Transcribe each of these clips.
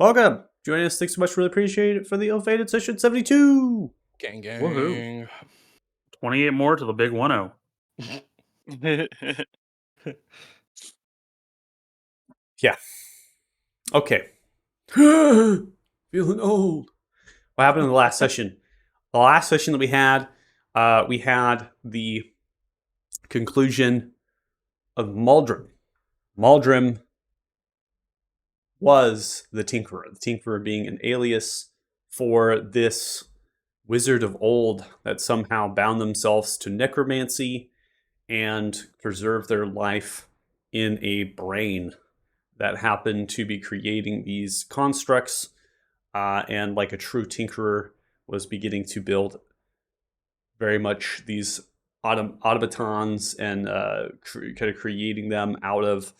Welcome. Joining us. Thanks so much. Really appreciate it for the ill-fated session 72. Gang Woohoo. gang. 28 more to the big 1-0. Yeah. Okay. Feeling old. What happened in the last session? The last session that we had the conclusion of Maldrim. Maldrim was the Tinkerer. The Tinkerer being an alias for this wizard of old that somehow bound themselves to necromancy and preserved their life in a brain that happened to be creating these constructs, and like a true tinkerer was beginning to build very much these automatons and kind of creating them out of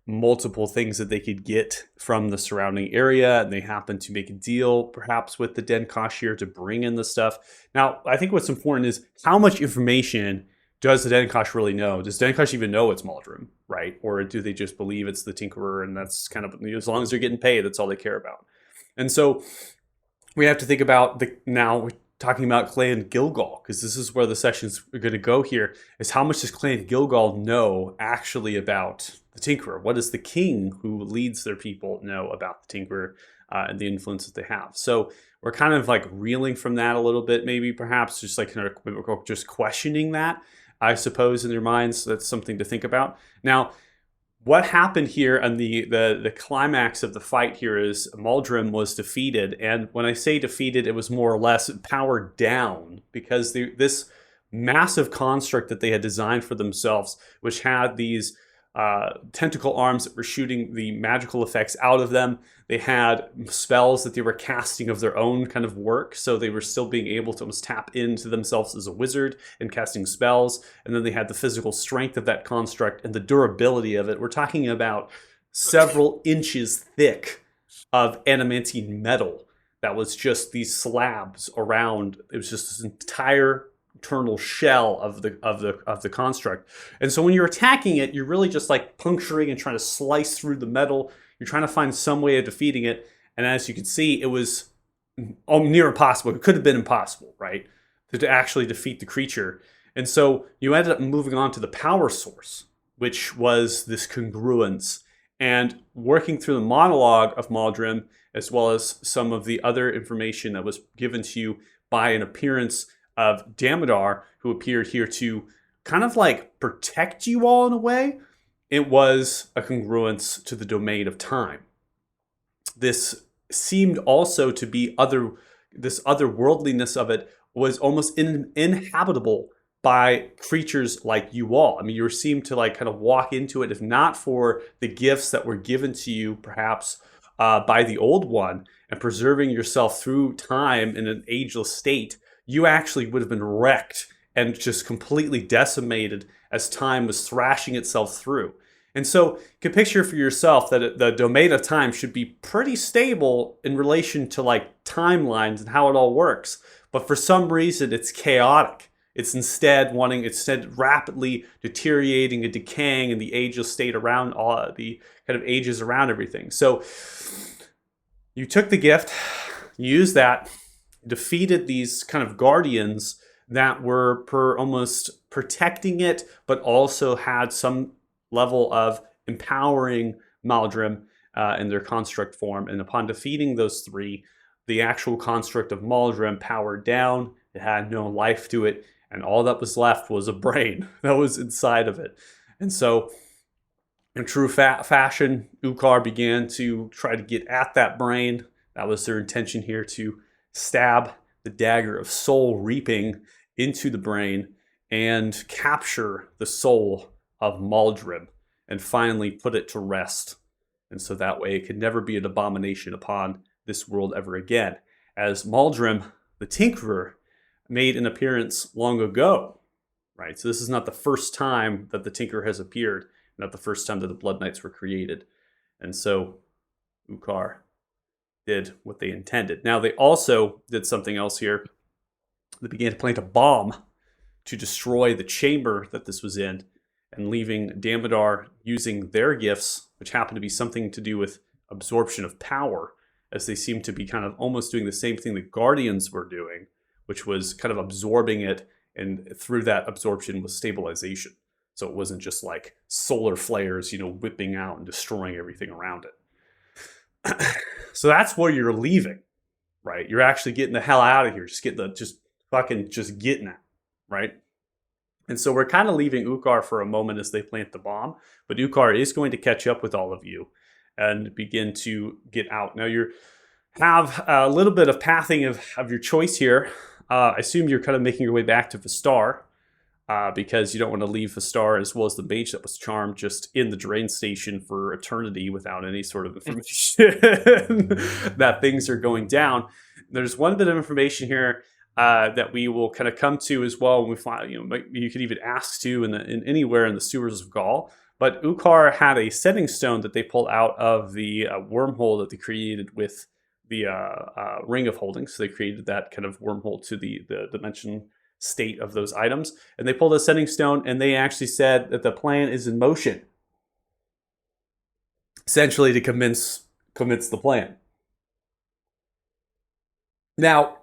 multiple things that they could get from the surrounding area, and they happened to make a deal perhaps with the Denkashir to bring in the stuff. Now, I think what's important is how much information does the Denkash really know? Does Denkash even know it's Maldrim, right? Or do they just believe it's the Tinkerer, and that's kind of, as long as they're getting paid, that's all they care about? And so we have to think about now we're talking about Clan Gilgal, because this is where the sessions are going to go here, is how much does Clan Gilgal know actually about the Tinkerer? What does the king who leads their people know about the Tinkerer and the influence that they have? So we're kind of like reeling from that a little bit, maybe perhaps just like kind of just questioning that, I suppose, in their minds. That's something to think about. Now, what happened here and the climax of the fight here is Maldrim was defeated. And when I say defeated, it was more or less powered down, because this massive construct that they had designed for themselves, which had these tentacle arms that were shooting the magical effects out of them. They had spells that they were casting of their own kind of work, so they were still being able to almost tap into themselves as a wizard and casting spells. And then they had the physical strength of that construct and the durability of it. We're talking about several inches thick of adamantine metal that was just these slabs around. It was just this entire internal shell of the construct. And so when you're attacking it, you're really just like puncturing and trying to slice through the metal. You're trying to find some way of defeating it. And as you can see, it was near impossible. It could have been impossible, right? To actually defeat the creature. And so you ended up moving on to the power source, which was this congruence. And working through the monologue of Maldrim, as well as some of the other information that was given to you by an appearance of Damodar, who appeared here to kind of like protect you all in a way, it was a congruence to the domain of time. This seemed also to be this otherworldliness of it was almost inhabitable by creatures like you all. I mean, you seemed to like kind of walk into it, if not for the gifts that were given to you, perhaps by the Old One, and preserving yourself through time in an ageless state. You actually would have been wrecked and just completely decimated as time was thrashing itself through. And so you can picture for yourself that the domain of time should be pretty stable in relation to like timelines and how it all works. But for some reason, it's chaotic. It's instead rapidly deteriorating and decaying in the ageless state around all the kind of ages around everything. So you took the gift, you used that, defeated these kind of guardians that were almost protecting it, but also had some level of empowering Maldrim in their construct form. And upon defeating those three, the actual construct of Maldrim powered down. It had no life to it, and all that was left was a brain that was inside of it. And so, in true fashion, Ukar began to try to get at that brain. That was their intention here, to stab the dagger of soul reaping into the brain and capture the soul of Maldrim and finally put it to rest. And so that way it could never be an abomination upon this world ever again. As Maldrim, the Tinkerer, made an appearance long ago, right? So this is not the first time that the Tinkerer has appeared, not the first time that the Blood Knights were created. And so Ukar did what they intended. Now, they also did something else here. They began to plant a bomb to destroy the chamber that this was in, and leaving Damodar using their gifts, which happened to be something to do with absorption of power, as they seem to be kind of almost doing the same thing the Guardians were doing, which was kind of absorbing it, and through that absorption was stabilization. So it wasn't just like solar flares, whipping out and destroying everything around it. So that's where you're leaving, right? You're actually getting the hell out of here. Just getting it, right? And so we're kind of leaving Ukar for a moment as they plant the bomb, but Ukar is going to catch up with all of you and begin to get out. Now you have a little bit of pathing of your choice here. I assume you're kind of making your way back to Vistar, because you don't want to leave Vistar as well as the mage that was charmed just in the drain station for eternity without any sort of information that things are going down. There's one bit of information here that we will kind of come to as well when we find, you could even ask to in anywhere in the sewers of Gaul. But Ukar had a setting stone that they pulled out of the wormhole that they created with the Ring of Holding. So they created that kind of wormhole to the dimension state of those items. And they pulled a setting stone, and they actually said that the plan is in motion. Essentially to commence the plan. Now,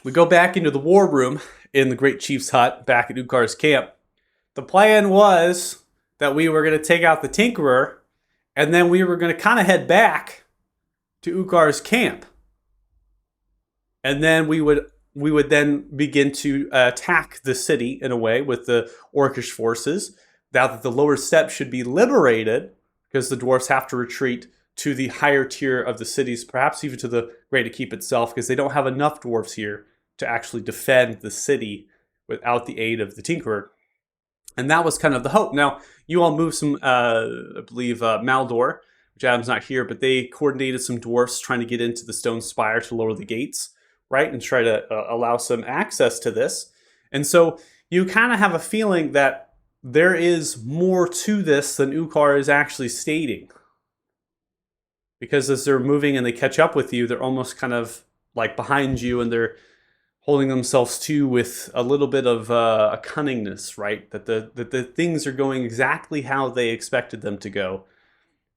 we go back into the war room in the Great Chief's hut back at Ukar's camp. The plan was that we were going to take out the Tinkerer, and then we were going to kind of head back to Ukar's camp. And then we would then begin to attack the city in a way with the Orcish forces. Now that the lower steps should be liberated, because the dwarves have to retreat to the higher tier of the cities, perhaps even to the Great Keep itself, because they don't have enough dwarves here to actually defend the city without the aid of the Tinkerer. And that was kind of the hope. Now, you all moved some, I believe, Maldor, which Adam's not here, but they coordinated some dwarfs trying to get into the stone spire to lower the gates, right? And try to allow some access to this. And so you kind of have a feeling that there is more to this than Ukar is actually stating. Because as they're moving and they catch up with you, they're almost kind of like behind you, and they're holding themselves to with a little bit of a cunningness, right? That the things are going exactly how they expected them to go.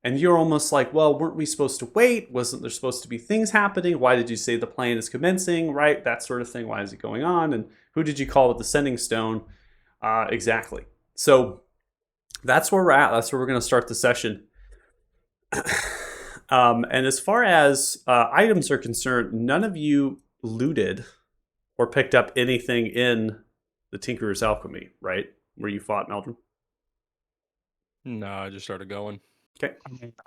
And you're almost like, well, weren't we supposed to wait? Wasn't there supposed to be things happening? Why did you say the plan is commencing, right? That sort of thing. Why is it going on? And who did you call with the sending stone? Exactly. So that's where we're at. That's where we're going to start the session. And as far as items are concerned, none of you looted or picked up anything in the Tinkerer's Alchemy, right? Where you fought, Meldrum? No, I just started going. Okay.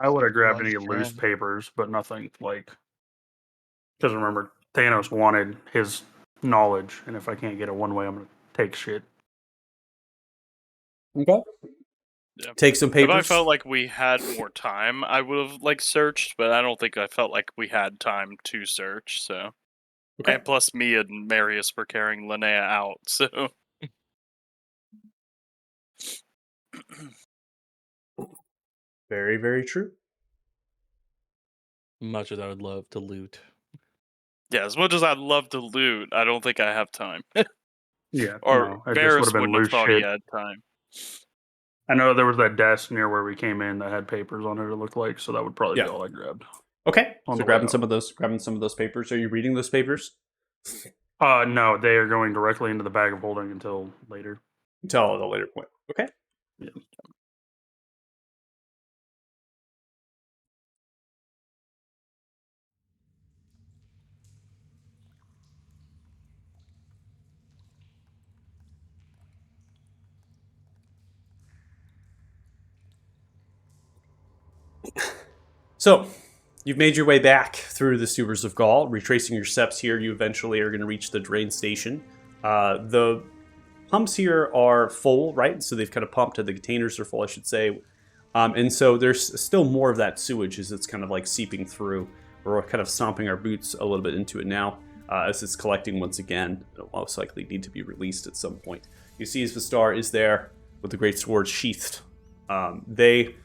I would have grabbed any Lunch loose time. papers, but nothing like. Because remember, Thanos wanted his knowledge, and if I can't get it one way, I'm going to take shit. Okay. Yeah. Take some papers. If I felt like we had more time, I would have searched, but I don't think I felt like we had time to search. So, Okay. and plus, me and Marius were carrying Linnea out. So, Very, very true. Much as I would love to loot. yeah, as much as I'd love to loot, I don't think I have time. Yeah. Or no, it just would Varys have been wouldn't have loose thought shit. he had time. I know there was that desk near where we came in that had papers on it, it looked like, so that would probably Yeah. be all I grabbed. Okay. On So the way grabbing out. some of those papers. Are you reading those papers? No, they are going directly into the bag of holding until later. Until a later point. Okay. Yeah. So, you've made your way back through the sewers of Gaul. Retracing your steps here, you eventually are going to reach the drain station. The pumps here are full, right? So they've kind of pumped, the containers are full, I should say. And so there's still more of that sewage as it's kind of like seeping through. We're kind of stomping our boots a little bit into it now as it's collecting once again. It'll most likely need to be released at some point. You see as Vistar is there with the great sword sheathed. They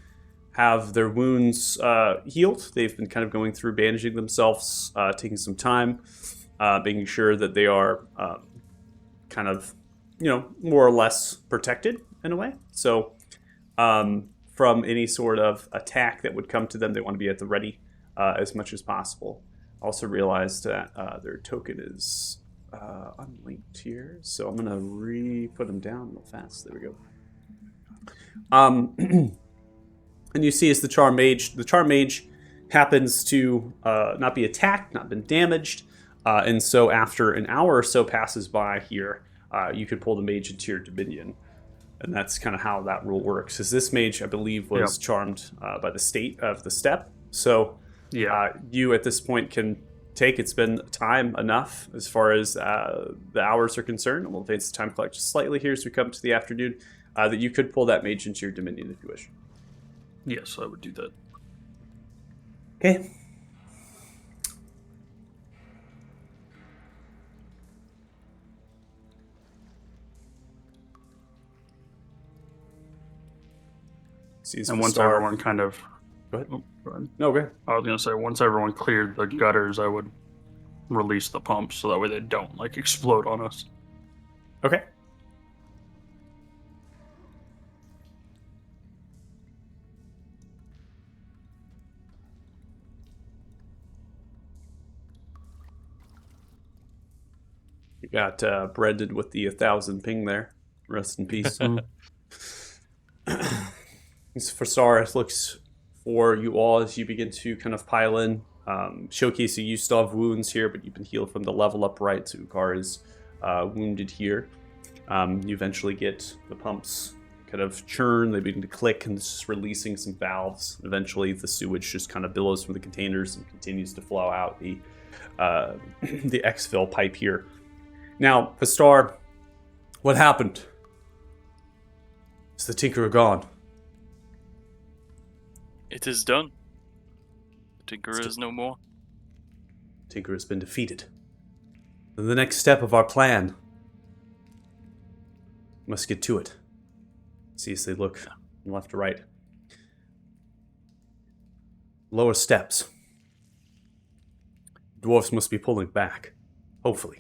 have their wounds healed. They've been kind of going through bandaging themselves, taking some time, making sure that they are kind of, more or less protected in a way. So from any sort of attack that would come to them, they want to be at the ready as much as possible. Also realized that their token is unlinked here, so I'm gonna put them down real fast. There we go. And you see as the Charm Mage happens to not be attacked, not been damaged, and so after an hour or so passes by here, you could pull the mage into your dominion. And that's kind of how that rule works. Is this mage, I believe, was charmed by the state of the step. So you at this point can take. It's been time enough as far as the hours are concerned. And we'll advance the time clock just slightly here as we come to the afternoon. That you could pull that mage into your dominion if you wish. Yes, I would do that. Okay. And once everyone kind of... Go ahead. Oh, go ahead. No, go ahead. I was going to say, once everyone cleared the gutters, I would release the pumps so that way they don't, like, explode on us. Okay. You got Brendan with the 1,000 ping there. Rest in peace. For Star, it looks for you all as you begin to kind of pile in. Showcasing you still have wounds here, but you've been healed from the level up right. So Ukar is wounded here. You eventually get the pumps kind of churn. They begin to click and it's just releasing some valves. Eventually, the sewage just kind of billows from the containers and continues to flow out the exfil pipe here. Now, Pastar, what happened? Is the Tinkerer gone? It is done. The Tinkerer is no more. Tinkerer has been defeated. Then the next step of our plan. Must get to it. See as they look from left to right. Lower steps. Dwarves must be pulling back. Hopefully.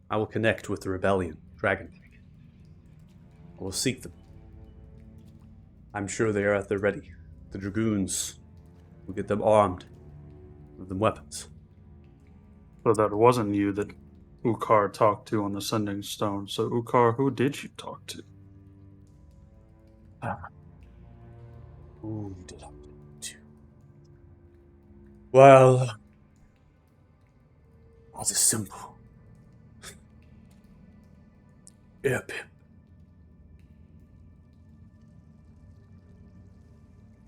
I will connect with the rebellion, Dragonfang. I will seek them. I'm sure they are at the ready. The dragoons will get them armed, give them weapons. So that wasn't you that Ukar talked to on the Sending Stone. So Ukar, who did you talk to? Who did I talk to? Well, was a simple. Pip.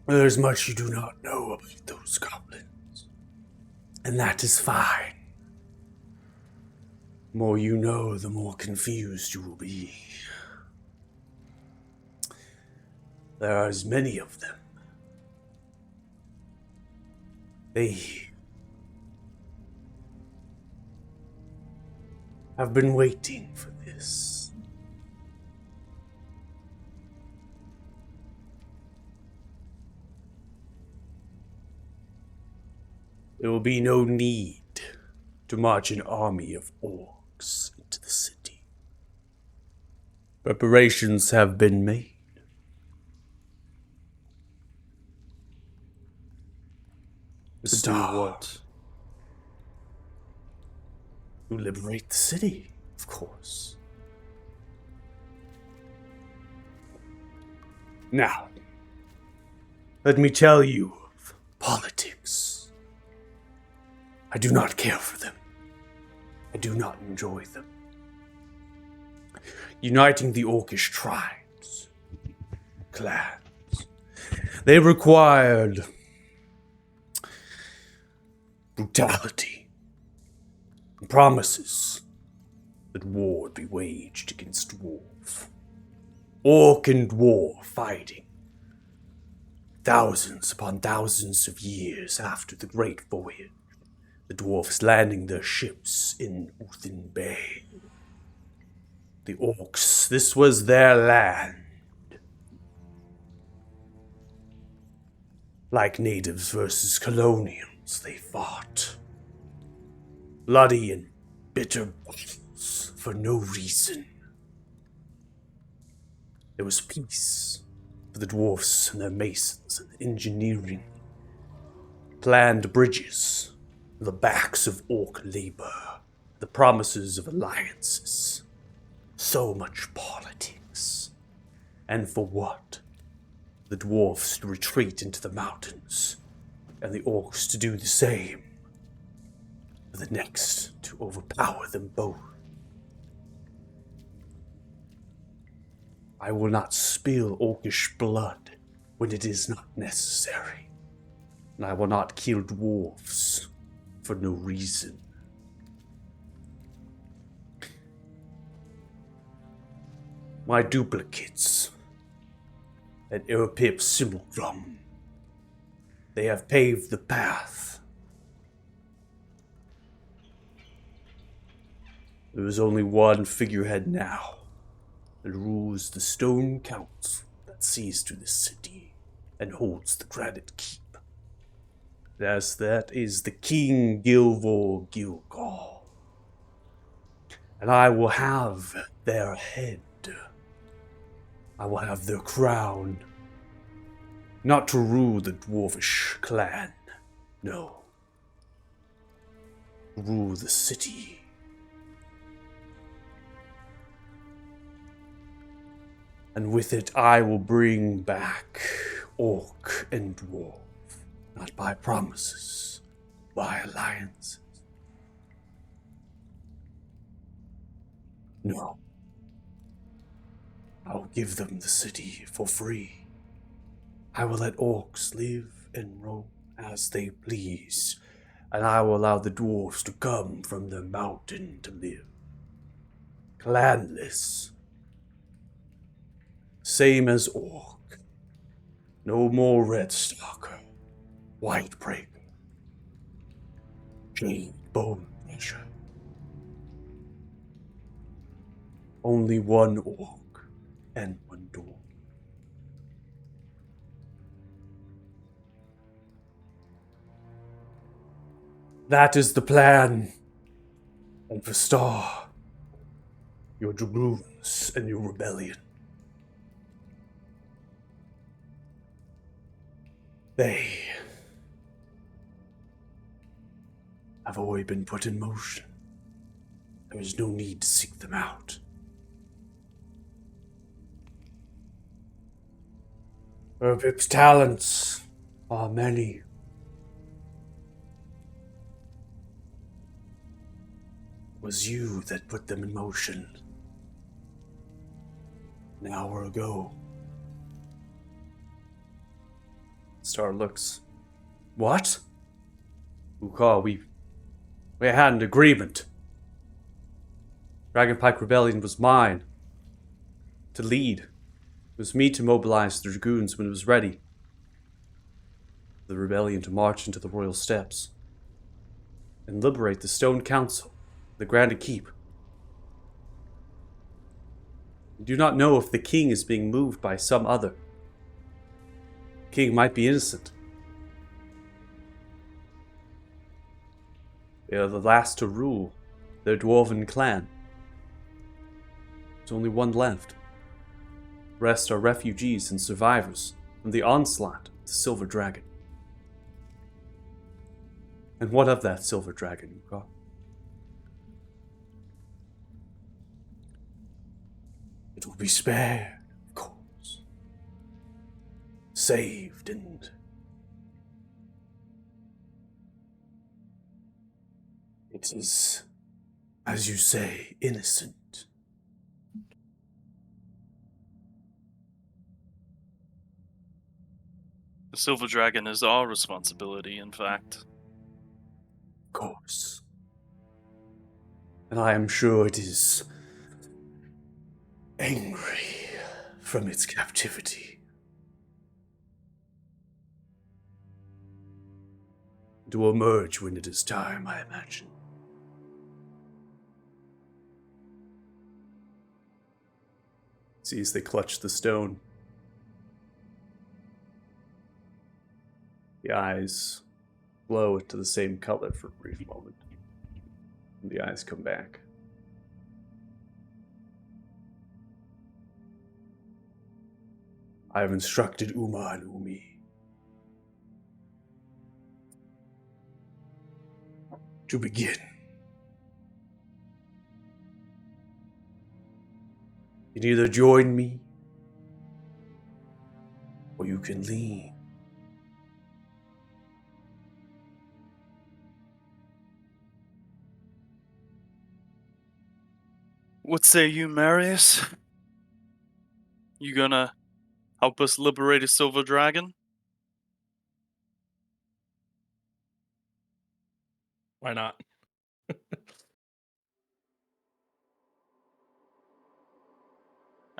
There's much you do not know about those goblins, and that is fine. The more you know, the more confused you will be. There are as many of them. They have been waiting for this. There will be no need to march an army of orcs into the city. Preparations have been made. To do what? To liberate the city, of course. Now, let me tell you of politics. I do not care for them. I do not enjoy them. Uniting the orcish tribes, clans, they required brutality and promises that war would be waged against dwarf. Orc and dwarf fighting thousands upon thousands of years after the Great Voyage. The dwarfs landing their ships in Uthin Bay. The orcs, this was their land. Like natives versus colonials, they fought. Bloody and bitter battles for no reason. There was peace for the dwarfs and their masons and engineering planned bridges, the backs of orc labor, the promises of alliances. So much politics. And for what? The dwarves to retreat into the mountains, and the orcs to do the same. For the next to overpower them both. I will not spill orcish blood when it is not necessary, and I will not kill dwarves for no reason. My duplicates at Erpip Simulcrum, they have paved the path. There is only one figurehead now that rules the stone council that sees to the city and holds the granite keep. As that is the King Gilvor Gilgal. And I will have their head. I will have their crown. Not to rule the dwarvish clan, no. To rule the city. And with it I will bring back orc and dwarf, not by promises, by alliances. No. I will give them the city for free. I will let orcs live and roam as they please, and I will allow the dwarves to come from the mountain to live. Clanless. Same as orc. No more red stalker, white breaker, jade bone crusher. Only one orc and one dwarf. That is the plan. And for Star, your dragoons and your rebellion. They have already been put in motion. There is no need to seek them out. Erpip's talents are many. It was you that put them in motion an hour ago. Star looks. What? Ukar, we had an agreement. Dragonpike Rebellion was mine. To lead. It was me to mobilize the dragoons when it was ready. The rebellion to march into the royal steps. And liberate the Stone Council, the Grand Keep. I do not know if the king is being moved by some other. The king might be innocent. They are the last to rule their dwarven clan. There's only one left. The rest are refugees and survivors from the onslaught of the Silver Dragon. And what of that Silver Dragon, Ukar? It will be spared, of course. Saved and... It is, as you say, innocent. The Silver Dragon is our responsibility, in fact. Of course. And I am sure it is angry from its captivity. It will emerge when it is time, I imagine. See as they clutch the stone. The eyes glow to the same color for a brief moment. And the eyes come back. I have instructed Uma and Umi to begin. You can either join me, or you can leave. What say you, Marius? You gonna help us liberate a silver dragon? Why not?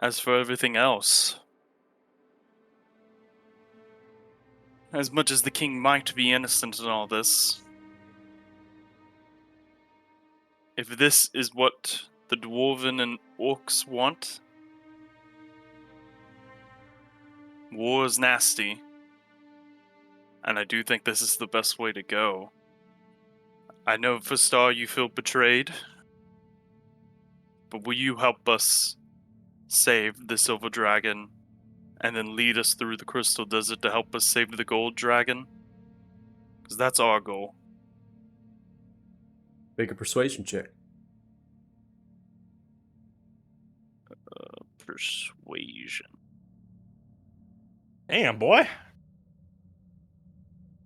As for everything else, as much as the king might be innocent in all this, if this is what the dwarven and orcs want, war is nasty, and I do think this is the best way to go. I know, Fistar, you feel betrayed, but will you help us save the silver dragon and then lead us through the crystal desert to help us save the gold dragon? Because that's our goal. Make a persuasion check. Persuasion. Damn, boy.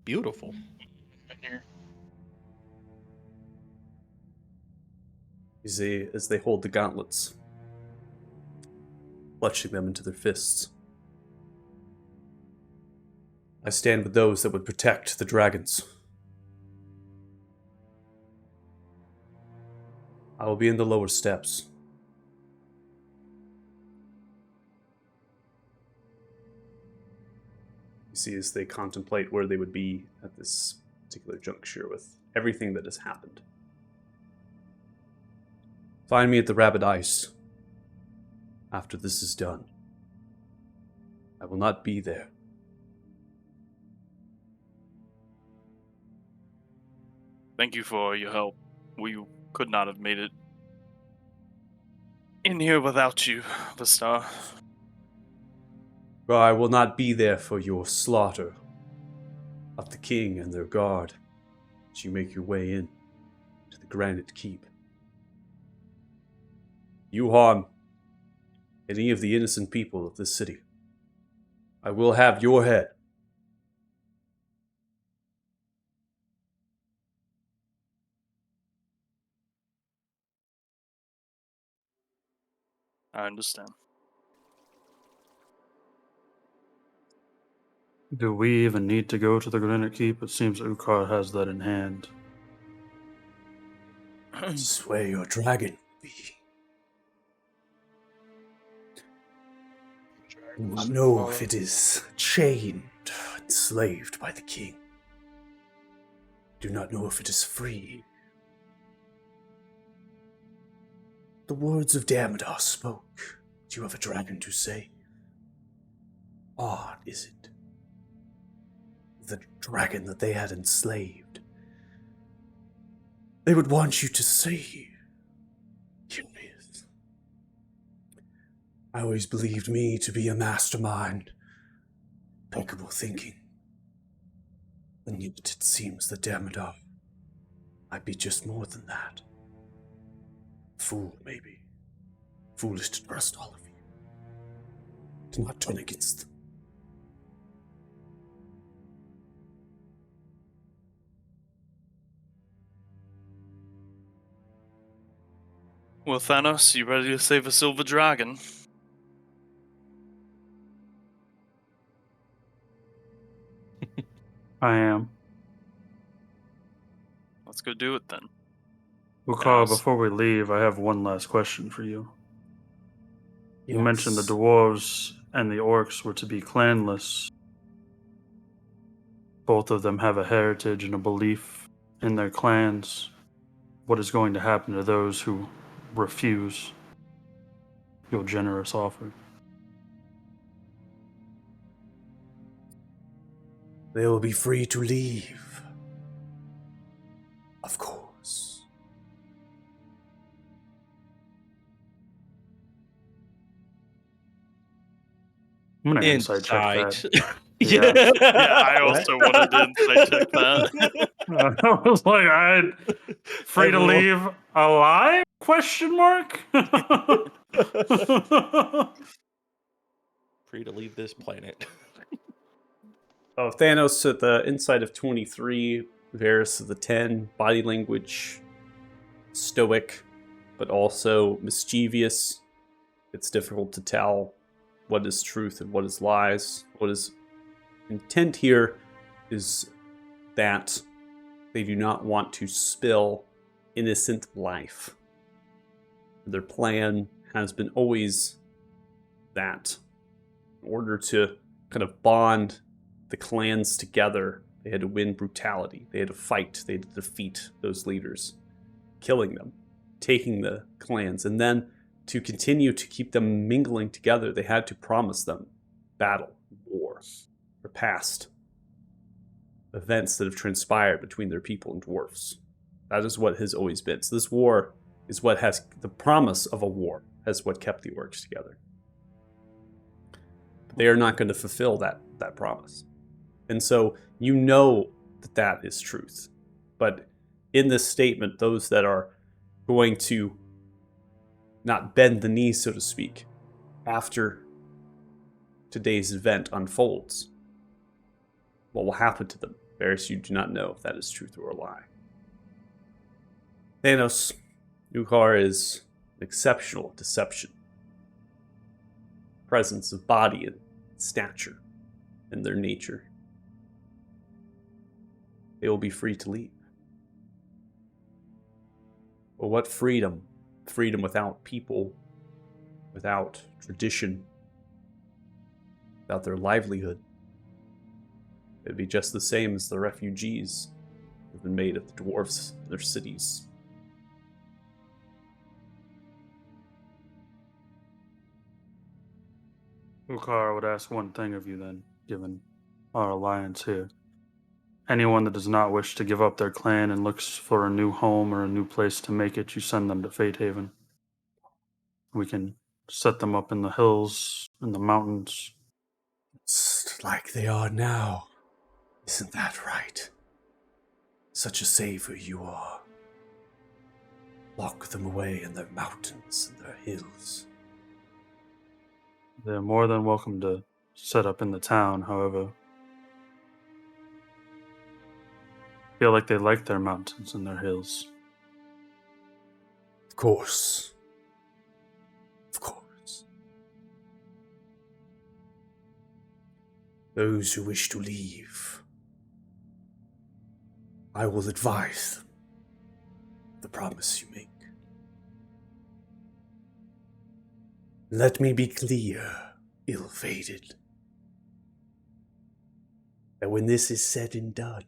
Beautiful. As they hold the gauntlets, clutching them into their fists. I stand with those that would protect the dragons. I will be in the lower steps. You see, as they contemplate where they would be at this particular juncture with everything that has happened. Find me at the Rabbit Ice after this is done. I will not be there. Thank you for your help. We could not have made it in here without you, Vistar. For I will not be there for your slaughter of the king and their guard as you make your way in to the Granite Keep. You harm any of the innocent people of this city, I will have your head. I understand. Do we even need to go to the Granite Keep? It seems Ukar has that in hand. This is where your dragon will be. I do not know if it is chained, enslaved by the king. Do not know if it is free. The words of Damodar spoke. Do you have a dragon to save? Odd, is it? The dragon that they had enslaved. They would want you to save. Curious. I always believed me to be a mastermind. Impeccable thinking. And yet it seems that Damodar might be just more than that. Fool, maybe. Foolish to trust all of you. To not turn against them. Well, Thanos, you ready to save a silver dragon? I am. Let's go do it then. Ukar, Yes. before we leave, I have one last question for you. You Yes. mentioned the dwarves and the orcs were to be clanless. Both of them have a heritage and a belief in their clans. What is going to happen to those who refuse your generous offer? They will be free to leave. Of course. I'm gonna insight check Insight. that. yeah. Yeah, I also wanted to insight check that. I was like, free to Everyone- leave alive? Question mark. Free to leave this planet. Oh, Thanos at the inside of 23, Varys at the 10, body language, stoic, but also mischievous. It's difficult to tell what is truth and what is lies. What is intent here is that they do not want to spill innocent life. Their plan has been always that in order to kind of bond the clans together, they had to win brutality. They had to fight. They had to defeat those leaders, killing them, taking the clans, and then to continue to keep them mingling together, they had to promise them battle, war, or past events that have transpired between their people and dwarfs. That is what has always been. So this war is what has the promise of a war has what kept the orcs together. But they are not going to fulfill that promise. And so you know that that is truth. But in this statement, those that are going to not bend the knee, so to speak, after today's event unfolds, what will happen to them? Varys, you do not know if that is truth or a lie. Thanos, Ukkar is exceptional at deception. Presence of body and stature and their nature. They will be free to leave. But what freedom? Freedom without people, without tradition, without their livelihood. It'd be just the same as the refugees that have been made of the dwarves in their cities. Ukkar would ask one thing of you then, given our alliance here. Anyone that does not wish to give up their clan and looks for a new home or a new place to make it, you send them to Fate Haven. We can set them up in the hills, in the mountains. It's like they are now. Isn't that right? Such a savior you are. Lock them away in their mountains and their hills. They're more than welcome to set up in the town, however. Feel like they like their mountains and their hills. Of course. Of course. Those who wish to leave, I will advise them the promise you make. Let me be clear, ill-fated, that when this is said and done,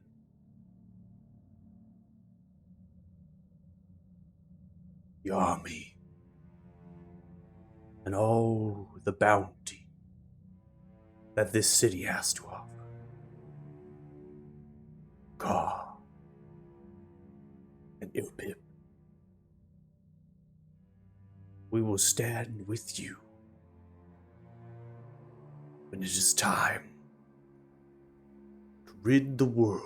the army and all the bounty that this city has to offer, Gar and Ilpip, we will stand with you when it is time to rid the world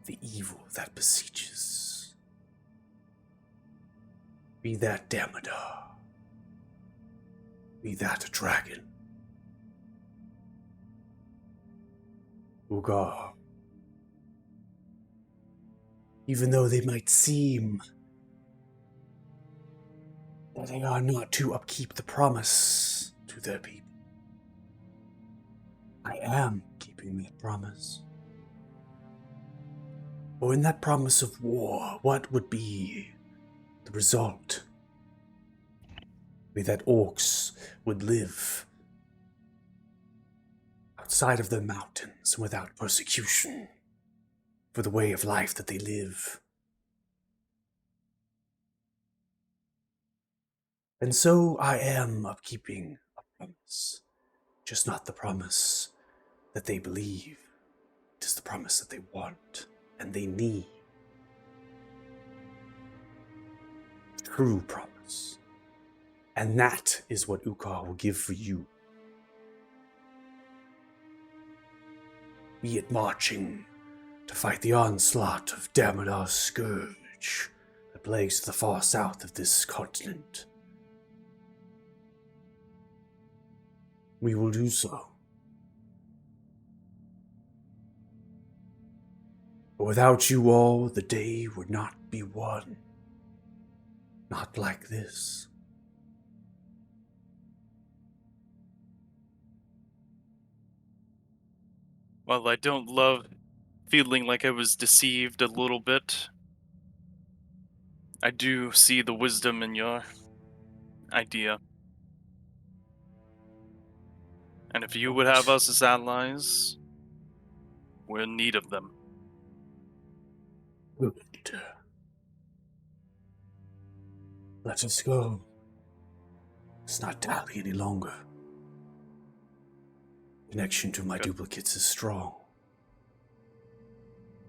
of the evil that besieges. Be that Damodar, be that a dragon, Ugar. Even though they might seem that they are not to upkeep the promise to their people, I am keeping that promise. For in that promise of war, what would be the result? Be that orcs would live outside of their mountains without persecution for the way of life that they live. And so I am upkeeping a promise, just not the promise that they believe. It is the promise that they want and they need. True promise. And that is what Ukkar will give for you. be it marching to fight the onslaught of Damodar's scourge that plagues the far south of this continent, we will do so. But without you all, the day would not be won. Not like this. Well, I don't love feeling like I was deceived a little bit. I do see the wisdom in your idea. And if you would have us as allies, we're in need of them. Good. Let us go. Let's not dally any longer. Connection to my Good. duplicates is strong.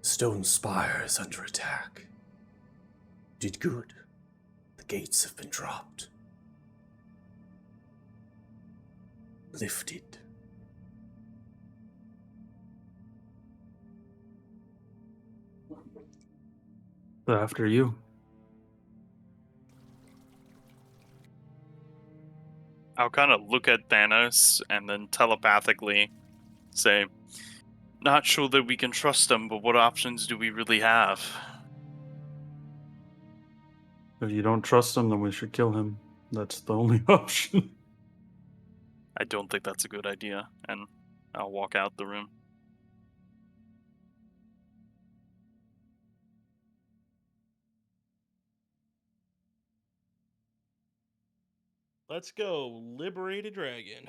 Stone Spire is under attack. Did good. The gates have been dropped. Lifted. After you. I'll kind of look at Thanos and then telepathically say, not sure that we can trust him, but what options do we really have? If you don't trust him, then we should kill him. That's the only option. I don't think that's a good idea, and I'll walk out the room. Let's go, liberate a dragon.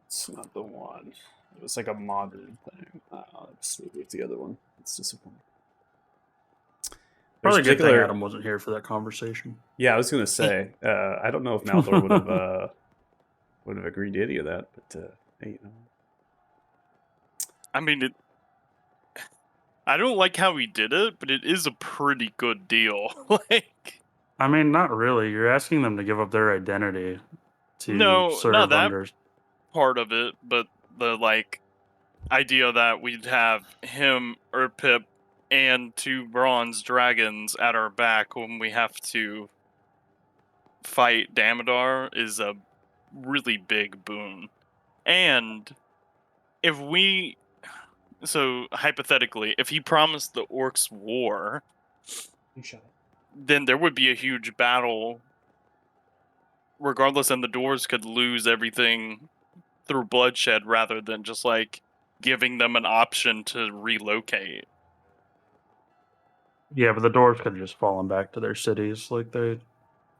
It's not the one. It was like a modern thing. Let's move the other one. It's disappointing. Probably a good thing particular- Adam wasn't here for that conversation. Yeah, I was gonna say. I don't know if Maldor would have agreed to any of that, but hey, you know. I mean, I don't like how he did it, but it is a pretty good deal. Like, I mean, not really. You're asking them to give up their identity to No, serve not that. under. part of it, but the like idea that we'd have him or Pip and 2 bronze dragons at our back when we have to fight Damodar is a really big boon. And if we, so hypothetically, if he promised the orcs war, then there would be a huge battle regardless, and the doors could lose everything through bloodshed rather than just like giving them an option to relocate. Yeah, but the dwarves could have just fallen back to their cities. Like they,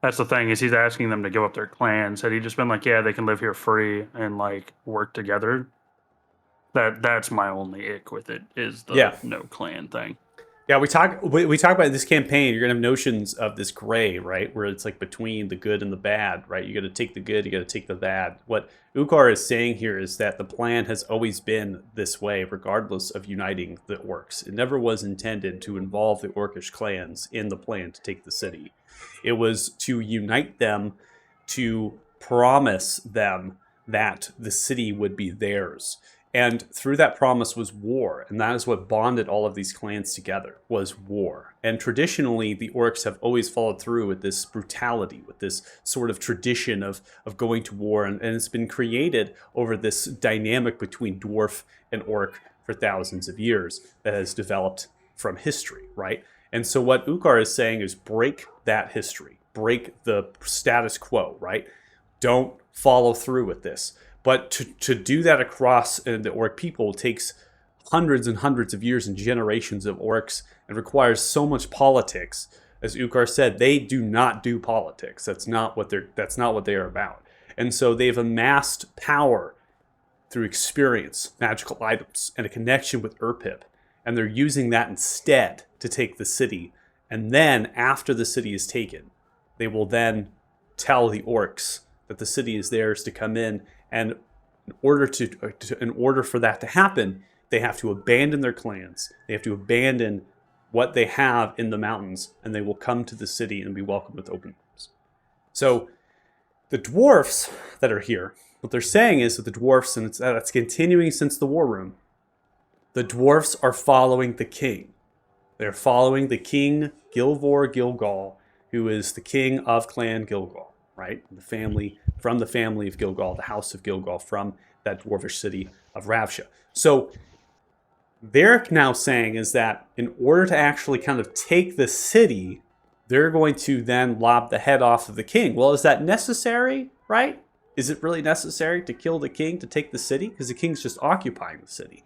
that's the thing is he's asking them to give up their clans. Had he just been like, yeah, they can live here free and like work together. That's my only ick with it is the Yeah. no clan thing. Yeah, we talk about this campaign. You're gonna have notions of this gray, right, where it's like between the good and the bad, right? You got to take the good, you got to take the bad. What Ukar is saying here is that the plan has always been this way, regardless of uniting the orcs. It never was intended to involve the orcish clans in the plan to take the city. It was to unite them, to promise them that the city would be theirs. And through that promise was war, and that is what bonded all of these clans together, was war. And traditionally, the orcs have always followed through with this brutality, with this sort of tradition of going to war, and it's been created over this dynamic between dwarf and orc for thousands of years that has developed from history, right? And so what Ukar is saying is break that history, break the status quo, right? Don't follow through with this. But to do that across the orc people takes hundreds and hundreds of years and generations of orcs and requires so much politics. As Ukar said, they do not do politics. That's not what they are about. And so they've amassed power through experience, magical items, and a connection with Urpip. And they're using that instead to take the city. And then after the city is taken, they will then tell the orcs that the city is theirs to come in. And in order for that to happen, they have to abandon their clans. They have to abandon what they have in the mountains, and they will come to the city and be welcomed with open arms. So the dwarfs that are here, what they're saying is that the dwarfs, and that's continuing since the war room, the dwarfs are following the king. They're following the king Gilvor Gilgal, who is the king of Clan Gilgal, right? From the family of Gilgal, the house of Gilgal, from that dwarvish city of Ravsha. So they're now saying is that in order to actually kind of take the city, they're going to then lob the head off of the king. Well, is that necessary, right? Is it really necessary to kill the king to take the city? Because the king's just occupying the city.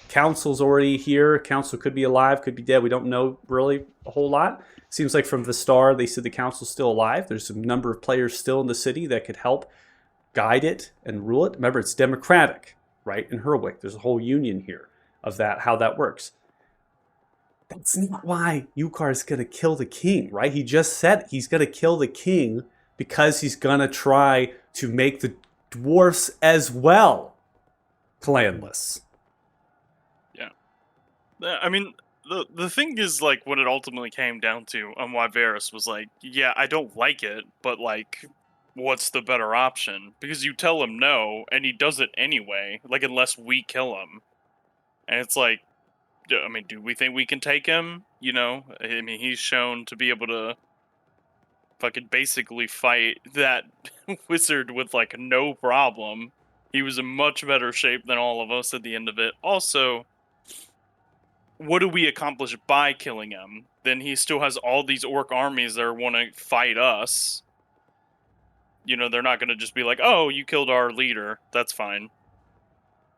Council's already here. Council could be alive, could be dead. We don't know really a whole lot. Seems like from the start they said the council's still alive. There's a number of players still in the city that could help guide it and rule it. Remember, it's democratic, right? In Hurlwick, there's a whole union here of that, how that works. That's not why Ukar is going to kill the king, right? He just said he's going to kill the king because he's going to try to make the dwarfs as well clanless. I mean, the thing is, like, what it ultimately came down to on why Varys was like, yeah, I don't like it, but, like, what's the better option? Because you tell him no, and he does it anyway, like, unless we kill him. And it's like, I mean, do we think we can take him? You know? I mean, he's shown to be able to fucking basically fight that wizard with, like, no problem. He was in much better shape than all of us at the end of it. Also, what do we accomplish by killing him? Then he still has all these orc armies that want to fight us. You know, they're not going to just be like, oh, you killed our leader. That's fine.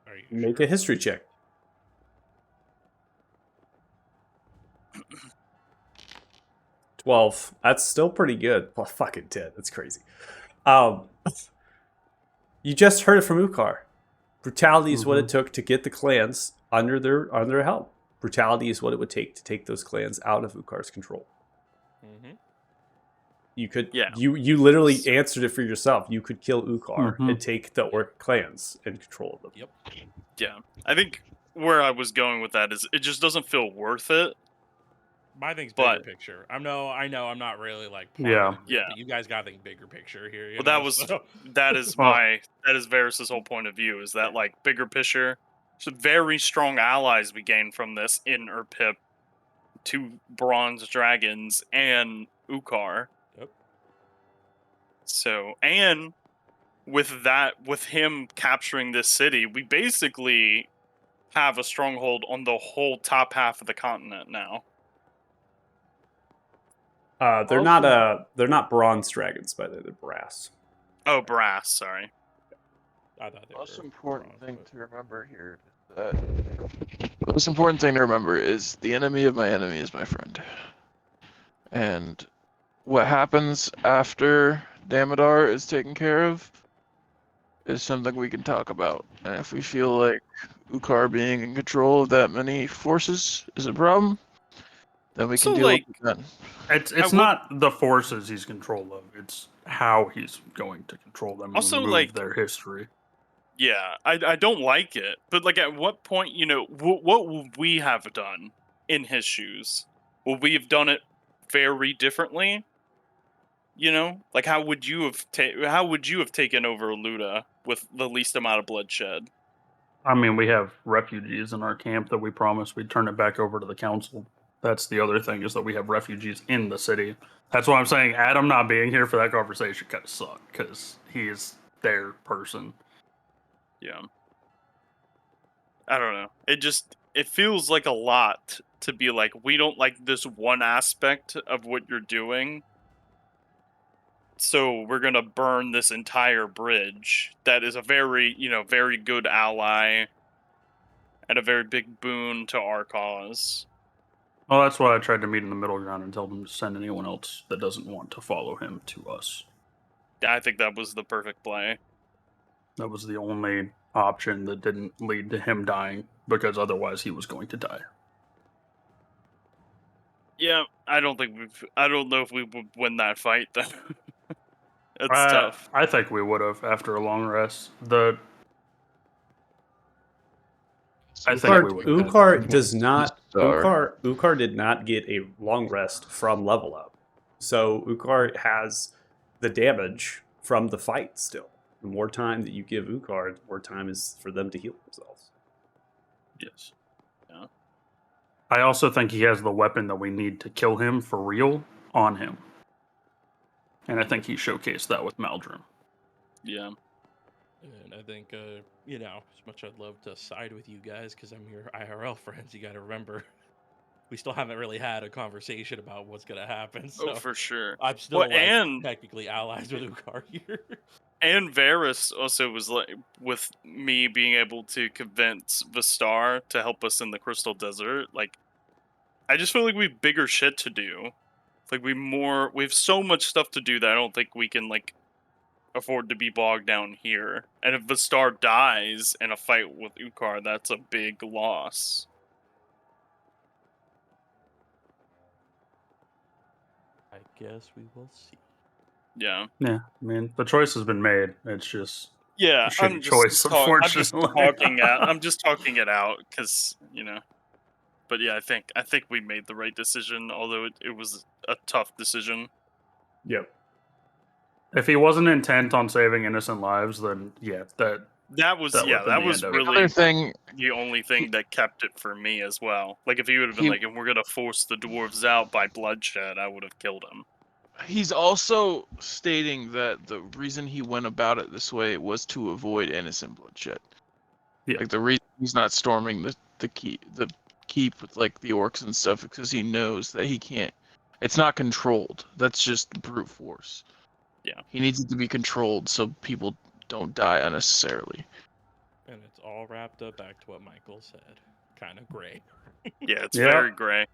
Are you Make sure? a history check. 12. That's still pretty good. Well, fucking 10. That's crazy. You just heard it from Ukar. Brutality is what it took to get the clans under their help. Brutality is what it would take to take those clans out of Ukar's control. Mm-hmm. You could, Yeah. You literally answered it for yourself. You could kill Ukar Mhm. and take the orc clans in control of them. Yep. Yeah. I think where I was going with that is it just doesn't feel worth it. My thing's bigger But- picture. I know. I'm not really like. Yeah. Yeah. But you guys got to think bigger picture here. Well, that was so- that is Well- that is Varys' whole point of view, is that, like, bigger picture. Some very strong allies we gained from this in Urpip, 2 bronze dragons and Ukar. Yep. So, and with him capturing this city, we basically have a stronghold on the whole top half of the continent now. They're not bronze dragons, by the way. They're brass. Oh, brass, sorry. I thought they Most were important bronze, thing but- to remember here is that the most important thing to remember is the enemy of my enemy is my friend. And what happens after Damodar is taken care of is something we can talk about. And if we feel like Ukar being in control of that many forces is a problem, Then we So, can deal like- with it then. It's I would- not the forces he's control of. It's how he's going to control them and Also, remove like- their history. Yeah, I don't like it, but like, at what point, what would we have done in his shoes? Would we have done it very differently? Like, how would you have taken over Luda with the least amount of bloodshed? I mean, we have refugees in our camp that we promised we'd turn it back over to the council. That's the other thing, is that we have refugees in the city. That's why I'm saying Adam not being here for that conversation kind of sucked, because he is their person. Yeah. I don't know. It feels like a lot to be like, we don't like this one aspect of what you're doing, so we're gonna burn this entire bridge that is a very, very good ally and a very big boon to our cause. Well, that's why I tried to meet in the middle ground and tell them to send anyone else that doesn't want to follow him to us. I think that was the perfect play. That was the only option that didn't lead to him dying, because otherwise he was going to die. Yeah, I don't know if we would win that fight though. It's Uh, tough. I think we would have after a long rest. I think we would have. Ukar does not. Star. Ukar did not get a long rest from level up, so Ukar has the damage from the fight still. The more time that you give Ukar, the more time is for them to heal themselves. Yes. Yeah. I also think he has the weapon that we need to kill him for real on him. And I think he showcased that with Maldrum. Yeah. And I think, as much I'd love to side with you guys because I'm your IRL friends, you got to remember, we still haven't really had a conversation about what's going to happen. So Oh, for sure. I'm still Well, and- technically allies with Ukar here. And Varys also was like, with me being able to convince Vistar to help us in the Crystal Desert. Like, I just feel like we have bigger shit to do. Like, we have so much stuff to do that I don't think we can like afford to be bogged down here. And if Vistar dies in a fight with Ukar, that's a big loss. I guess we will see. Yeah. Yeah, I mean, the choice has been made. It's just Yeah, Shitty I'm choice, unfortunately. I'm just talking it out because But yeah, I think we made the right decision, although it was a tough decision. Yep. if he wasn't intent on saving innocent lives, then yeah, That was That would've been the was end of it. really Another thing, the only thing that kept it for me as well. Like if he would have been He- like, "And we're gonna force the dwarves out by bloodshed," I would have killed him. he's also stating that the reason he went about it this way was to avoid innocent bloodshed. Yeah. Like the reason he's not storming the keep with like the orcs and stuff because he knows that he can't. It's not controlled. That's just brute force. Yeah. He needs it to be controlled so people don't die unnecessarily. And it's all wrapped up back to what Michael said. Kind of gray. Yeah, it's Yeah. very gray.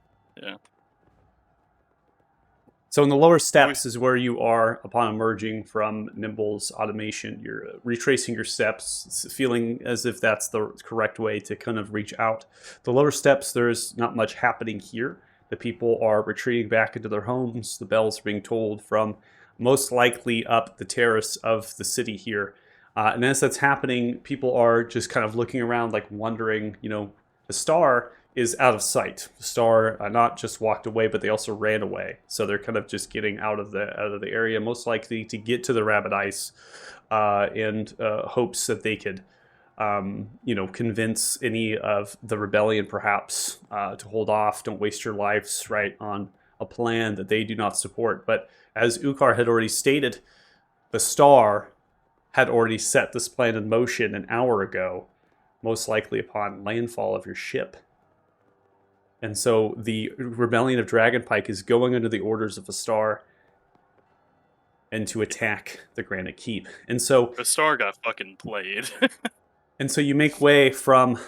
So in the lower steps is where you are upon emerging from Nimble's automation. You're retracing your steps, feeling as if that's the correct way to kind of reach out. The lower steps, there's not much happening here. The people are retreating back into their homes. The bells are being tolled from most likely up the terrace of the city here. And as that's happening, people are just kind of looking around, like wondering, the star is out of sight. The star not just walked away, but they also ran away. So they're kind of just getting out of the area, most likely to get to the Rabbit Ice, and hopes that they could, convince any of the rebellion perhaps to hold off. Don't waste your lives on a plan that they do not support. But as Ukar had already stated, the star had already set this plan in motion an hour ago, most likely upon landfall of your ship. And so the rebellion of Dragonpike is going under the orders of the star and to attack the Granite Keep. And so The star got fucking played. you make way from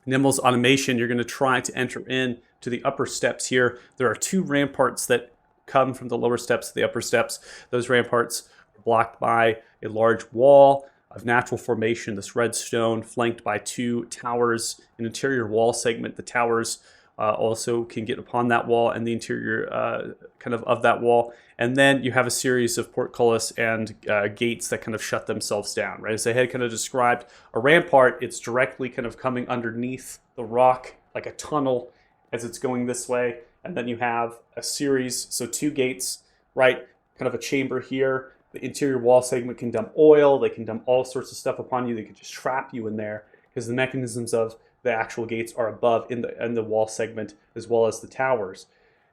Nimble's automation. You're going to try to enter in to the upper steps here. There are two ramparts that come from the lower steps to the upper steps. Those ramparts are blocked by a large wall of natural formation, this red stone, flanked by two towers, an interior wall segment. The towers also can get upon that wall and the interior kind of that wall. And then you have a series of portcullis and gates that kind of shut themselves down, right? As I had kind of described, a rampart, it's directly kind of coming underneath the rock, like a tunnel as it's going this way. And then you have a series, so 2 gates, right? Kind of a chamber here. The interior wall segment can dump oil. They can dump all sorts of stuff upon you. They can just trap you in there because the mechanisms of the actual gates are above in the wall segment, as well as the towers.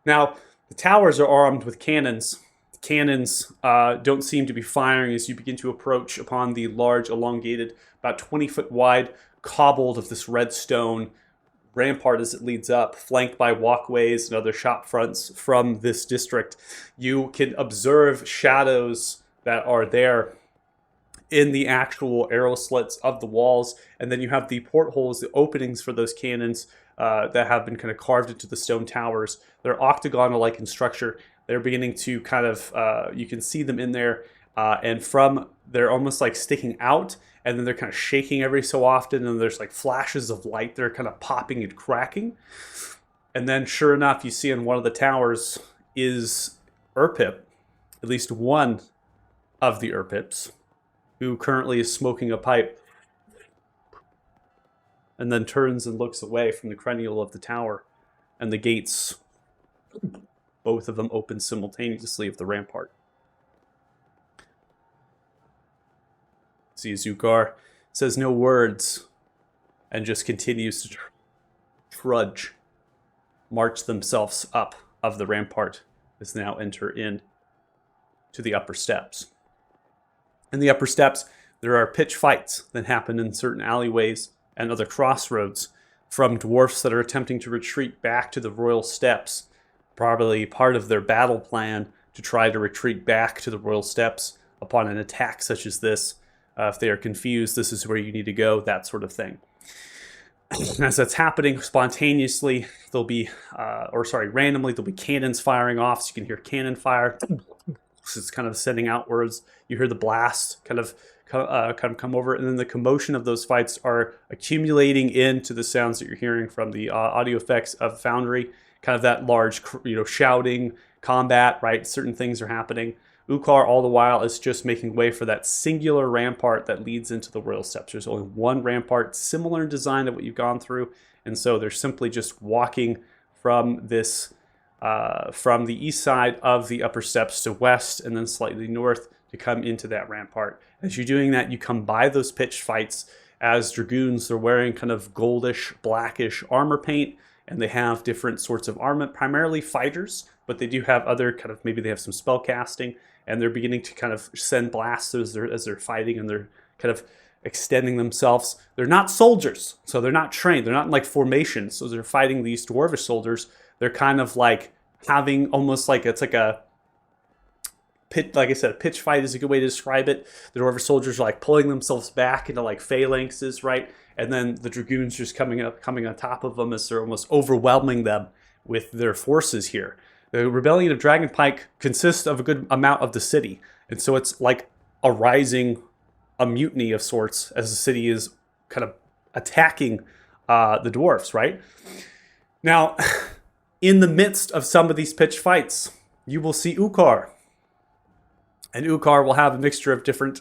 Now, the towers are armed with cannons. The cannons don't seem to be firing as you begin to approach upon the large, elongated, about 20-foot wide, cobbled of this red stone rampart as it leads up, flanked by walkways and other shop fronts from this district. You can observe shadows that are there in the actual arrow slits of the walls, and then you have the portholes, the openings for those cannons that have been kind of carved into the stone towers. They're octagonal-like in structure. They're beginning to kind of, you can see them in there, and they're almost like sticking out, and then they're kind of shaking every so often, and there's like flashes of light that are kind of popping and cracking. And then sure enough, you see in one of the towers is Urpip, at least one of the Urpips, who currently is smoking a pipe, and then turns and looks away from the cranial of the tower, and the gates, both of them open simultaneously of the rampart. See, Zukar says no words and just continues to trudge, march themselves up of the rampart as they now enter in to the upper steps. In the upper steps, there are pitch fights that happen in certain alleyways and other crossroads from dwarfs that are attempting to retreat back to the royal steps, probably part of their battle plan to try to retreat back to the royal steps upon an attack such as this. If they are confused, this is where you need to go, that sort of thing. As that's happening spontaneously, randomly, there'll be cannons firing off, so you can hear cannon fire. It's kind of sending outwards. You hear the blast kind of come over, and then the commotion of those fights are accumulating into the sounds that you're hearing from the audio effects of Foundry. Kind of that large, shouting, combat, right? Certain things are happening. Ukar, all the while, is just making way for that singular rampart that leads into the royal steps. There's only one rampart, similar in design to what you've gone through, and so they're simply just walking from this, from the east side of the upper steps to west, and then slightly north to come into that rampart. As you're doing that, you come by those pitched fights as dragoons. They're wearing kind of goldish, blackish armor paint, and they have different sorts of armament, primarily fighters, but they do have other kind of, maybe they have some spell casting, and they're beginning to kind of send blasts as they're fighting, and they're kind of extending themselves. They're not soldiers, so they're not trained. They're not in like formations, so they're fighting these dwarvish soldiers. They're kind of like having almost like, it's like a pit, like I said, a pitch fight is a good way to describe it. The dwarvish soldiers are like pulling themselves back into like phalanxes, right? And then the dragoons just coming on top of them as they're almost overwhelming them with their forces here. The Rebellion of Dragonpike consists of a good amount of the city, and so it's like a mutiny of sorts as the city is kind of attacking the dwarves, right? Now, in the midst of some of these pitched fights, you will see Ukar. And Ukar will have a mixture of different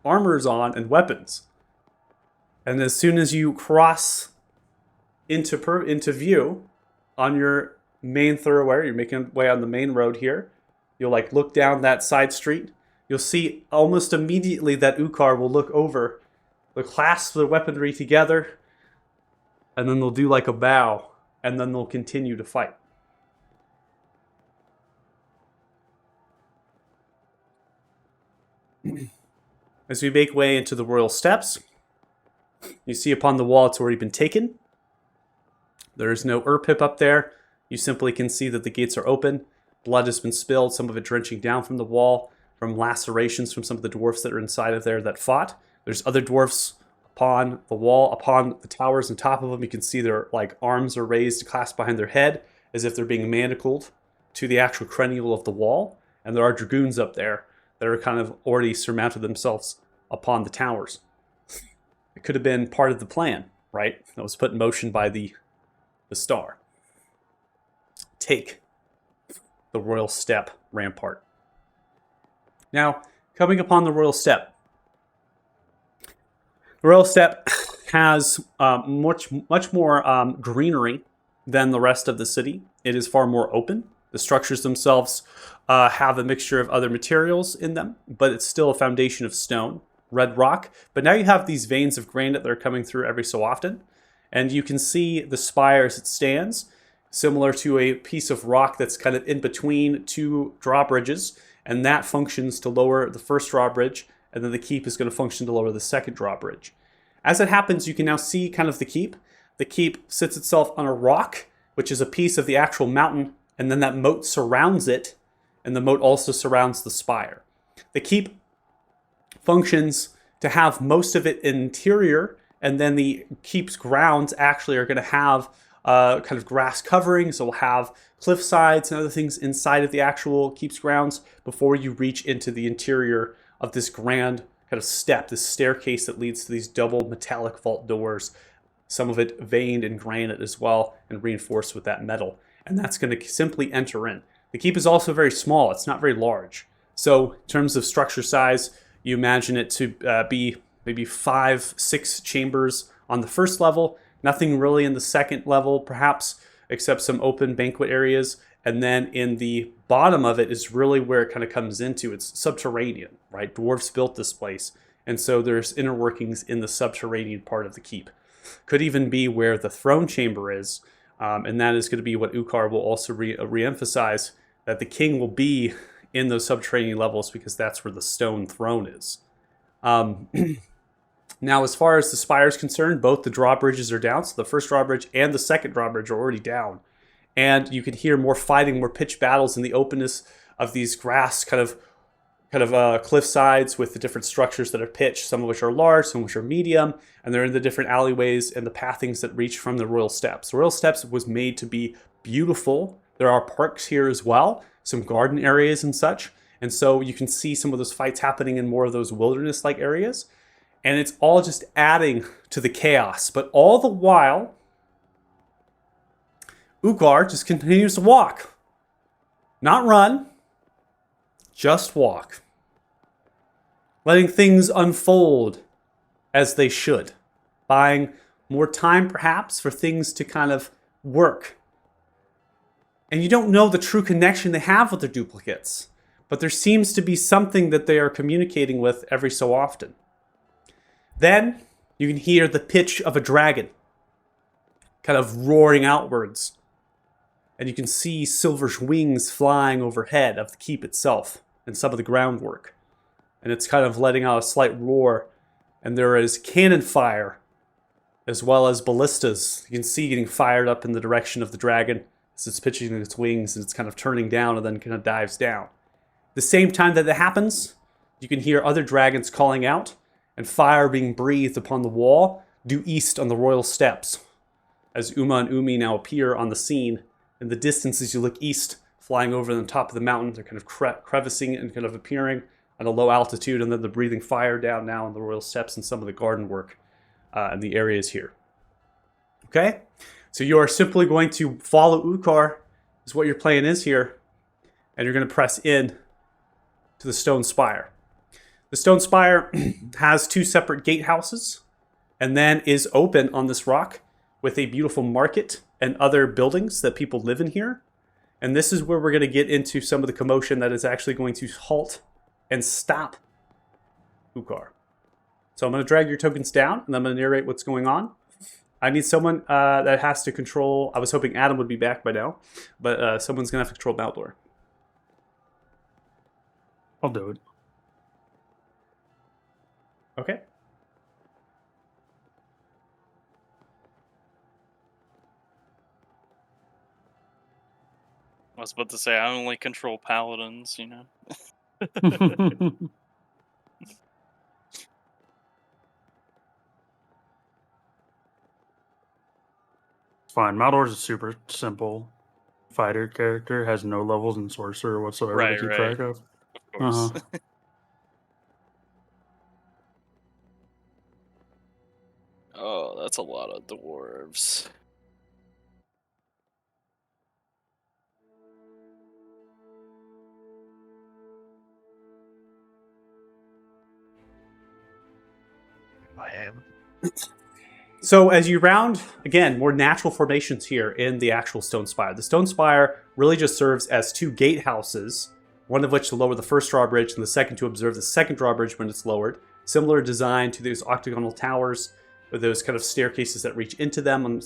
armors on and weapons. And as soon as you cross into view on your main thoroughfare, you're making way on the main road here, you'll like look down that side street. You'll see almost immediately that Ukar will look over, they'll clasp their weaponry together, and then they'll do like a bow, and then they'll continue to fight. As we make way into the royal steps, you see upon the wall it's already been taken. There is no Urpip up there. You simply can see that the gates are open. Blood has been spilled, some of it drenching down from the wall, from lacerations from some of the dwarfs that are inside of there that fought. There's other dwarfs upon the wall, upon the towers, and top of them. You can see their like arms are raised, clasped behind their head, as if they're being manacled to the actual cranial of the wall. And there are dragoons up there that are kind of already surmounted themselves upon the towers. It could have been part of the plan, right? That was put in motion by the star. take the Royal Step rampart. Now, coming upon the Royal Step. The Royal Step has much more greenery than the rest of the city. It is far more open. The structures themselves have a mixture of other materials in them, but it's still a foundation of stone, red rock. But now you have these veins of granite that are coming through every so often, and you can see the spire as it stands, similar to a piece of rock that's kind of in between two drawbridges, and that functions to lower the first drawbridge, and then the keep is going to function to lower the second drawbridge. As it happens, you can now see kind of the keep. The keep sits itself on a rock, which is a piece of the actual mountain, and then that moat surrounds it, and the moat also surrounds the spire. The keep functions to have most of it interior, and then the keep's grounds actually are going to have kind of grass covering, so we'll have cliff sides and other things inside of the actual keep's grounds before you reach into the interior of this grand kind of step, this staircase that leads to these double metallic vault doors, some of it veined in granite as well and reinforced with that metal. And that's going to simply enter in. The keep is also very small. It's not very large. So in terms of structure size, you imagine it to be maybe 5-6 chambers on the first level, nothing really in the second level, perhaps, except some open banquet areas. And then in the bottom of it is really where it kind of comes into. It's subterranean, right? Dwarves built this place. And so there's inner workings in the subterranean part of the keep. Could even be where the throne chamber is. And that is going to be what Ukar will also re-emphasize, that the king will be in those subterranean levels because that's where the stone throne is. Now, as far as the spire is concerned, both the drawbridges are down. So the first drawbridge and the second drawbridge are already down. And you can hear more fighting, more pitched battles in the openness of these grass kind of cliff sides with the different structures that are pitched, some of which are large, some of which are medium, and they're in the different alleyways and the pathings that reach from the Royal Steps. The Royal Steps was made to be beautiful. There are parks here as well, some garden areas and such. And so you can see some of those fights happening in more of those wilderness-like areas. And it's all just adding to the chaos. But all the while, Ukar just continues to walk. Not run, just walk. Letting things unfold as they should. Buying more time, perhaps, for things to kind of work. And you don't know the true connection they have with their duplicates. But there seems to be something that they are communicating with every so often. Then you can hear the pitch of a dragon kind of roaring outwards. And you can see silver wings flying overhead of the keep itself and some of the groundwork. And it's kind of letting out a slight roar. And there is cannon fire as well as ballistas. You can see getting fired up in the direction of the dragon as it's pitching its wings and it's kind of turning down and then kind of dives down. The same time that happens, you can hear other dragons calling out and fire being breathed upon the wall due east on the Royal Steps. As Uma and Umi now appear on the scene, in the distance as you look east, flying over the top of the mountain, they're kind of crevicing and kind of appearing at a low altitude, and then they're breathing fire down now on the Royal Steps and some of the garden work in the areas here. Okay? So you are simply going to follow Ukar, is what your plan is here, and you're going to press in to the stone spire. The stone spire has 2 separate gatehouses and then is open on this rock with a beautiful market and other buildings that people live in here. And this is where we're going to get into some of the commotion that is actually going to halt and stop Ukar. So I'm going to drag your tokens down and I'm going to narrate what's going on. I need someone that has to control. I was hoping Adam would be back by now, but someone's going to have to control Maldor. I'll do it. Okay. I was about to say I only control paladins, you know. It's fine. Maldor's a super simple fighter character, has no levels in sorcerer whatsoever Right, to keep right. track of. Of course. Uh-huh. Oh, that's a lot of dwarves. am. So as you round, again, more natural formations here in the actual stone spire. The stone spire really just serves as two gatehouses, one of which to lower the first drawbridge and the second to observe the second drawbridge when it's lowered. Similar design to those octagonal towers with those kind of staircases that reach into them and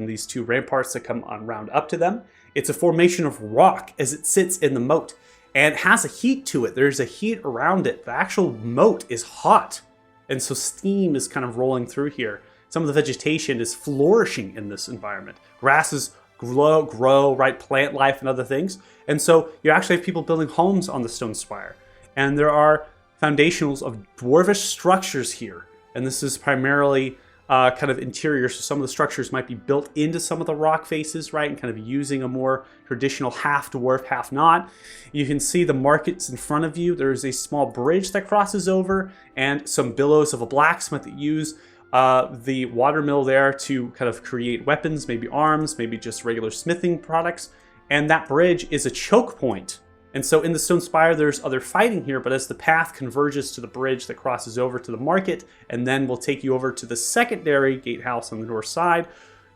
these two ramparts that come on round up to them. It's a formation of rock as it sits in the moat and has a heat to it. There's a heat around it. The actual moat is hot, and so steam is kind of rolling through here. Some of the vegetation is flourishing in this environment. Grasses grow, right? Plant life and other things. And so you actually have people building homes on the stone spire. And there are foundationals of dwarvish structures here. And this is primarily kind of interior. So some of the structures might be built into some of the rock faces, right? And kind of using a more traditional half dwarf, half not. You can see the markets in front of you. There's a small bridge that crosses over and some billows of a blacksmith that use the watermill there to kind of create weapons, maybe arms, maybe just regular smithing products. And that bridge is a choke point. And so in the stone spire, there's other fighting here, but as the path converges to the bridge that crosses over to the market, and then will take you over to the secondary gatehouse on the north side,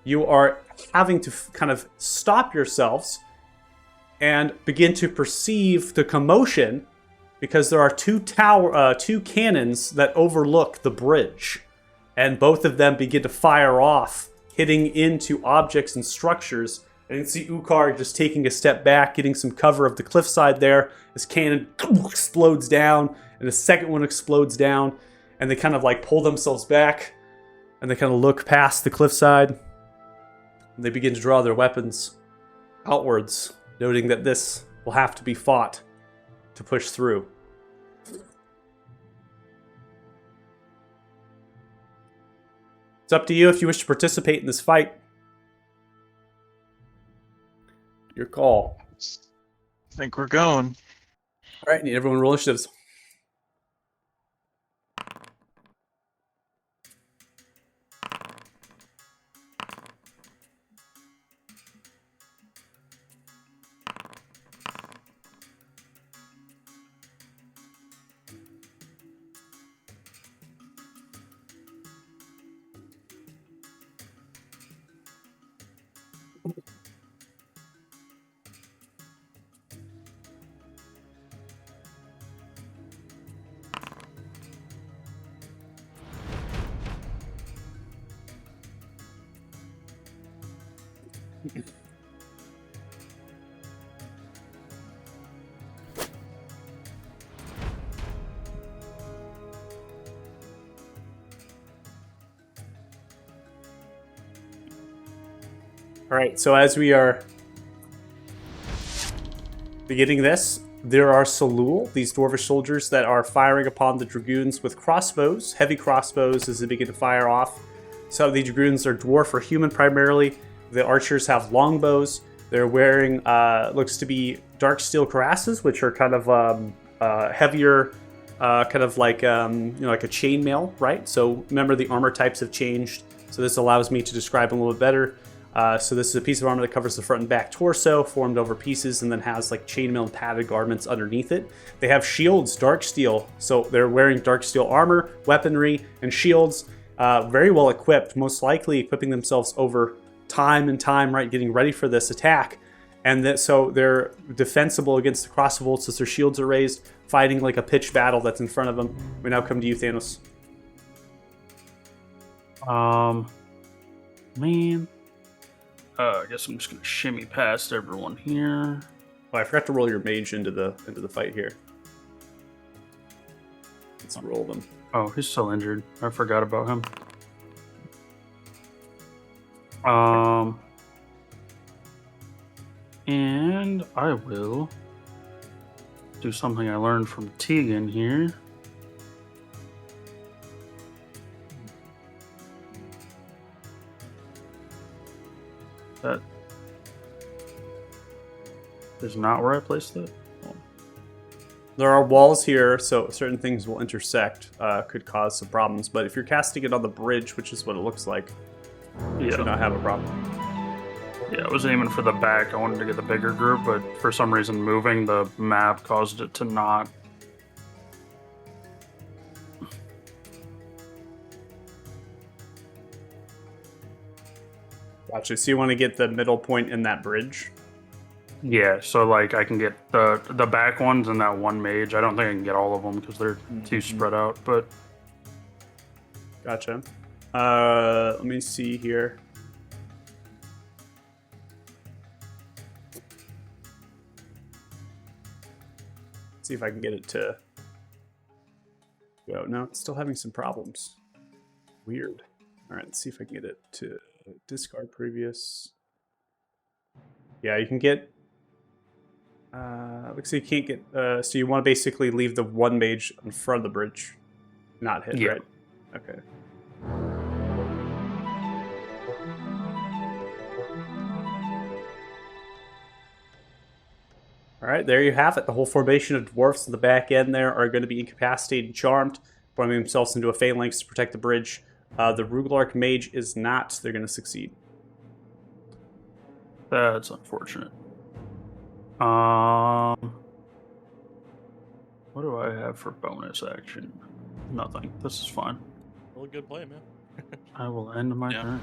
you are having to kind of stop yourselves and begin to perceive the commotion because there are two cannons that overlook the bridge. And both of them begin to fire off, hitting into objects and structures. And you can see Ukar just taking a step back, getting some cover of the cliffside there. This cannon explodes down, and the second one explodes down. And they kind of like pull themselves back, and they kind of look past the cliffside. And they begin to draw their weapons outwards, noting that this will have to be fought to push through. It's up to you if you wish to participate in this fight. Your call. I think we're going. All right, need everyone roll initiatives. All right, so as we are beginning this, there are Salul, these dwarvish soldiers that are firing upon the dragoons with crossbows, heavy crossbows as they begin to fire off. Some of the dragoons are dwarf or human primarily. The archers have longbows. They're wearing, looks to be dark steel cuirasses, which are kind of heavier, kind of like, like a chainmail, right? So remember the armor types have changed. So this allows me to describe them a little bit better. So this is a piece of armor that covers the front and back torso, formed over pieces, and then has like chainmail and padded garments underneath it. They have shields, dark steel. So they're wearing dark steel armor, weaponry, and shields. Very well equipped, most likely equipping themselves over time and time, right, getting ready for this attack. And so they're defensible against the crossbolts as their shields are raised, fighting like a pitched battle that's in front of them. We now come to you, Thanos. Man. I guess I'm just gonna shimmy past everyone here. Oh, I forgot to roll your mage into the fight here. Let's roll them. Oh, he's still injured. I forgot about him. And I will do something I learned from Tegan here. That is not where I placed it. There are walls here, so certain things will intersect, could cause some problems. But if you're casting it on the bridge, which is what it looks like, you should not have a problem. Yeah, I was aiming for the back. I wanted to get the bigger group, but for some reason moving the map caused it to not. Gotcha. So you want to get the middle point in that bridge? Yeah, so like I can get the back ones and that one mage. I don't think I can get all of them because they're too Mhm. spread out. But Gotcha. Let me see here. See if I can get it to go. No, it's still having some problems. Weird. All right, let's see if I can get it to discard previous. Yeah, you can get. Looks like you can't get. So you want to basically leave the one mage in front of the bridge, not hit, Yeah. right? Okay. All right, there you have it. The whole formation of dwarfs at the back end there are going to be incapacitated and charmed, forming themselves into a phalanx to protect the bridge. The Ruglark mage is not. They're going to succeed. that's unfortunate. What do I have for bonus action? Nothing. This is fine. Really good play, man. I will end my Yeah. turn.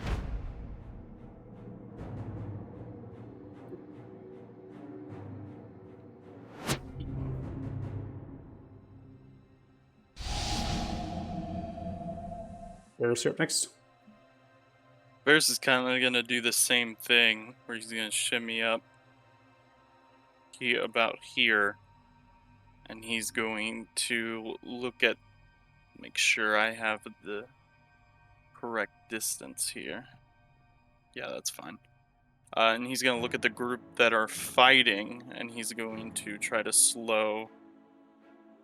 Where's up next? Bears is kind of gonna do the same thing, where he's gonna shimmy up about here, and he's going to make sure I have the correct distance here. Yeah, that's fine. And he's gonna look at the group that are fighting, and he's going to try to slow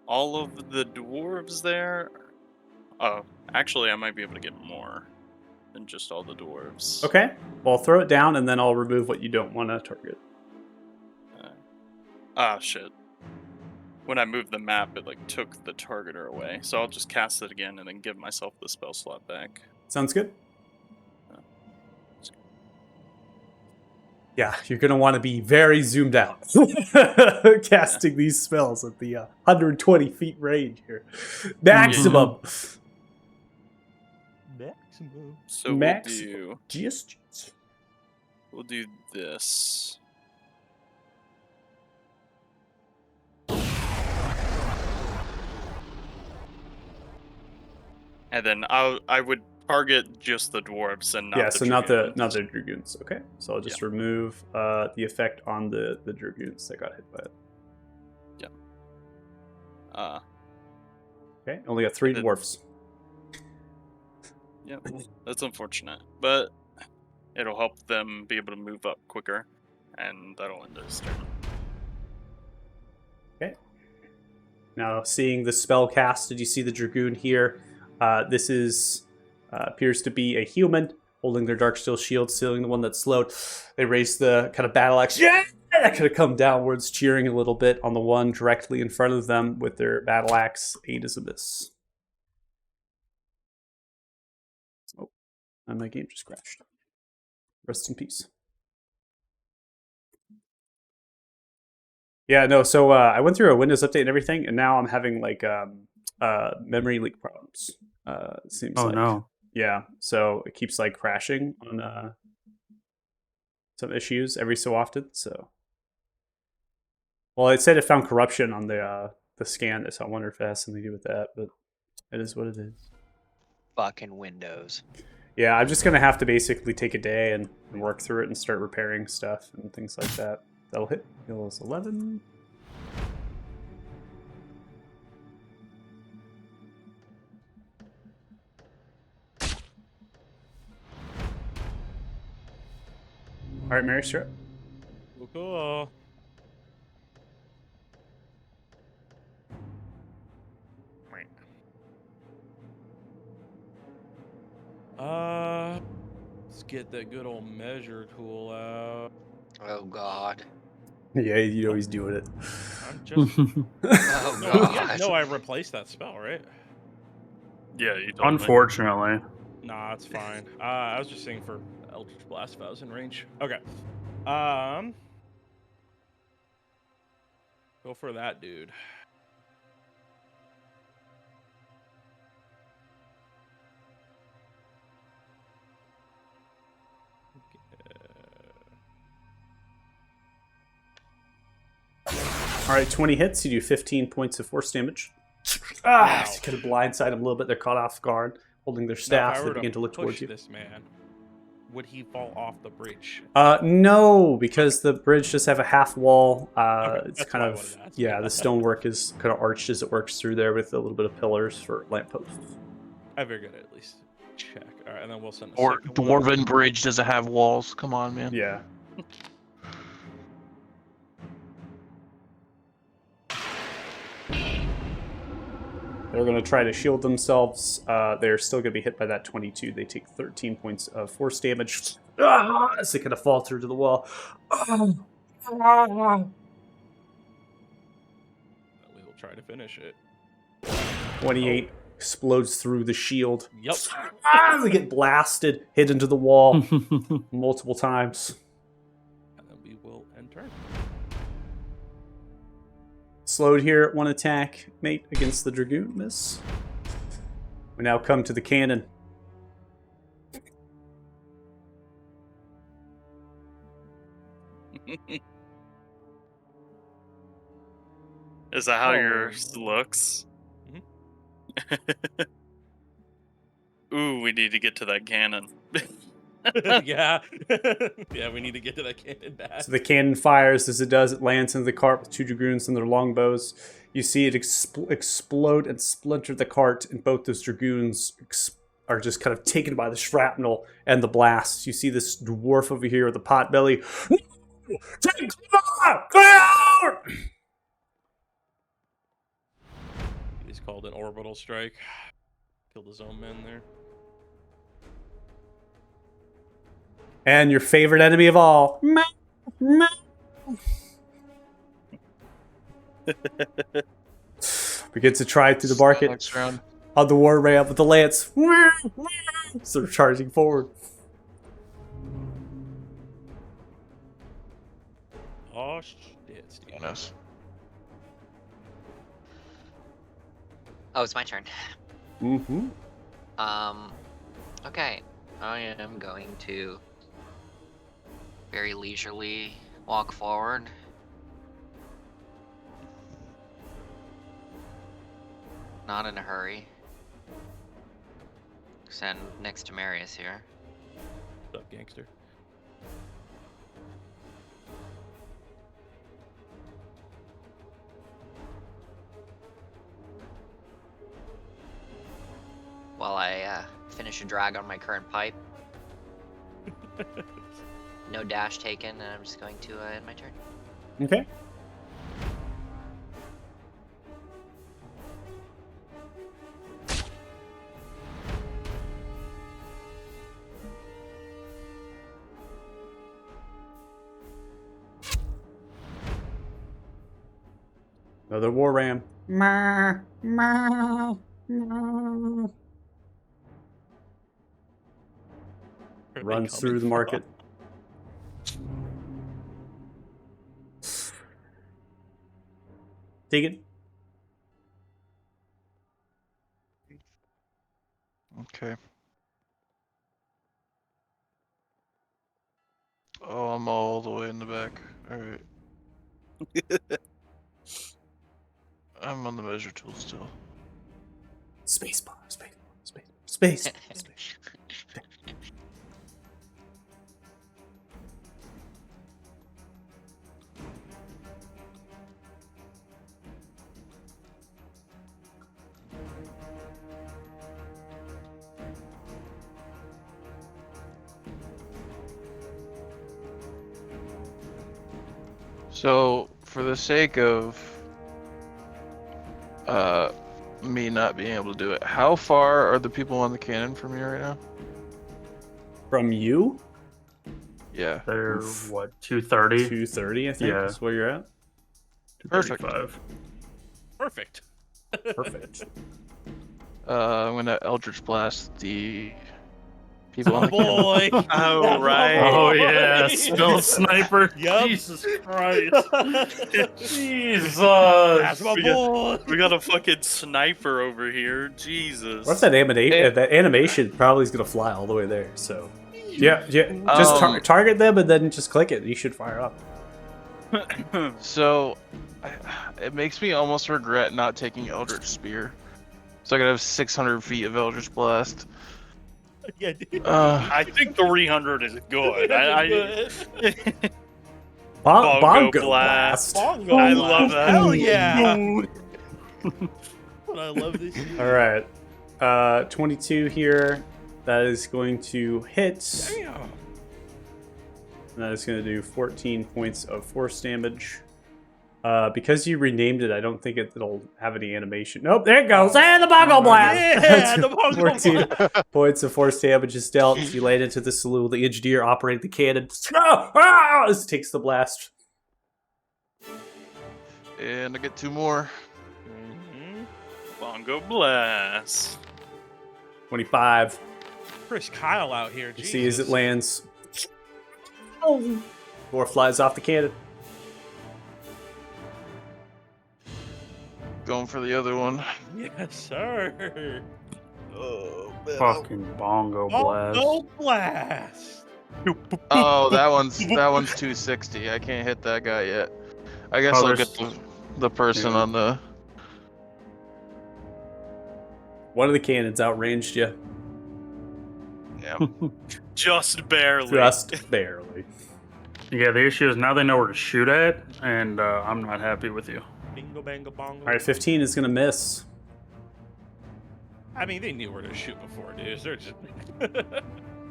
all of the dwarves there. Oh, actually, I might be able to get more than just all the dwarves. Okay. Well, throw it down, and then I'll remove what you don't want to target. Shit. When I moved the map, it like took the targeter away. So I'll just cast it again and then give myself the spell slot back. Sounds good. Yeah, you're going to want to be very zoomed out casting these spells at the 120 feet range here. Maximum. Maximum. So Maximum. we'll do this. And then I would target just the dwarves and not Yeah, the so dragoons. not the dragoons. Okay, so I'll just remove the effect on the dragoons that got hit by it. Okay, only got 3 And then- dwarfs. Yeah, that's unfortunate, but it'll help them be able to move up quicker, and that'll end his turn. Okay. Now, seeing the spell cast, did you see the dragoon here? This is appears to be a human holding their Darksteel shield, sealing the one that's slowed. They raise the kind of battle axe. Yeah! That could have come downwards, cheering a little bit on the one directly in front of them with their battle axe, Ada's Abyss. Oh, and my game just crashed. Rest in peace. Yeah, no, so I went through a Windows update and everything, and now I'm having like memory leak problems. Seems Oh like. no. Yeah, so it keeps like crashing on some issues every so often. So, well, it said it found corruption on the scan, so I wonder if it has something to do with that. But it is what it is. Fucking Windows. Yeah, I'm just gonna have to basically take a day and work through it and start repairing stuff and things like that. That'll hit Hills 11. All right, Mary, sure. Cool. Let's get that good old measure tool out. Oh god. Yeah, you know he's doing it. I'm just Oh no, you god. guys know I replaced that spell, right? Yeah, you told me. Unfortunately. Nah, it's fine. I was just saying for Eldritch Blast if I was in range. Okay. Go for that, dude. All right, 20 hits. You do 15 points of force damage. Wow. You could have blindsided them a little bit. They're caught off guard, holding their Now, if staff. I They were begin to look push towards you. this man, would he fall off the bridge? No, because the bridge just have a half wall. Okay, It's that's kind what I of wanted to ask. yeah. The stonework is kind of arched as it works through there with a little bit of pillars for lampposts. I figured at least check. All right, and then we'll send a Or second one. Dwarven Bridge doesn't have walls. Come on, man. Yeah. They're going to try to shield themselves. They're still going to be hit by that 22. They take 13 points of force damage as they kind of fall through to the wall. We will try to finish it. 28 explodes through the shield. Yep. They get blasted, hit into the wall multiple times. And then we will end turn. Slowed here at one attack, mate, against the Dragoon. Miss. We now come to the cannon. Is that how Oh. yours looks? Ooh, we need to get to that cannon. Yeah. Yeah, we need to get to that cannon back. So the cannon fires. As it does, it lands into the cart with two Dragoons and their longbows. You see it explode and splinter the cart, and both those Dragoons are just kind of taken by the shrapnel and the blast. You see this dwarf over here with the potbelly. No! Take cover! Clear! He's called an orbital strike. Killed his own men there. And your favorite enemy of all. Begins to try through the market Next round. on the war ramp with the lance. So they're charging forward. Oh shit, Steve. Yes. Oh, it's my turn. Mm-hmm. Okay. I am going to very leisurely walk forward. Not in a hurry. Stand next to Marius here. What's up, gangster? While I finish a drag on my current pipe. No dash taken, and I'm just going to end my turn. Okay. Another war ram. Where are they Runs through coming the market. Take it. Okay. Oh, I'm all the way in the back. Alright. I'm on the measure tool still. Space bar. Space. So, for the sake of me not being able to do it, how far are the people on the cannon from me right now? From you? Yeah. They're Oof. what, 230? 230, I think, Yeah. is where you're at. Perfect. 235. Perfect. Perfect. I'm gonna Eldritch Blast the people on Oh the cannon. boy. Oh, right. Oh yeah, still sniper. Yup. Jesus Christ. Jesus. That's my We got- boy. We got a fucking sniper over here. Jesus. What's that animation? That animation probably is going to fly all the way there, so. Yeah, just target them and then just click it. You should fire up. So, it makes me almost regret not taking Eldritch Spear. So I could have 600 feet of Eldritch Blast. Yeah, dude. I think 300 is good. Bongo blast. Bongo I blast. love that. Hell yeah. But I love this. All right. 22 here. That is going to hit. Damn. And that is going to do 14 points of force damage. Because you renamed it, I don't think it'll have any animation. Nope, there it goes. And the Bongo Blast! Yeah, the Bongo 14 points of force damage is dealt. You land into the saloon. The engineer operating the cannon. This takes the blast. And I get 2 more. Bongo blast. 25. Chris Kyle out here. You Jesus. see as it lands. More flies off the cannon. Going for the other one. Yes, sir. Oh, man. Fucking bongo blast. Bongo blast. Oh, that one's 260. I can't hit that guy yet. I guess Oh, I'll there's- get the person Yeah. on the. One of the cannons outranged you. Yeah. Just barely. Just barely. Yeah, the issue is now they know where to shoot at, and I'm not happy with you. Bingo, bango, bongo. All right, 15 is going to miss. I mean, they knew where to shoot before, dude. They're just.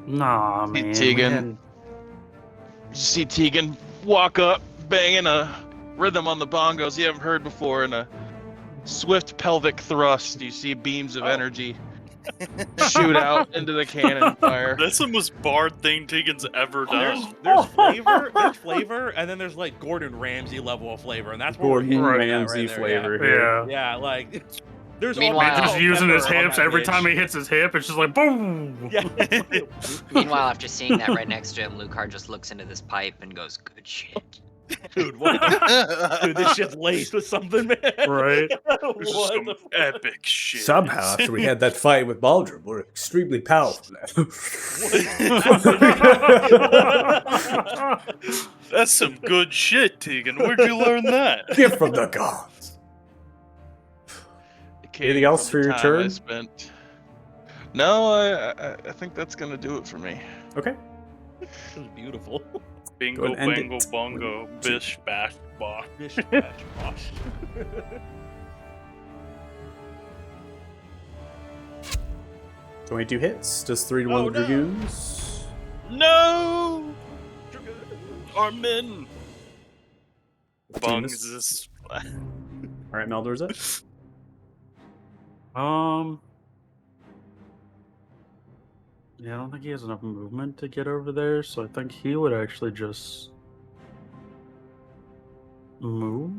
Nah, man. Tegan. You see Tegan walk up, banging a rhythm on the bongos you haven't heard before, and a swift pelvic thrust. You see beams of energy shoot out into the cannon fire. That's the most barred thing Tegan's ever done. There's flavor, and then there's like Gordon Ramsay level of flavor, and that's what Gordon we're hitting at Ramsay right there, flavor here. Yeah. Yeah, like there's Meanwhile- all Just kinds of using his pepper on hips that every bitch. time he hits his hip. It's just like boom. Yeah. Meanwhile, after seeing that right next to him, Lucar just looks into this pipe and goes, "Good shit." Dude, what? Dude, this shit's laced with something, man. Right. This is What some the fuck? epic shit. Somehow, after we had that fight with Baldrum, we're extremely powerful now. That's some good shit, Tegan. Where'd you learn that? Gift from the gods. It came Anything else from the for your time turn? I spent. No, I think that's gonna do it for me. Okay. This is beautiful. Bingo, Go and end bango, it. bongo, bish, bash, bosh. Bish, bash, bosh. So 22 hits. Does 3 to 1 Oh, no. Dragoons. No! Armin! 15 misses. Bungs. Alright, Meldor's up. Yeah, I don't think he has enough movement to get over there, so I think he would actually just move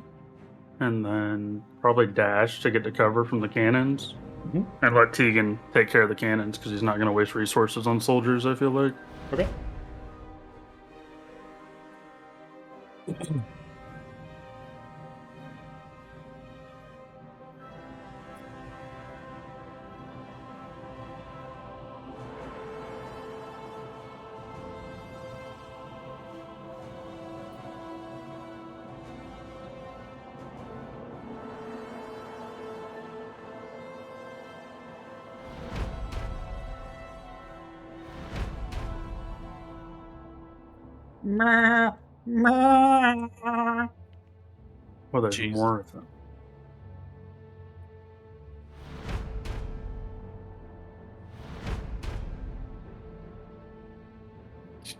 and then probably dash to get to cover from the cannons Mhm. and let Tegan take care of the cannons because he's not going to waste resources on soldiers, I feel like. Okay. Well, there's Jeez. more of them.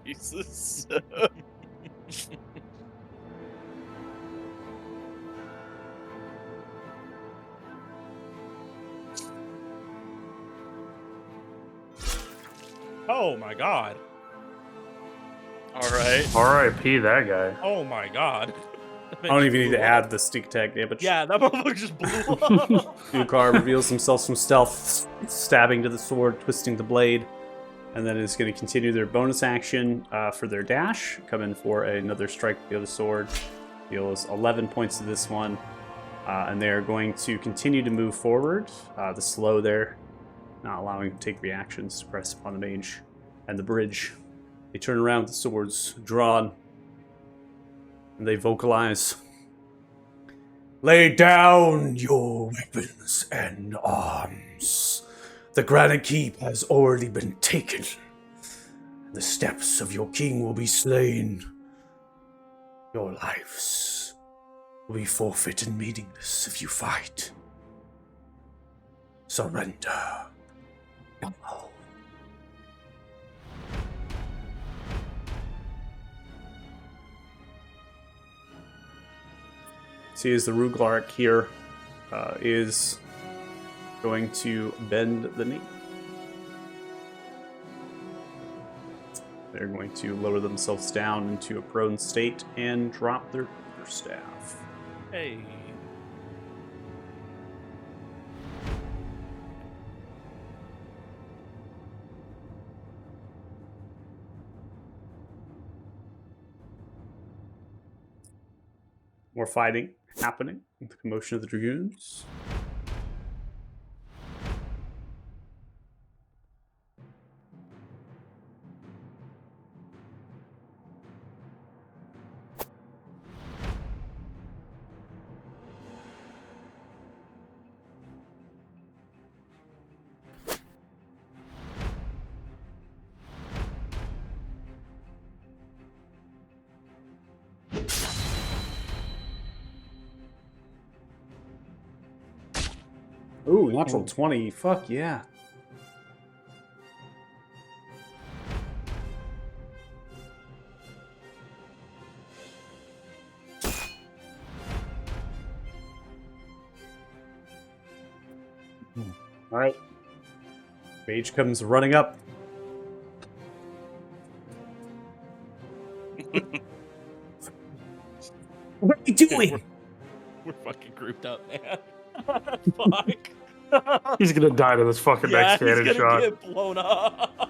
Jesus. Oh my god. Alright. R.I.P. that guy. Oh my god. I don't even need to add the sneak attack damage. Yeah, that motherfucker just blew up. Ukar reveals himself from stealth, stabbing to the sword, twisting the blade, and then is going to continue their bonus action for their dash. Come in for another strike with the other sword. Deals 11 points to this one. And they are going to continue to move forward. The slow there, not allowing him to take reactions to press upon the mage and the bridge. They turn around, the swords drawn, and they vocalize. Lay down your weapons and arms. The Granite Keep has already been taken. The steps of your king will be slain. Your lives will be forfeit and meaningless if you fight. Surrender. No. See, as the Ruglark here is going to bend the knee. They're going to lower themselves down into a prone state and drop their staff. Hey. More fighting happening with the commotion of the dragoons. Ooh, natural 20. Fuck yeah. All right. Mage comes running up. What are you doing? We're fucking grouped up, man. Fuck. He's gonna die to this fucking Yeah, next he's cannon gonna shot. get blown up.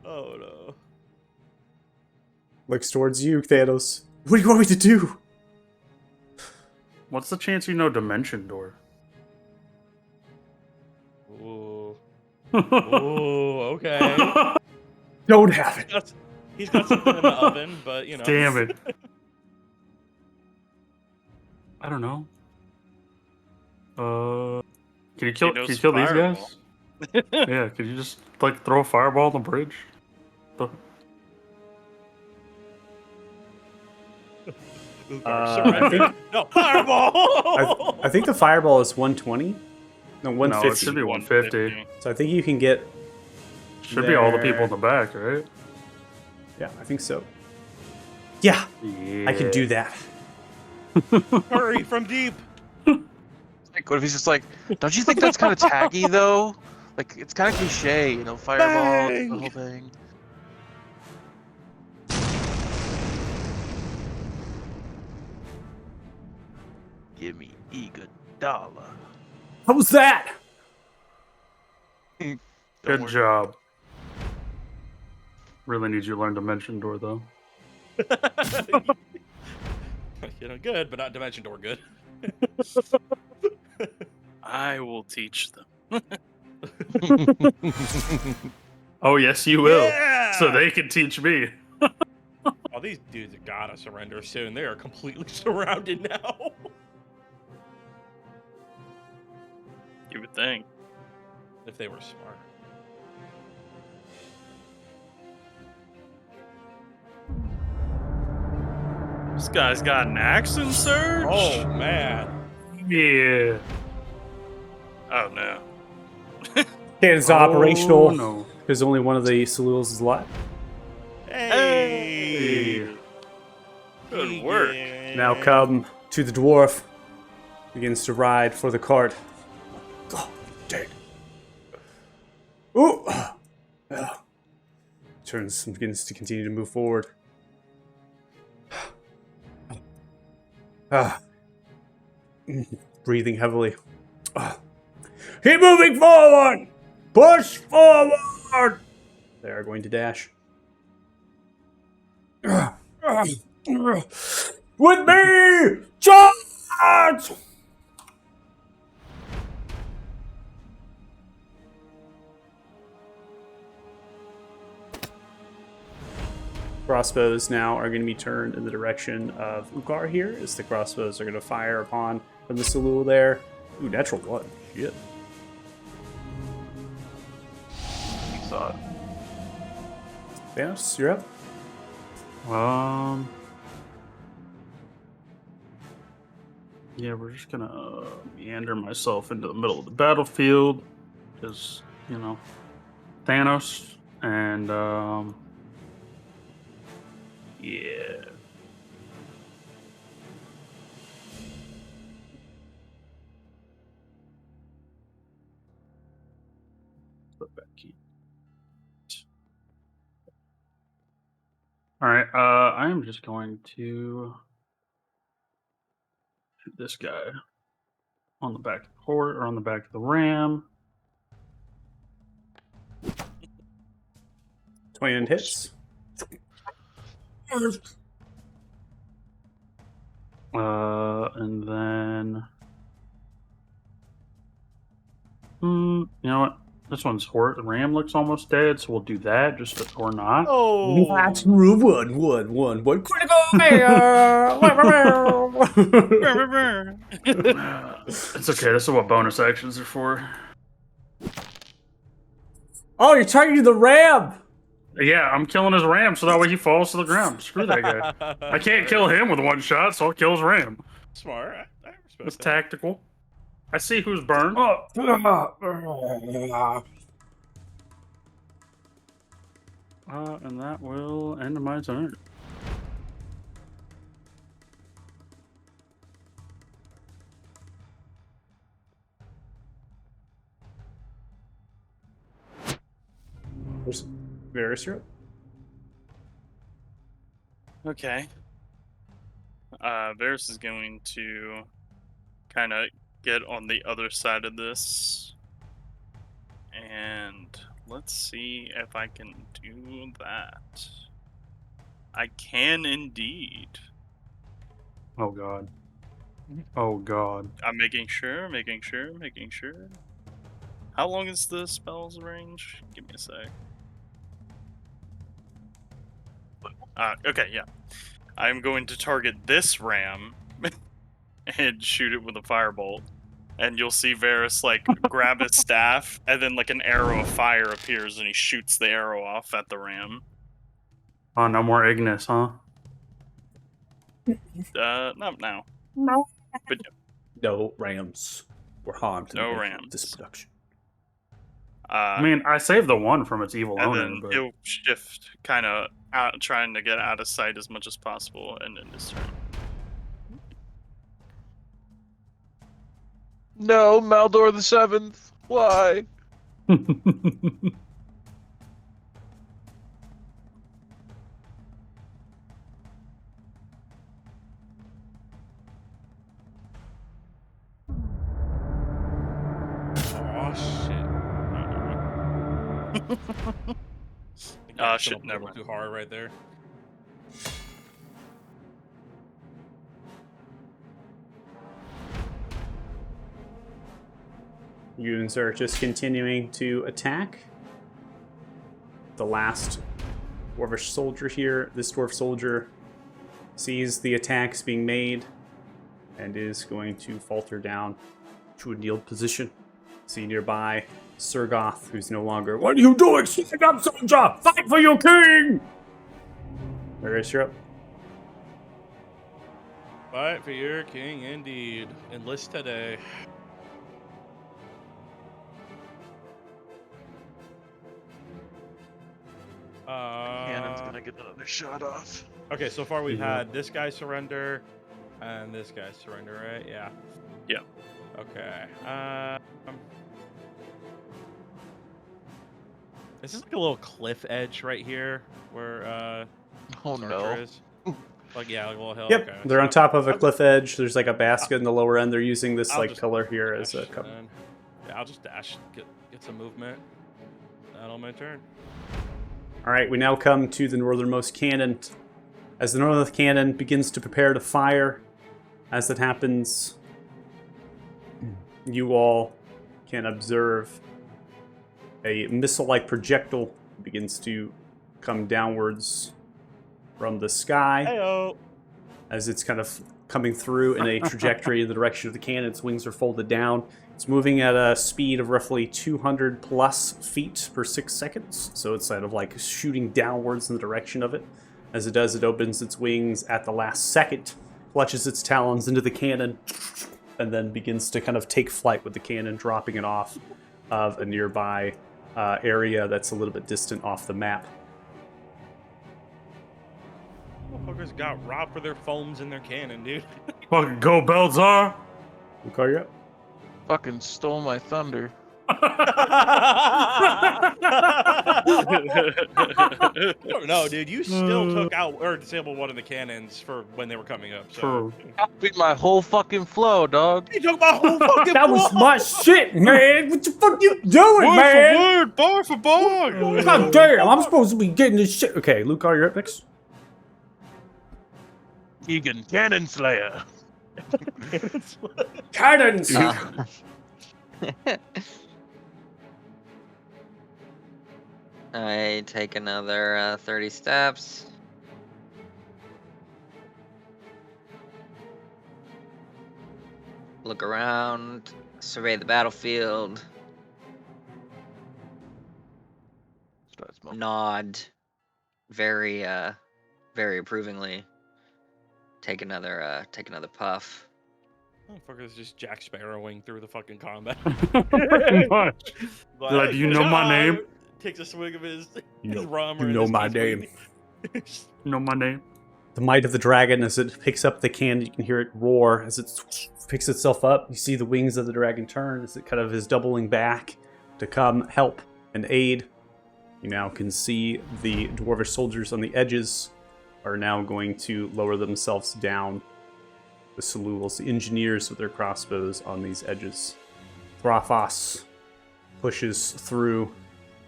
Oh no. Looks towards you, Thanos. What do you want me to do? What's the chance you know Dimension Door? Ooh. Ooh, okay. Don't have it. He's got something in the oven, but you know. Damn it. I don't know. Can you kill? He knows Can you kill these fireball. guys? Yeah. Could you just like throw a fireball on the bridge? Surrender. I think- No, fireball! I think the fireball is 120. No, No, 150. it should be 150. So I think you can get. Should be all the people there. in the back, right? Yeah, I think so. Yeah, Yeah. I can do that. Hurry from deep. Like, what if he's just like, don't you think that's kind of taggy though? Like, it's kind of cliche, you know, fireball, Bang! the whole thing. Give me $1. What was that? Don't Good worry. job. Really need you to learn Dimension Door though. You know, good, but not Dimension Door good. I will teach them. Oh yes, you will. Yeah! So they can teach me. Oh, these dudes have gotta surrender soon. They are completely surrounded now. You would think. If they were smart. This guy's got an accent surge? Oh man. Yeah. Oh no. Cannon's Oh, operational no. because only one of the Saluls is alive. Hey. Hey. Good work. Now come to the dwarf. Begins to ride for the cart. Oh, dead. Ooh. Turns and begins to continue to move forward. Breathing heavily. Keep moving forward! Push forward! They are going to dash. With me! Charge! Crossbows now are going to be turned in the direction of Ukar here, as the crossbows are going to fire upon from the Salul there. Ooh, natural one. Shit. You saw it. Thanos, you're up. Yeah, we're just gonna meander myself into the middle of the battlefield, because Thanos, and yeah. Put back in. All right, I am just going to shoot this guy on the back of the horse, or on the back of the ram. 20 hits. And then, you know what? This one's horse. The ram looks almost dead, so we'll do that, or not. Oh, That's one. Critical failure! It's okay. This is what bonus actions are for. Oh, you're targeting the ram! Yeah, I'm killing his ram, so that way he falls to the ground. Screw that guy. I can't kill him with one shot, so I'll kill his ram. Smart. I respect It's that. tactical. I see who's burned. And that will end my turn. There's Varys, you're up. Okay. Varys is going to kind of get on the other side of this. And let's see if I can do that. I can indeed. Oh god. Oh god. I'm making sure. How long is the spell's range? Give me a sec. Okay, yeah. I'm going to target this ram and shoot it with a firebolt. And you'll see Varys grab his staff, and then an arrow of fire appears, and he shoots the arrow off at the ram. Oh, no more Ignis, huh? Not now. But No rams were harmed. No in the rams. This production. I mean, I saved the one from its evil and owner, then but he'll shift, kind of out, trying to get out of sight as much as possible, and end his turn. No, Maldor the Seventh. Why? Oh shit. No, never mind. I Shit, up a never little mind. too hard right there. Goons are just continuing to attack. The last dwarvish soldier here, this dwarf soldier, sees the attacks being made and is going to falter down to a kneeled position. See nearby Surgoth, who's no longer, "What are you doing? Stand up, soldier! Fight for your king!" Where is your up? Fight for your king, indeed. Enlist today. Cannon's gonna get another shot off. Okay, so far we've Yeah. had this guy surrender and this guy surrender, right? Yeah. Yeah. Okay. Is this a little cliff edge right here where Oh Archer no. is? Yeah, like a little hill. Yep, Okay. they're on top of a I'll- cliff edge. There's a basket in the lower end. They're using this I'll just pillar here dash as a cover. then. Yeah, I'll just dash, get some movement. That'll my turn. All right, we now come to the northernmost cannon. As the northernmost cannon begins to prepare to fire, as that happens, you all can observe a missile-like projectile begins to come downwards from the sky. Heyo. As it's kind of coming through in a trajectory in the direction of the cannon. Its wings are folded down. It's moving at a speed of roughly 200 plus feet per 6 seconds. So it's kind of like shooting downwards in the direction of it. As it does, it opens its wings at the last second, clutches its talons into the cannon, and then begins to kind of take flight with the cannon, dropping it off of a nearby area that's a little bit distant off the map. Motherfuckers got robbed for their foams and their cannon, dude. Fucking go, Belzar! Ukar, you're up. Fucking stole my thunder. No, dude, you still took out or disabled one of the cannons for when they were coming up. So. True. Beat my whole fucking flow, dog. You took my whole fucking That was block! my shit, man! What the fuck you doing, man? word, bar for bar. God damn, I'm supposed to be getting this shit. Okay, Lukar, you're up next. Egan Cannon Slayer. Cannons! I take another 30 steps. Look around, survey the battlefield, Start smoking. nod very approvingly. Take another puff. Motherfuckers just Jack Sparrowing through the fucking combat. Pretty much. Like, you know my name? Takes a swig of his You rum. you or in know this my case, name. weed. Know my name? The might of the dragon, as it picks up the cannon, you can hear it roar. As it picks itself up, you see the wings of the dragon turn as it kind of is doubling back to come help and aid. You now can see the dwarvish soldiers on the edges are now going to lower themselves down. The Saluls, the engineers with their crossbows on these edges. Thraphos pushes through,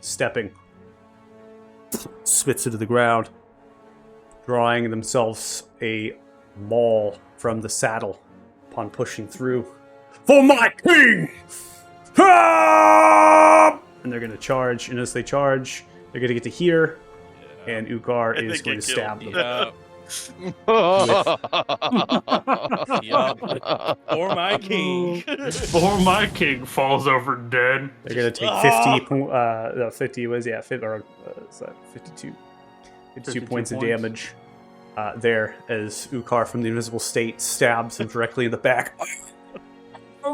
stepping, spits into the ground, drawing themselves a maul from the saddle upon pushing through. For my king! Ah! And they're going to charge, and as they charge, they're going to get to here, and Ukar And they is going to get stab killed. them. Yup. Or my king. Before my king falls over dead. They're going to take Ah! 50 was, yeah, 52 52 points of points. damage there as Ukar from the invisible state stabs him directly in the back.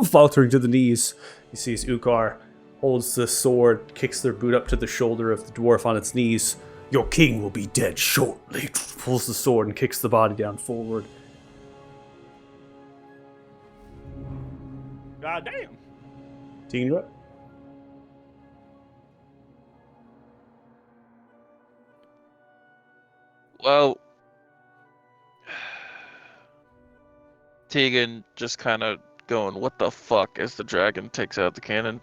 Faltering to the knees, you see as Ukar holds the sword, kicks their boot up to the shoulder of the dwarf on its knees. Your king will be dead shortly. Pulls the sword and kicks the body down forward. God damn. Tegan, you're up. Well, Tegan just kind of going, "What the fuck?" as the dragon takes out the cannon.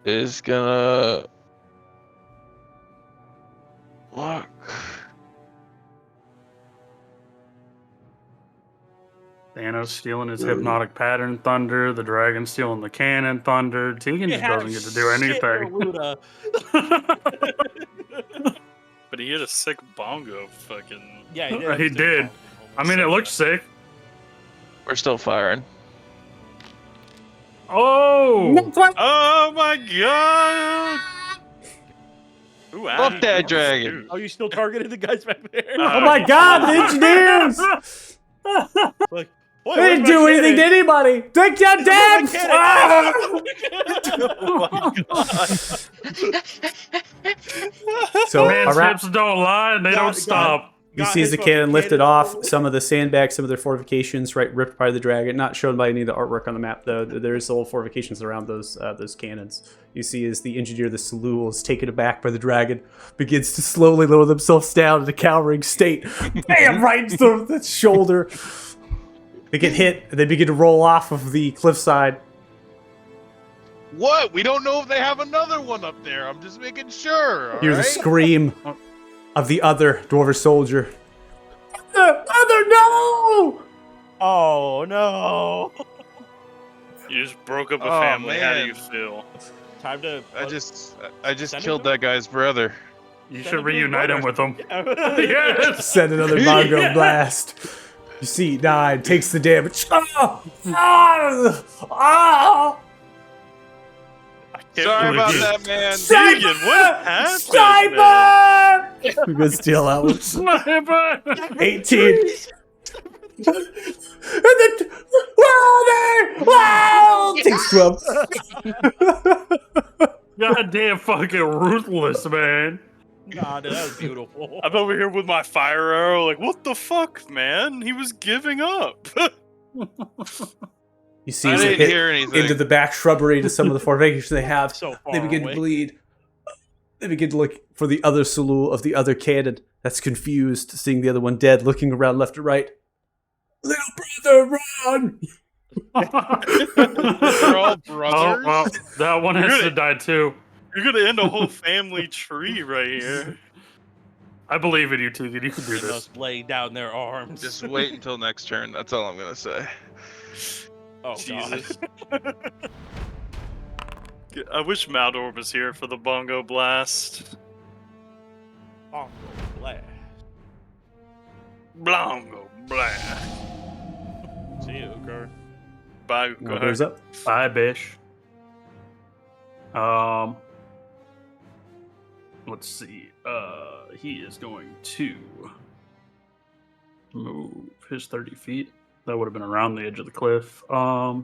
Is gonna look. Thanos stealing his hypnotic pattern thunder, the dragon stealing the cannon thunder. Tegan just Yeah, doesn't get to do shit, anything. Garuda. But he had a sick bongo fucking. Yeah, he did. He have a stick did. bomb. I mean, it looks sick. We're still firing. Oh! Oh my god! Ooh, Fuck Abby, that oh, dragon. dude. Oh, you still targeted the guys back there? Oh my god, the engineers! Like, boy, They didn't do anything to anybody! Take your damn! Ah! Oh my god! So, Man's around, hips don't lie and they God, don't stop. you see as the cannon lifted off, some of the sandbags, some of their fortifications, right, ripped by the dragon. Not shown by any of the artwork on the map, though. There's little fortifications around those cannons. You see as the engineer, the Salul, is taken aback by the dragon, begins to slowly lower themselves down in a cowering state. Bam! Right into the shoulder. They get hit, and they begin to roll off of the cliffside. What? We don't know if they have another one up there. I'm just making sure. Here's a scream of the other dwarvish soldier. Other, no! Oh, no. You just broke up a Oh, family. How do man. you feel? Time to. I just Send him killed to- that guy's brother. You Send should him to his reunite him with brothers. him. Yeah. Yes! Send another Mongo Yes! blast. You see, 9 takes the damage. Ah! Ah! Ah! Can't Sorry about believe that, man. Deegan, what happened, Sniper! Good steal that one. Sniper! 18. And then, wow, takes 12. Goddamn fucking ruthless, man. Nah, dude, that was beautiful. I'm over here with my fire arrow, like, what the fuck, man? He was giving up. You see I as it didn't hit hear anything. into the back shrubbery to some of the fortifications they have. So far They begin away. to bleed. They begin to look for the other Salul of the other cannon that's confused, seeing the other one dead, looking around left and right. Little brother, run! They're all Oh, brothers. well, that one has to die too. You're gonna end a whole family tree right here. I believe in you, Tegan. You can do And this. us lay down their arms. Just wait until next turn. That's all I'm gonna say. Oh, Jesus. God. I wish Maldor was here for the bongo blast. Oh, blast. Bongo blast. See you, Uker. Bye. Go Goes ahead. up. Bye, Bish. Let's see. He is going to move his 30 feet. That would have been around the edge of the cliff. Hmm.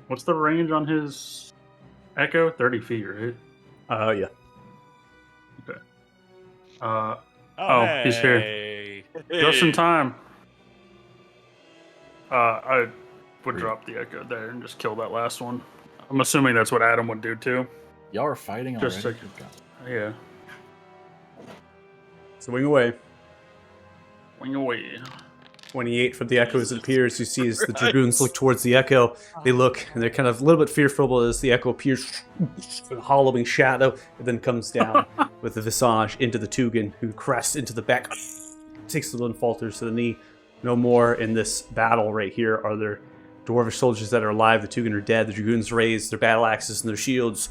What's the range on his echo? 30 feet, right? Yeah. Oh, he's here. Hey. Just in Hey. time. I would drop the echo there and just kill that last one. I'm assuming that's what Adam would do too. Y'all are fighting already. Just a- Good God. Yeah. Swing away. Wing away. 28 from the echo as it Jesus appears. You see as the Christ. dragoons look towards the echo, they look and they're kind of a little bit fearful as the echo appears in a hollowing shadow and then comes down with the visage into the Tugan, who crests into the back, takes the one falters to the knee. No more in this battle right here are there dwarvish soldiers that are alive. The Tugan are dead. The dragoons raise their battle axes and their shields.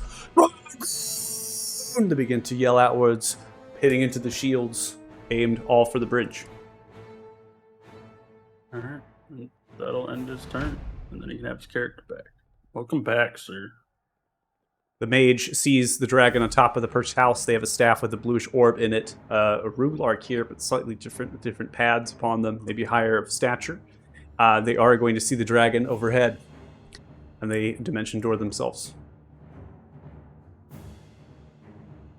They begin to yell outwards, hitting into the shields, aimed all for the bridge. Alright. That'll end his turn. And then he can have his character back. Welcome back, sir. The mage sees the dragon on top of the perched house. They have a staff with a bluish orb in it. A rulark here, but slightly different, with different pads upon them, maybe higher of stature. They are going to see the dragon overhead, and they dimension door themselves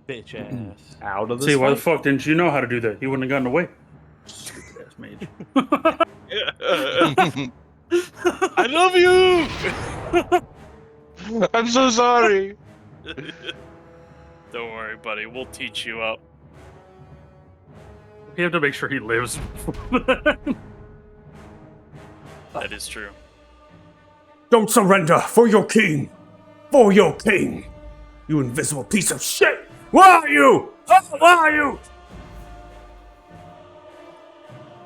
Bitch ass. out of the See, why the fight. fuck didn't you know how to do that? You wouldn't have gotten away. Stupid ass mage. I love you. I'm so sorry. Don't worry, buddy. We'll teach you up. We have to make sure he lives. That is true. Don't surrender for your king! For your king! You invisible piece of shit! Where are you? Oh, where are you?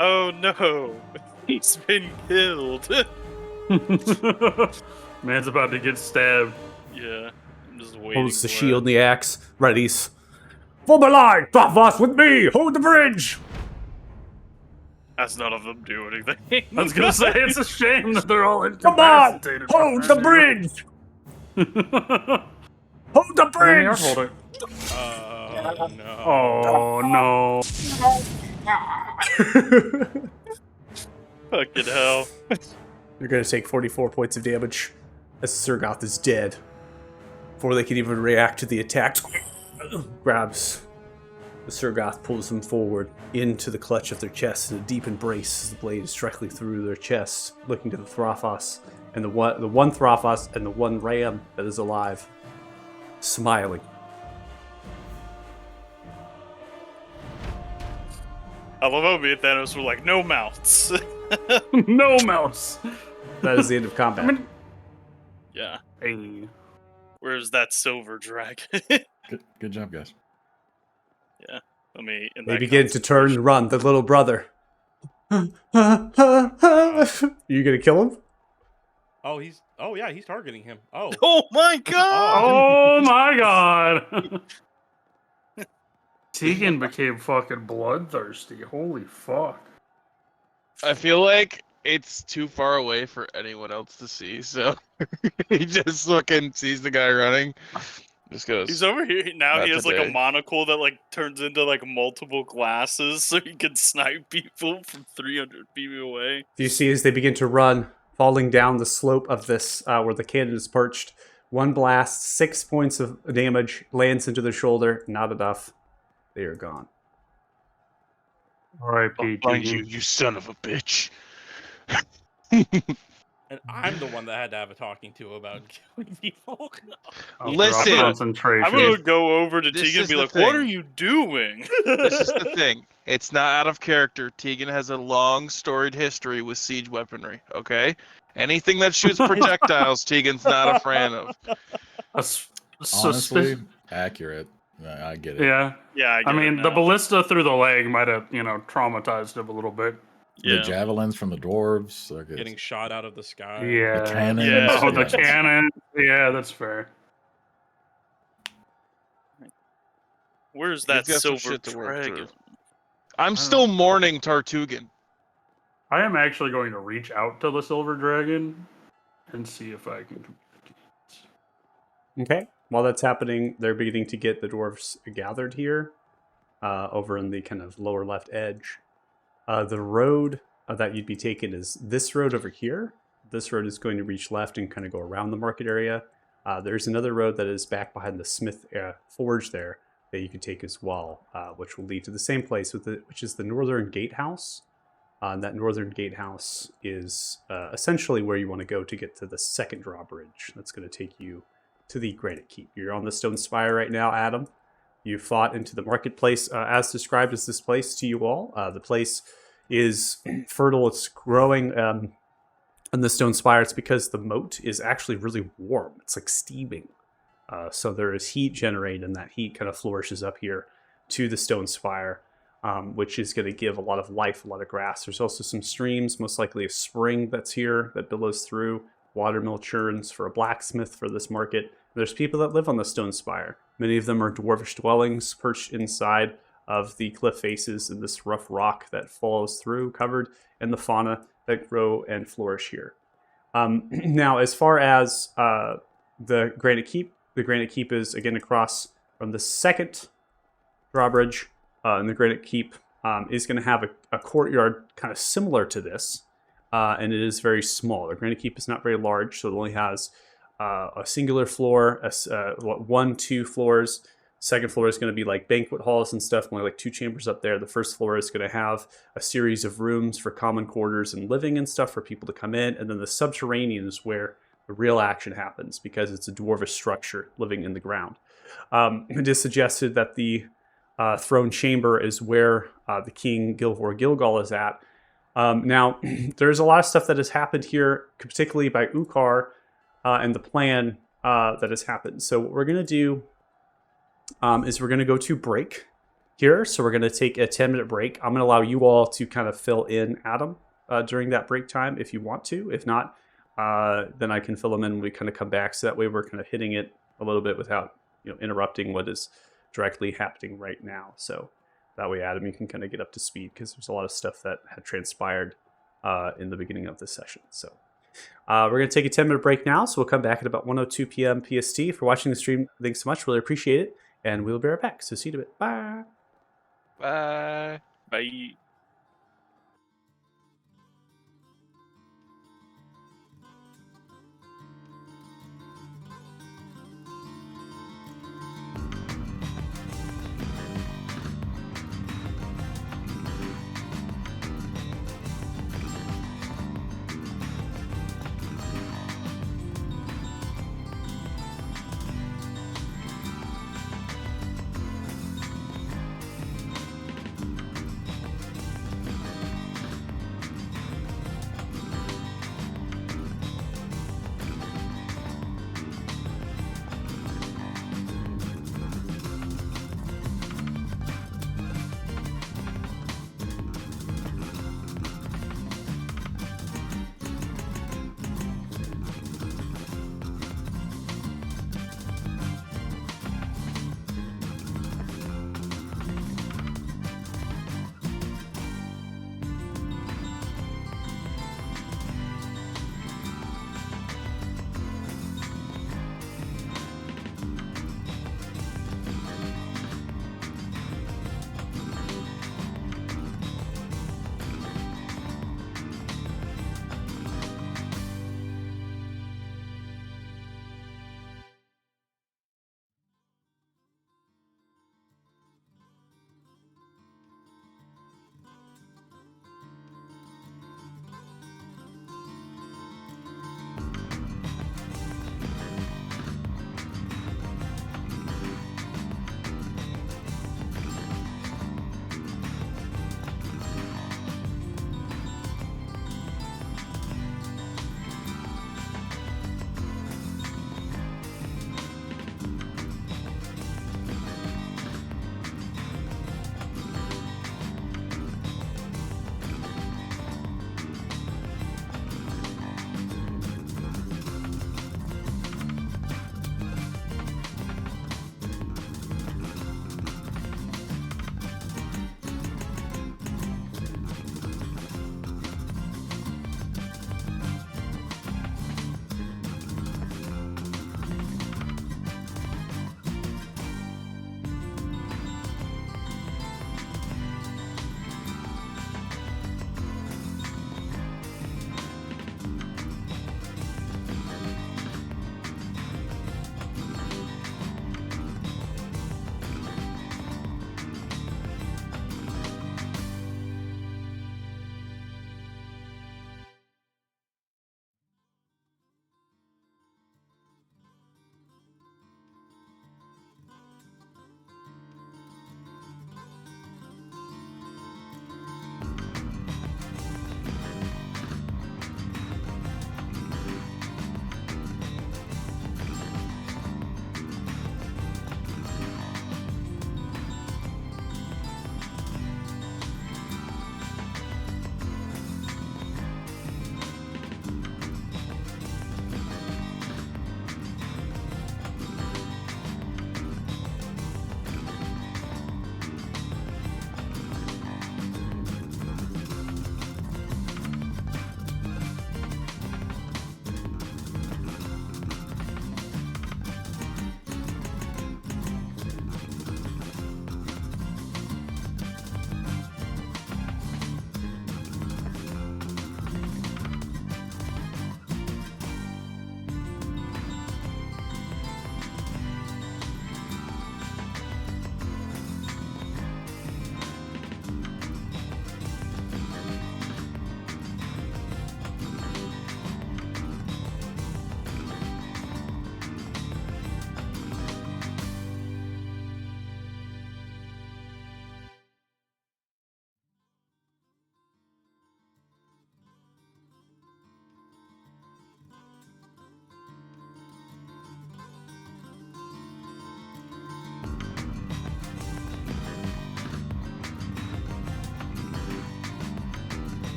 Oh no, he's been killed. Man's about to get stabbed. Yeah, I'm just waiting. Holds the for shield it. and the axe. Readies. For my line! Davos with me! Hold the bridge! As none of them do anything. I was gonna say it's a shame that they're all Come on! incapacitated. Hold the bridge! Hold the Bring bridge! hold it. Oh, no. Oh no. Fucking hell. You're going to take 44 points of damage as Surgoth is dead. Before they can even react to the attack, grabs the Surgoth, pulls them forward into the clutch of their chest in a deep embrace as the blade is directly through their chest, looking to the Throphos, and the one Throphos and the one ram that is alive, smiling. I love how me and Thanos were like, no mouths. No mouse. That is the end of combat. Yeah. Hey. Where's that silver dragon? Good job, guys. Let me. in They that begin to turn and run. The little brother You gonna kill him? Oh, yeah, he's targeting him. Oh. Oh my god! Oh my god! Tegan became fucking bloodthirsty. Holy fuck. I feel like it's too far away for anyone else to see, so he just fucking sees the guy running. Just goes. He's over here now. He Not has like a today. monocle that like turns into like multiple glasses, so he can snipe people from 300 feet away. You see as they begin to run, falling down the slope of this, where the cannon is perched. One blast, 6 points of damage, lands into the shoulder. Not enough. They are gone. R.I.P. Behind you, Tegan. you son of a bitch. And I'm the one that had to have a talking to about killing people. I'll drop Listen, concentration. I'm gonna go over to This Tegan and is be the like, "What thing. are you doing?" This is the thing. It's not out of character. Tegan has a long storied history with siege weaponry, okay? Anything that shoots projectiles, Tegan's not a fan of. Honestly, accurate. I get it. Yeah. Yeah, I get it mean, the now. ballista through the leg might have, traumatized him a little bit. The Yeah. javelins from the dwarves. Like it's- Getting shot out of the sky. Yeah. cannons, Yeah. Oh, the yes. cannon. Yeah, that's fair. Where's He's that got some silver shit to work dragon? through. I'm still mourning Tartugan. I am actually going to reach out to the silver dragon and see if I can communicate. Okay. While that's happening, they're beginning to get the dwarves gathered here, over in the kind of lower left edge. The road that you'd be taking is this road over here. This road is going to reach left and kind of go around the market area. There's another road that is back behind the Smith Forge there that you could take as well, which will lead to the same place, which is the Northern Gatehouse. That Northern Gatehouse is essentially where you want to go to get to the second drawbridge. That's going to take you to the Granite Keep. You're on the Stone Spire right now, Adam. You fought into the marketplace, as described as this place to you all. The place is fertile. It's growing. In the Stone Spire, it's because the moat is actually really warm. It's like steaming. So there is heat generated, and that heat kind of flourishes up here to the Stone Spire, which is going to give a lot of life, a lot of grass. There's also some streams, most likely a spring that's here that billows through. Watermill churns for a blacksmith for this market. There's people that live on the Stone Spire. Many of them are dwarvish dwellings perched inside of the cliff faces in this rough rock that follows through, covered in the fauna that grow and flourish here. Now, as far as the Granite Keep is again across from the second drawbridge, and the Granite Keep is going to have a courtyard kind of similar to this, and it is very small. The Granite Keep is not very large, so it only has a singular floor, 2 floors. Second floor is going to be like banquet halls and stuff, only like 2 chambers up there. The first floor is going to have a series of rooms for common quarters and living and stuff for people to come in. And then the subterranean is where the real action happens because it's a dwarvish structure living in the ground. It is suggested that the throne chamber is where the king Gilvor Gilgal is at. Now, there's a lot of stuff that has happened here, particularly by Ukar and the plan that has happened. So what we're going to do is we're going to go to break here. So we're going to take a 10-minute break. I'm going to allow you all to kind of fill in Adam during that break time if you want to. If not, then I can fill them in when we kind of come back. So that way we're kind of hitting it a little bit without interrupting what is directly happening right now. So that way, Adam, you can kind of get up to speed because there's a lot of stuff that had transpired in the beginning of this session. So we're going to take a 10-minute break now. So we'll come back at about 1:02 p.m. PST. If you're watching the stream, thanks so much. Really appreciate it. And we'll be right back. So see you in a bit. Bye. Bye. Bye.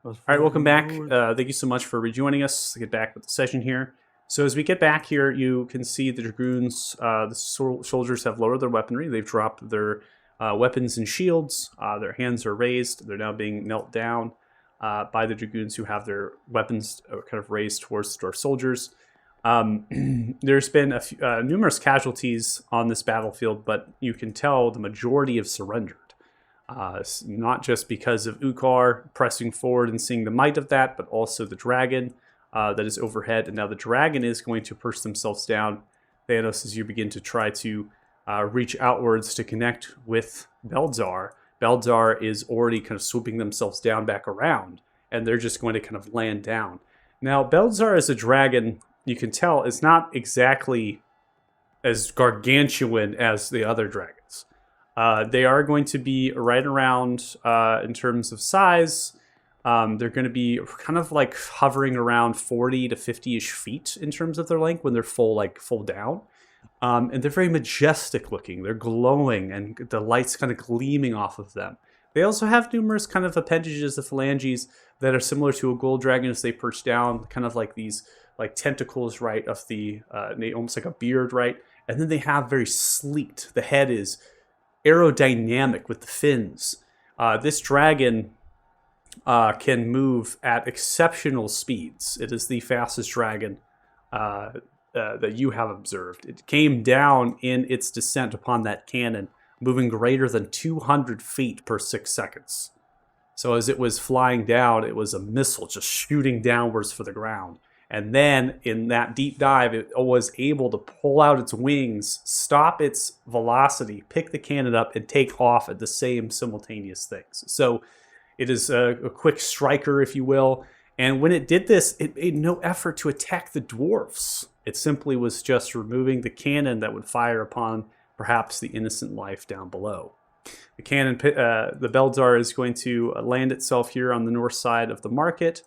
All right, welcome back. Thank you so much for rejoining us. To get back with the session here. So as we get back here, you can see the dragoons, the soldiers have lowered their weaponry. They've dropped their weapons and shields. Their hands are raised. They're now being knelt down by the dragoons who have their weapons kind of raised towards their soldiers. There's been numerous casualties on this battlefield, but you can tell the majority have surrendered. Not just because of Ukar pressing forward and seeing the might of that, but also the dragon that is overhead. And now the dragon is going to push themselves down, Thanos, as you begin to try to reach outwards to connect with Belzar. Belzar is already kind of swooping themselves down back around, and they're just going to kind of land down. Now, Belzar as a dragon, you can tell, is not exactly as gargantuan as the other dragons. They are going to be right around, in terms of size, they're going to be kind of like hovering around 40 to 50-ish feet in terms of their length when they're full down. And they're very majestic looking. They're glowing, and the light's kind of gleaming off of them. They also have numerous kind of appendages of phalanges that are similar to a gold dragon as they perch down, kind of like these like tentacles, right, of the almost like a beard, right? And then they have very sleeked. The head is aerodynamic with the fins. This dragon can move at exceptional speeds. It is the fastest dragon that you have observed. It came down in its descent upon that cannon, moving greater than 200 feet per 6 seconds. So as it was flying down, it was a missile just shooting downwards for the ground. And then in that deep dive, it was able to pull out its wings, stop its velocity, pick the cannon up, and take off at the same simultaneous things. So it is a quick striker, if you will. And when it did this, it made no effort to attack the dwarfs. It simply was just removing the cannon that would fire upon perhaps the innocent life down below. The cannon, the Belzar is going to land itself here on the north side of the market.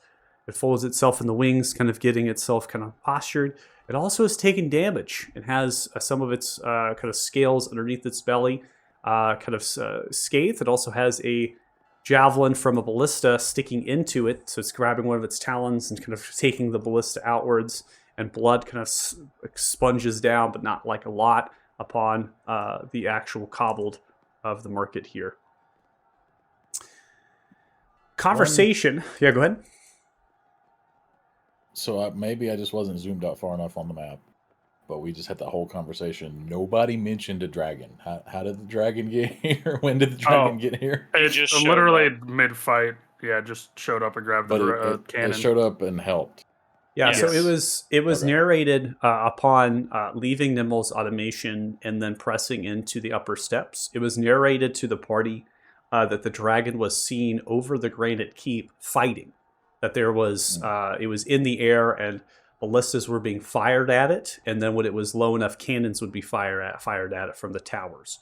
It folds itself in the wings, kind of getting itself kind of postured. It also has taken damage. It has some of its kind of scales underneath its belly kind of scathed. It also has a javelin from a ballista sticking into it. So it's grabbing one of its talons and kind of taking the ballista outwards. And blood kind of sponges down, but not like a lot, upon the actual cobbled of the market here. Conversation. Yeah, go ahead. So maybe I just wasn't zoomed out far enough on the map, but we just had the whole conversation. Nobody mentioned a dragon. How did the dragon get here? When did the dragon get here? It just just showed literally up. mid-fight. Yeah, just showed up and grabbed But the cannon. it showed up and helped. Yeah, Yes. so it was Okay. narrated upon leaving Nimble's automation and then pressing into the upper steps. It was narrated to the party that the dragon was seen over the Granite Keep fighting. That there was it was in the air and ballistas were being fired at it, and then when it was low enough, cannons would be fired at it from the towers,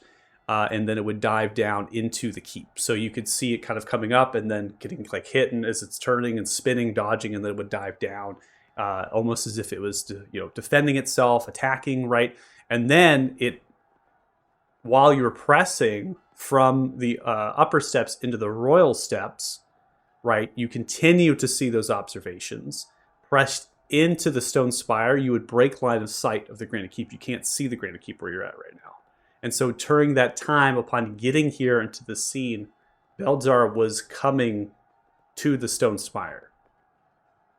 and then it would dive down into the keep. So you could see it kind of coming up and then getting like hit, and as it's turning and spinning, dodging, and then it would dive down. Almost as if it was, defending itself, attacking, right? And then while you're pressing from the upper steps into the royal steps, right, you continue to see those observations. Pressed into the stone spire, you would break line of sight of the Granite Keep. You can't see the Granite Keep where you're at right now. And so during that time, upon getting here into the scene, Belzar was coming to the stone spire.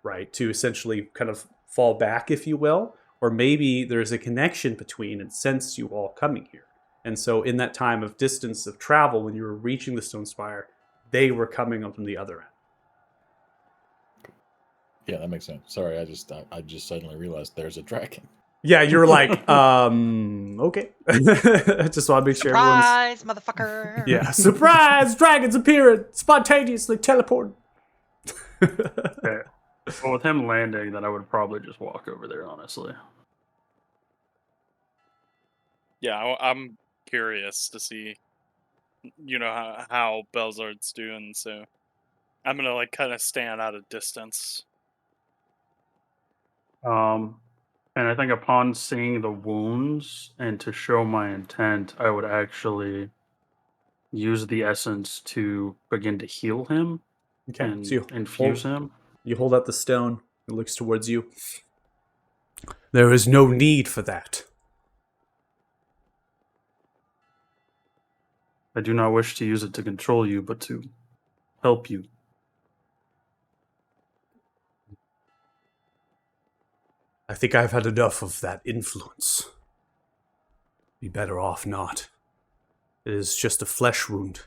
Right, to essentially kind of fall back, if you will, or maybe there's a connection between and sense you all coming here. And so in that time of distance of travel, when you were reaching the stone spire, they were coming up from the other end. Yeah, that makes sense. Sorry, I just suddenly realized there's a dragon. Yeah, you're like, okay. Just want to make sure everyone's... Surprise, motherfucker! Yeah, surprise! Dragons appearing! Spontaneously teleported! Yeah. Well, with him landing, then I would probably just walk over there, honestly. Yeah, I'm curious to see, how Belzard's doing. So I'm gonna kind of stand at a distance. And I think upon seeing the wounds and to show my intent, I would actually use the essence to begin to heal him Okay, and so infuse him? you hold out the stone. It looks towards you. There is no need for that. I do not wish to use it to control you, but to help you. I think I've had enough of that influence. Be better off not. It is just a flesh wound,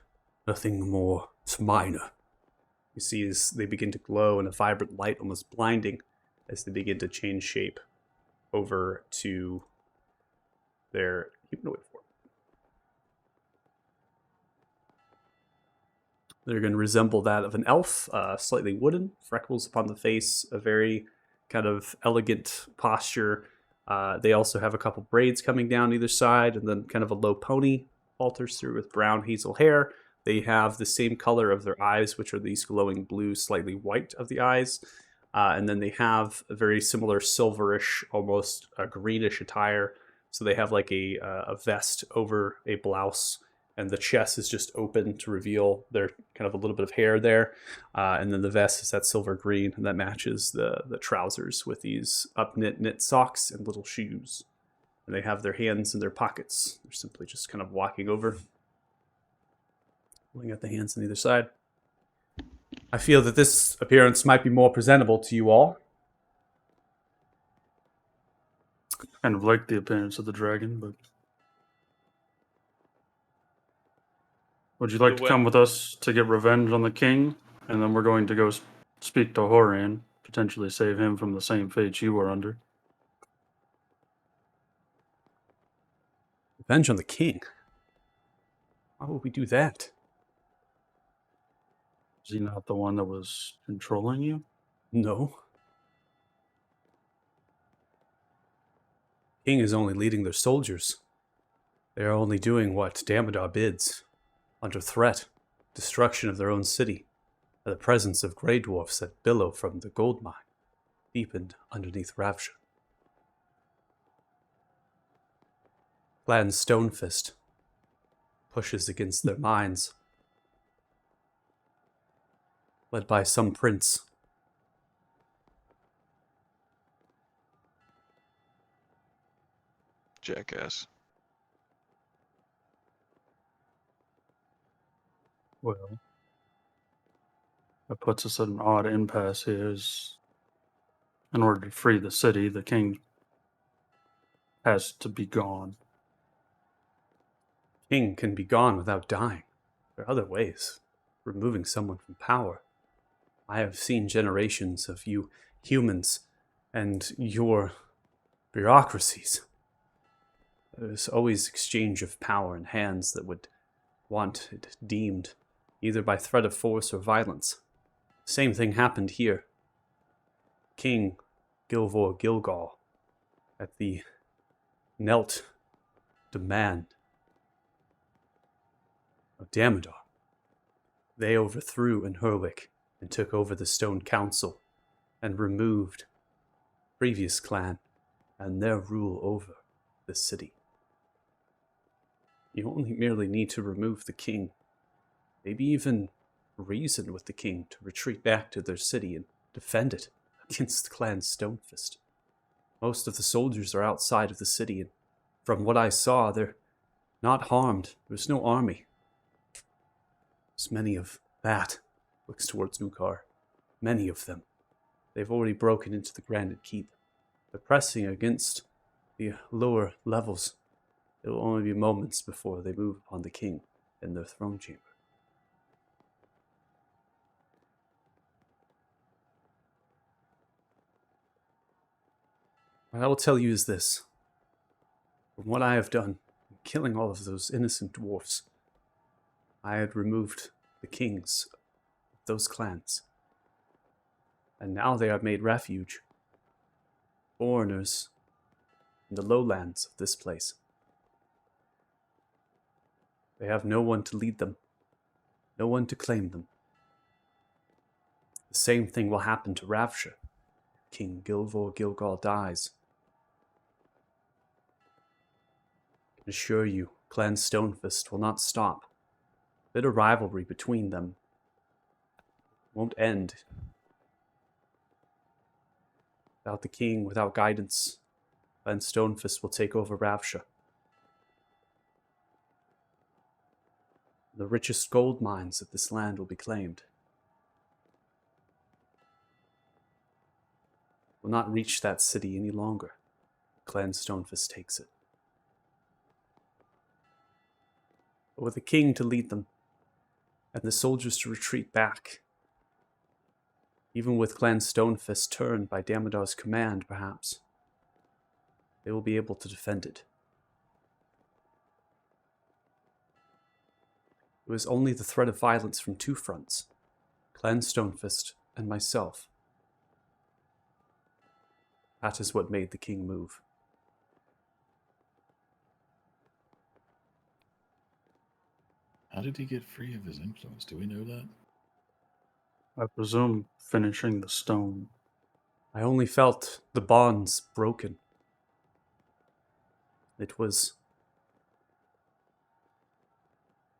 nothing more. It's minor. You see as they begin to glow in a vibrant light, almost blinding, as they begin to change shape over to their humanoid form. They're going to resemble that of an elf, slightly wooden, freckles upon the face, a very kind of elegant posture. They also have a couple braids coming down either side, and then kind of a low pony falters through with brown hazel hair. They have the same color of their eyes, which are these glowing blue, slightly white of the eyes. And then they have a very similar silverish, almost greenish attire. So they have like a vest over a blouse, and the chest is just open to reveal their kind of a little bit of hair there. And then the vest is that silver green, and that matches the trousers with these up knit socks and little shoes. And they have their hands in their pockets. They're simply just kind of walking over, pulling out the hands on either side. I feel that this appearance might be more presentable to you all. Kind of like the appearance of the dragon, but... Would you like to come with us to get revenge on the king? And then we're going to go speak to Horan, potentially save him from the same fate you were under. Revenge on the king? Why would we do that? Is he not the one that was controlling you? No. King is only leading their soldiers. They are only doing what Damodar bids, under threat, destruction of their own city, and the presence of grey dwarfs that billow from the gold mine, deepened underneath Ravsha. Clan Stonefist pushes against their minds, led by some prince. Jackass. Well, that puts us at an odd impasse here. In order to free the city, the king has to be gone. King can be gone without dying. There are other ways. Removing someone from power. I have seen generations of you humans and your bureaucracies. There's always exchange of power in hands that would want it deemed, either by threat of force or violence. Same thing happened here. King Gilvor Gilgal, at the knelt demand of Damodar. They overthrew in Hurwick and took over the Stone Council and removed previous clan and their rule over the city. You only merely need to remove the king, maybe even reason with the king to retreat back to their city and defend it against Clan Stonefist. Most of the soldiers are outside of the city, and from what I saw, they're not harmed. There's no army. There's many of that, looks towards Ukar. Many of them. They've already broken into the Granite Keep. They're pressing against the lower levels. It will only be moments before they move upon the king in their throne chamber. What I will tell you is this. From what I have done, in killing all of those innocent dwarfs, I had removed the kings of those clans. And now they are made refuge. Foreigners in the lowlands of this place. They have no one to lead them, no one to claim them. The same thing will happen to Ravsha. King Gilvor Gilgal dies. I can assure you, Clan Stonefist will not stop. Bitter rivalry between them won't end. Without the king, without guidance, Clan Stonefist will take over Ravsha. The richest gold mines of this land will be claimed. Will not reach that city any longer. Clan Stonefist takes it. But with a king to lead them, and the soldiers to retreat back, even with Clan Stonefist turned by Damodar's command, perhaps, they will be able to defend it. It was only the threat of violence from two fronts, Clan Stonefist and myself. That is what made the king move. How did he get free of his influence? Do we know that? I presume finishing the stone. I only felt the bonds broken. It was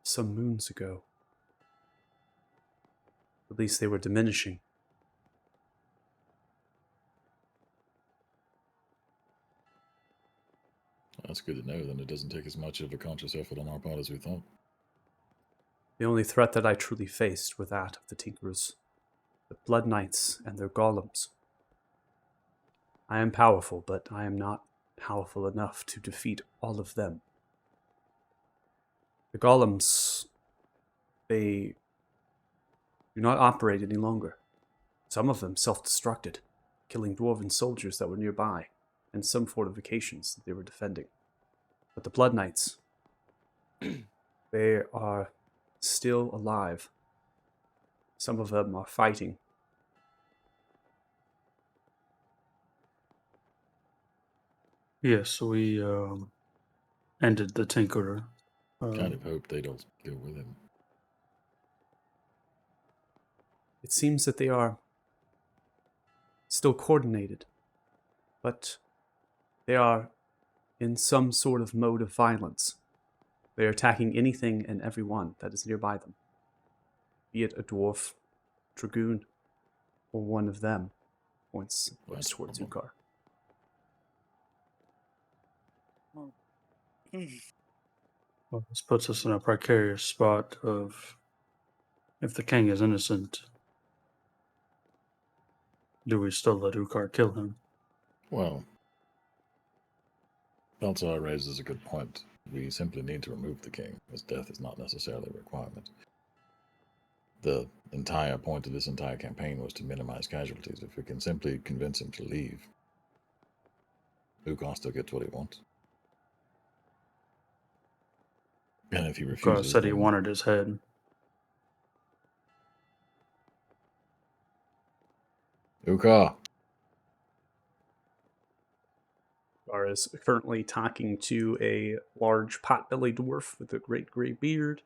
some moons ago. At least they were diminishing. That's good to know. Then it doesn't take as much of a conscious effort on our part as we thought. The only threat that I truly faced were that of the Tinkerers, the Blood Knights, and their golems. I am powerful, but I am not powerful enough to defeat all of them. The golems, they do not operate any longer. Some of them self-destructed, killing dwarven soldiers that were nearby, and some fortifications that they were defending. But the Blood Knights, they are still alive. Some of them are fighting. Yes, we ended the Tinkerer. Kind of hope they don't go with him. It seems that they are still coordinated, but they are in some sort of mode of violence. They are attacking anything and everyone that is nearby them, be it a dwarf, dragoon, or one of them. Points That's towards horrible. Ukar. Well, this puts us in a precarious spot of, if the king is innocent, do we still let Ukar kill him? Well, Baltzar raises a good point. We simply need to remove the king. His death is not necessarily a requirement. The entire point of this entire campaign was to minimize casualties. If we can simply convince him to leave, Ukar still gets what he wants. And if he Ukar refuses, said he then wanted his head. Ukar. Ukar is currently talking to a large pot-bellied dwarf with a great gray beard,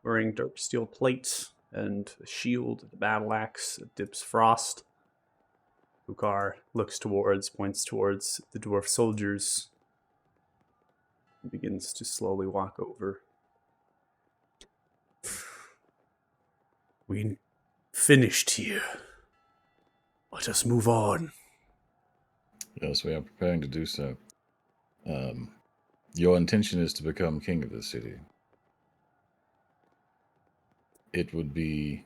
wearing dark steel plate and a shield, a battle axe, that dips frost. Ukar points towards the dwarf soldiers, and begins to slowly walk over. We finished here. Let us move on. Yes, we are preparing to do so. Your intention is to become king of this city. It would be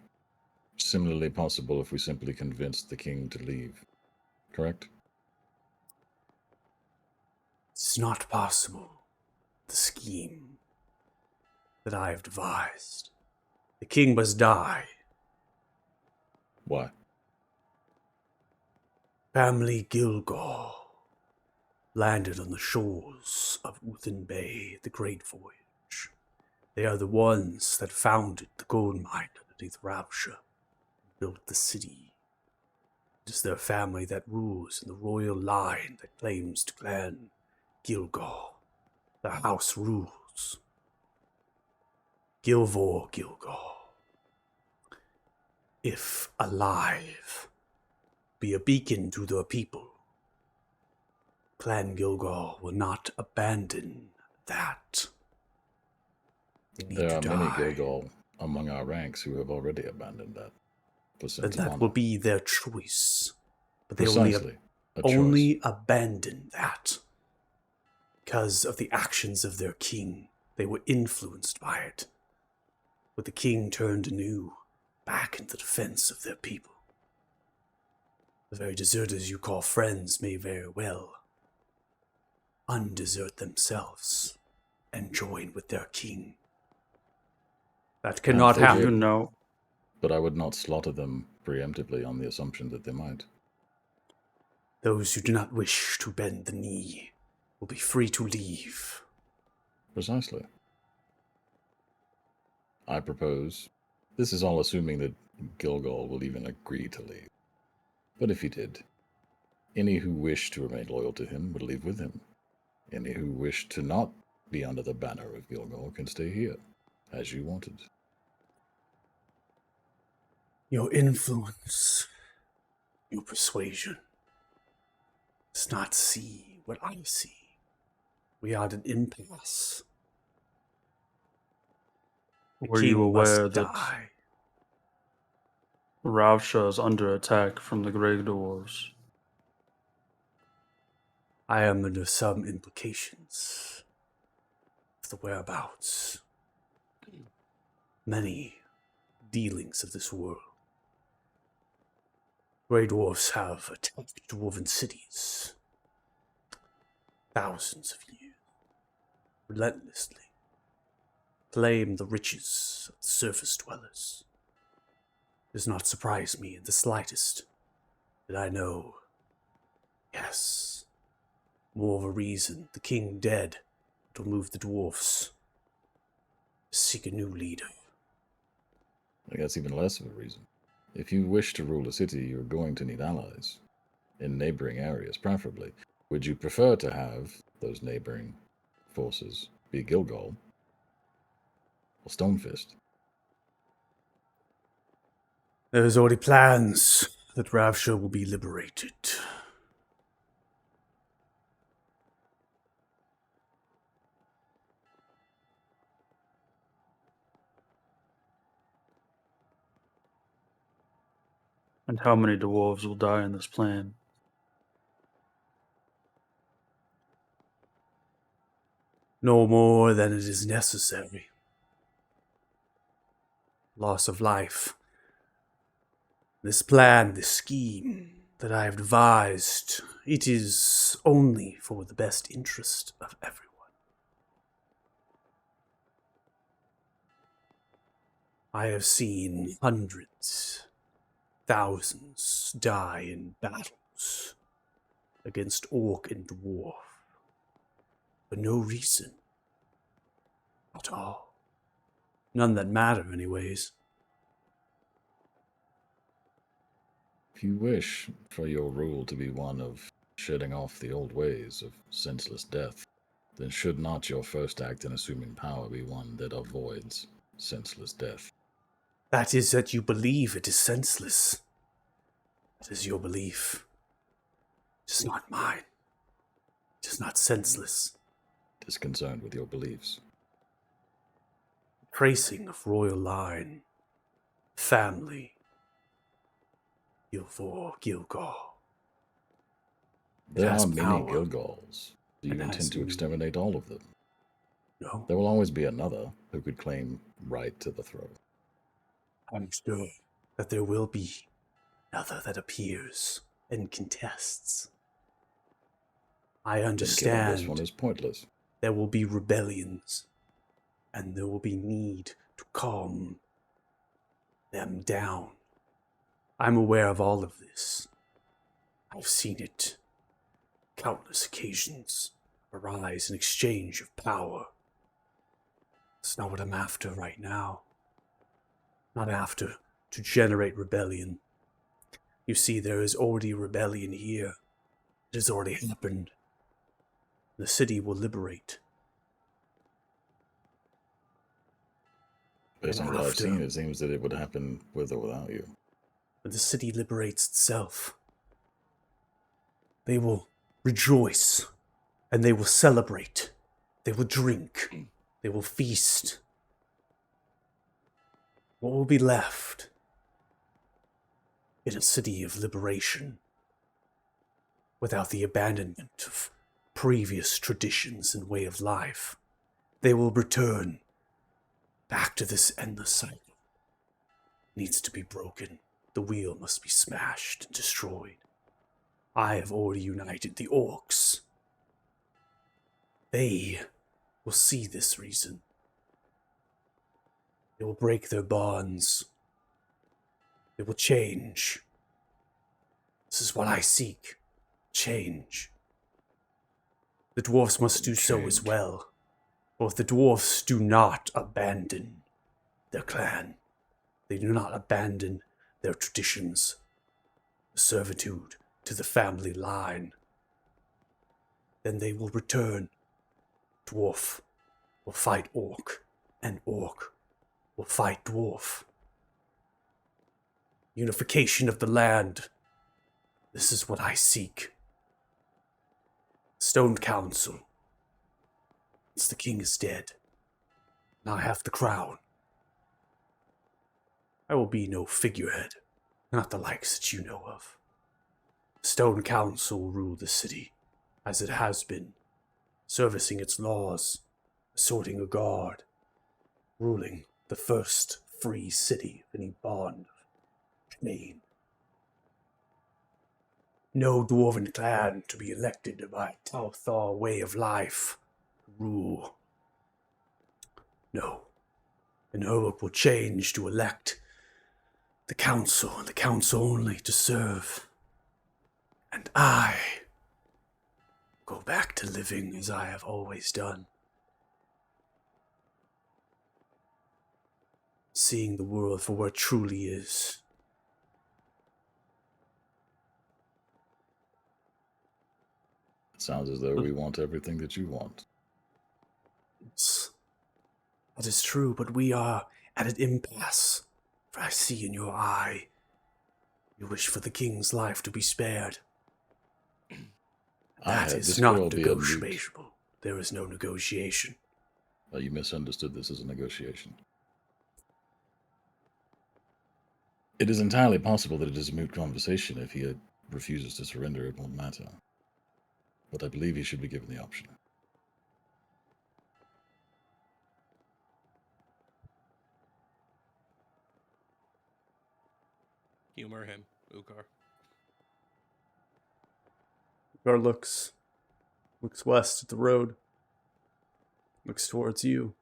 similarly possible if we simply convinced the king to leave. Correct? It's not possible. The scheme that I have devised. The king must die. Why? Family Gilgor landed on the shores of Uthin Bay, the Great Voyage. They are the ones that founded the gold mine underneath Ravsha, built the city. It is their family that rules in the royal line that claims to Clan Gilgor. The house rules. Gilvor Gilgor, if alive, be a beacon to the people. Clan Gilgor will not abandon that. They need There to are many die. Gilgal among our ranks who have already abandoned that. for then sense of that honor. will be their choice. But they Precisely. A only choice. abandon that because of the actions of their king. They were influenced by it. But the king turned anew, back in the defense of their people. The very deserters you call friends may very well undesert themselves and join with their king. That cannot they Do happen. you know? But I would not slaughter them preemptively on the assumption that they might. Those who do not wish to bend the knee will be free to leave. Precisely. I propose. This is all assuming that Gilgal will even agree to leave. But if he did, any who wish to remain loyal to him would leave with him. Any who wish to not be under the banner of Gilgal can stay here, as you wanted. Your influence, your persuasion, does not see what I see. We are at an impasse. The Were you king aware must that die. Ravsha is under attack from the Grey Dwarves? I am under some implications of the whereabouts. Many dealings of this world. Grey dwarfs have attacked dwarven cities. Thousands of years. Relentlessly. Claim the riches of the surface dwellers. It does not surprise me in the slightest that I know, yes, more of a reason the king dead to move the dwarfs. Seek a new leader. I guess even less of a reason. If you wish to rule a city, you're going to need allies. In neighboring areas, preferably. Would you prefer to have those neighboring forces be Gilgal or Stonefist? There's already plans that Ravsha will be liberated. And how many dwarves will die in this plan? No more than it is necessary. Loss of life. This plan, this scheme that I have devised, it is only for the best interest of everyone. I have seen hundreds, thousands die in battles against orc and dwarf for no reason at all. None that matter, anyways. If you wish for your rule to be one of shedding off the old ways of senseless death, then should not your first act in assuming power be one that avoids senseless death? That is that you believe it is senseless. That is your belief. It is not mine. It is not senseless. Disconcerted with your beliefs. Tracing of royal line, family, Gilfor, Gilgal. There has are many power. Gilgals. Do you It has intend to meaning. exterminate all of them? No, There will always be another who could claim right to the throne. I'm sure that there will be another that appears and contests. I Then killing understand this one is pointless. there will be rebellions, and there will be need to calm them down. I'm aware of all of this. I've seen it countless occasions arise in exchange of power. It's not what I'm after right now. Not after to generate rebellion. You see, there is already rebellion here. It has already happened. The city will liberate. Based on And what I've after- seen, it seems that it would happen with or without you. When the city liberates itself, they will rejoice and they will celebrate. They will drink. They will feast. What will be left in a city of liberation, without the abandonment of previous traditions and way of life. They will return back to this endless cycle. It needs to be broken. The wheel must be smashed and destroyed. I have already united the orcs. They will see this reason. They will break their bonds. They will change. This is what I seek. Change. The dwarves must do so as well. For if the dwarves do not abandon their clan, they do not abandon their traditions, servitude to the family line, then they will return. Dwarf will fight orc, and orc will fight dwarf. Unification of the land. This is what I seek. Stone Council. Since the king is dead, and I have the crown, I will be no figurehead, not the likes that you know of. Stone Council will rule the city, as it has been, servicing its laws, assorting a guard, ruling the first free city of any bond of Maine. No dwarven clan to be elected by Tauthar way of life. Rule. No. And Herbert will change to elect the council, and the council only to serve. And I go back to living as I have always done. Seeing the world for what it truly is. It sounds as though we want everything that you want. That is true, but we are at an impasse. For I see in your eye, you wish for the king's life to be spared. That is not negotiable. There is no negotiation. You misunderstood this as a negotiation. It is entirely possible that it is a moot conversation. If he refuses to surrender, it won't matter. But I believe he should be given the option. Humor him, Ukar. Ugar looks west at the road. Looks towards you.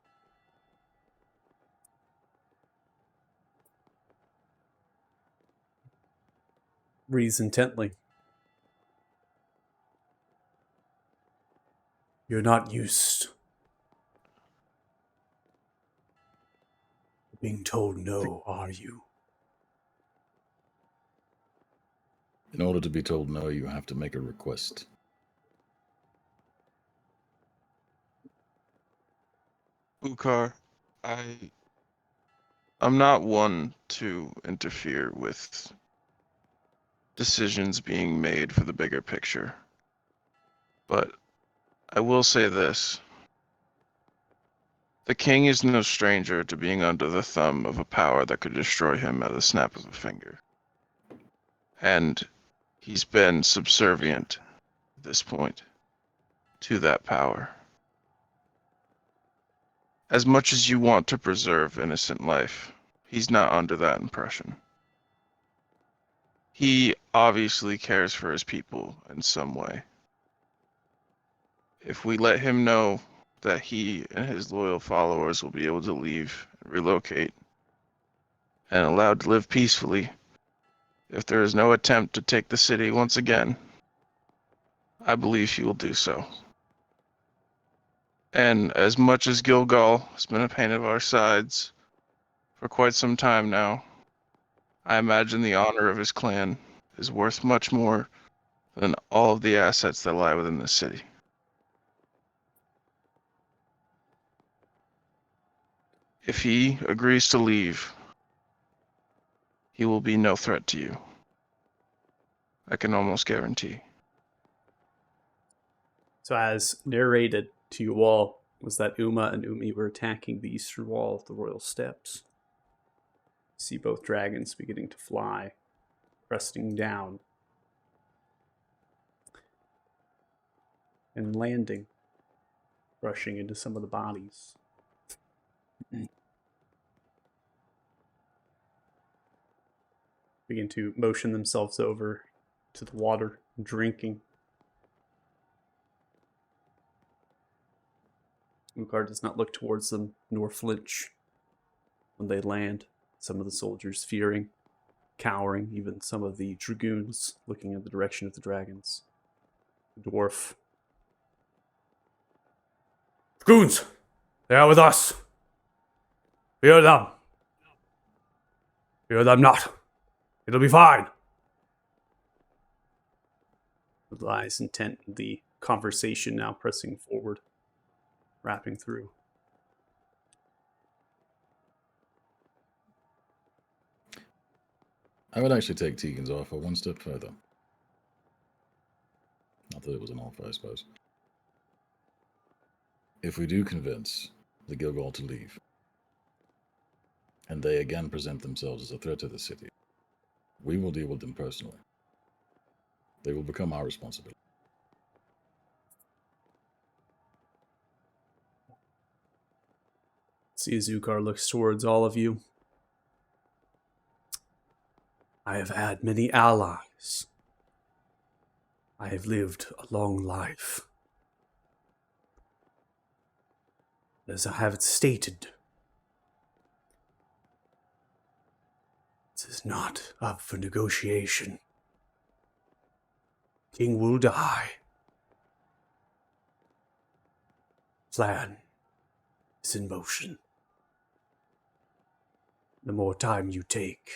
Reads intently. You're not used to being told no, are you? In order to be told no, you have to make a request. Ukar, I'm not one to interfere with decisions being made for the bigger picture. But I will say this. The king is no stranger to being under the thumb of a power that could destroy him at the snap of a finger. And he's been subservient at this point to that power. As much as you want to preserve innocent life, he's not under that impression. He obviously cares for his people in some way. If we let him know that he and his loyal followers will be able to leave and relocate and allowed to live peacefully, if there is no attempt to take the city once again, I believe he will do so. And as much as Gilgal has been a pain of our sides for quite some time now, I imagine the honor of his clan is worth much more than all of the assets that lie within the city. If he agrees to leave, he will be no threat to you. I can almost guarantee. So as narrated to you all, was that Uma and Umi were attacking the eastern wall of the royal steps. You see both dragons beginning to fly cresting down and landing, rushing into some of the bodies. Begin to motion themselves over to the water, drinking. Ugar does not look towards them nor flinch when they land. Some of the soldiers fearing, cowering, even some of the dragoons looking in the direction of the dragons. The dwarf. Dragoons! They are with us! Fear them! Fear them not! It'll be fine! With eyes intent, the conversation now pressing forward, wrapping through. I would actually take Tegan's offer one step further. Not that it was an offer, I suppose. If we do convince the Gilgal to leave, and they again present themselves as a threat to the city, we will deal with them personally. They will become our responsibility. See as Ugar looks towards all of you. I have had many allies. I have lived a long life. As I have stated, this is not up for negotiation. King will die. Plan is in motion. The more time you take,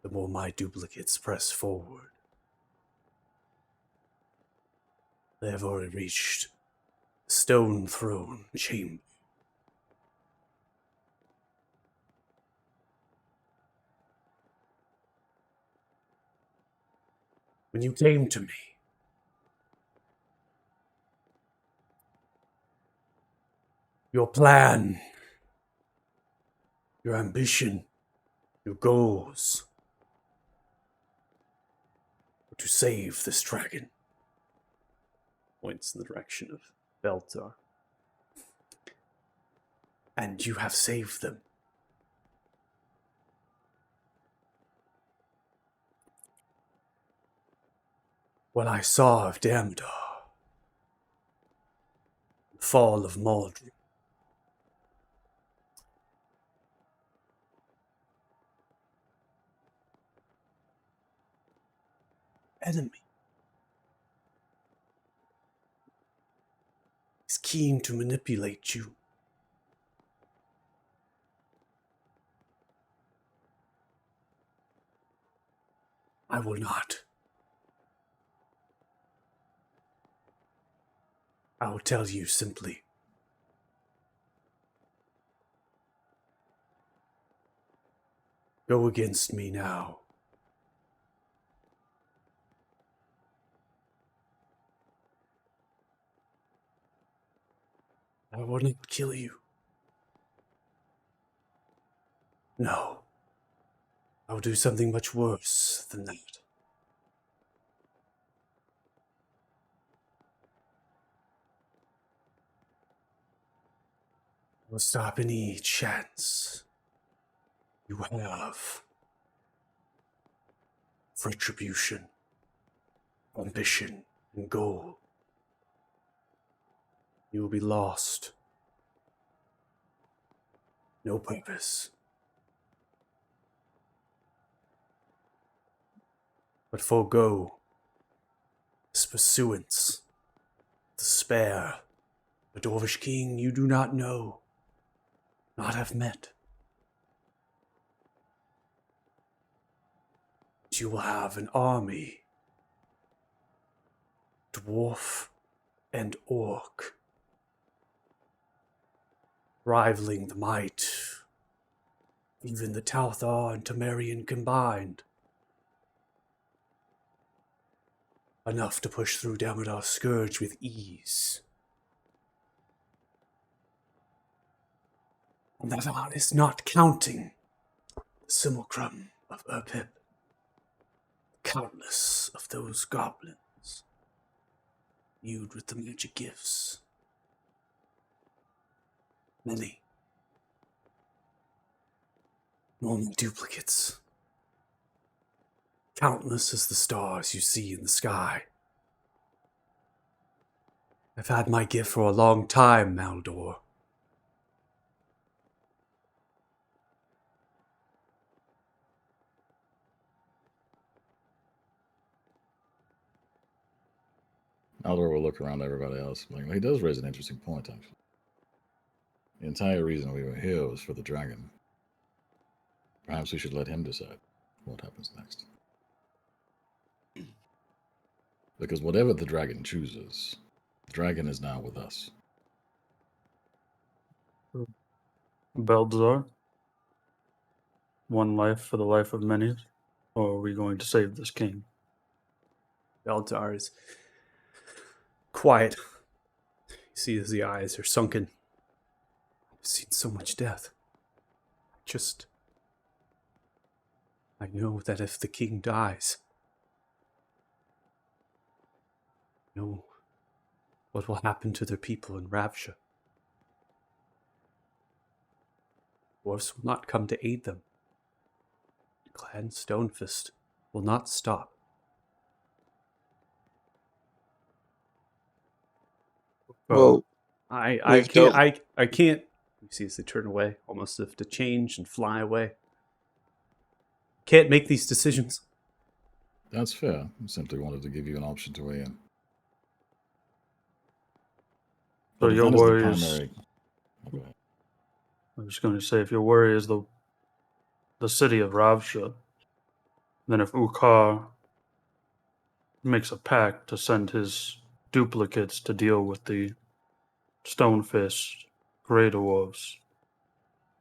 the more my duplicates press forward. They have already reached the stone throne chamber. When you came to me, your plan, your ambition, your goals were to save this dragon. Points in the direction of Beltar. And you have saved them. What I saw of Damodar, the fall of Maldred, enemy is keen to manipulate you. I will not. I will tell you simply. Go against me now. I will not kill you. No. I will do something much worse than that. I will stop any chance you have of retribution, ambition, and goal. You will be lost. No purpose. But forego this pursuance, despair, a Dwarvish king you do not know, not have met. You will have an army, dwarf and orc, rivaling the might, even the Talthar and Temerian combined. Enough to push through Damodar's scourge with ease. And that is not counting the simulacrum of Urpip. countless of those goblins, viewed with the magic gifts. Many. Normal duplicates. Countless as the stars you see in the sky. I've had my gift for a long time, Maldor. Aldor will look around at everybody else. Like, he does raise an interesting point, actually. The entire reason we were here was for the dragon. Perhaps we should let him decide what happens next. Because whatever the dragon chooses, the dragon is now with us. Beldzar? One life for the life of many? Or are we going to save this king? Beldar is quiet. You see as the eyes are sunken. I've seen so much death. I know that if the king dies, I know what will happen to their people in Ravsha. Dwarves will not come to aid them. Clan Stonefist will not stop. Well, I we've can't. dealt- I can't. You see, as they turn away, almost as if to change and fly away. Can't make these decisions. That's fair. I simply wanted to give you an option to weigh in. So But if your that is the worry is... primary... Oh, go ahead. I was going to say, if your worry is the city of Ravsha, then if Ukar makes a pact to send his duplicates to deal with the Stonefist Grey Dwarves,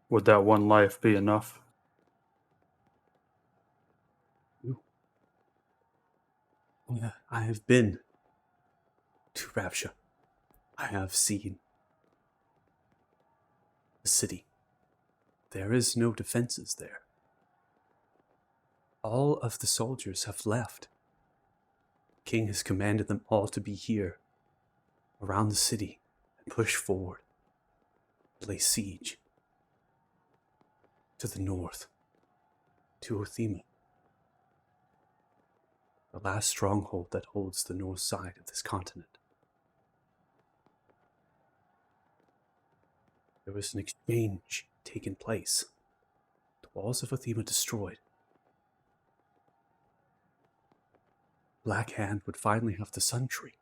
would that one life be enough? Yeah, I have been to Ravsha. I have seen the city. There is no defenses there. All of the soldiers have left. The king has commanded them all to be here, around the city, and push forward, lay siege to the north, to Othema, the last stronghold that holds the north side of this continent. There was an exchange taking place. The walls of Othema destroyed. Black Hand would finally have the Sun Tree.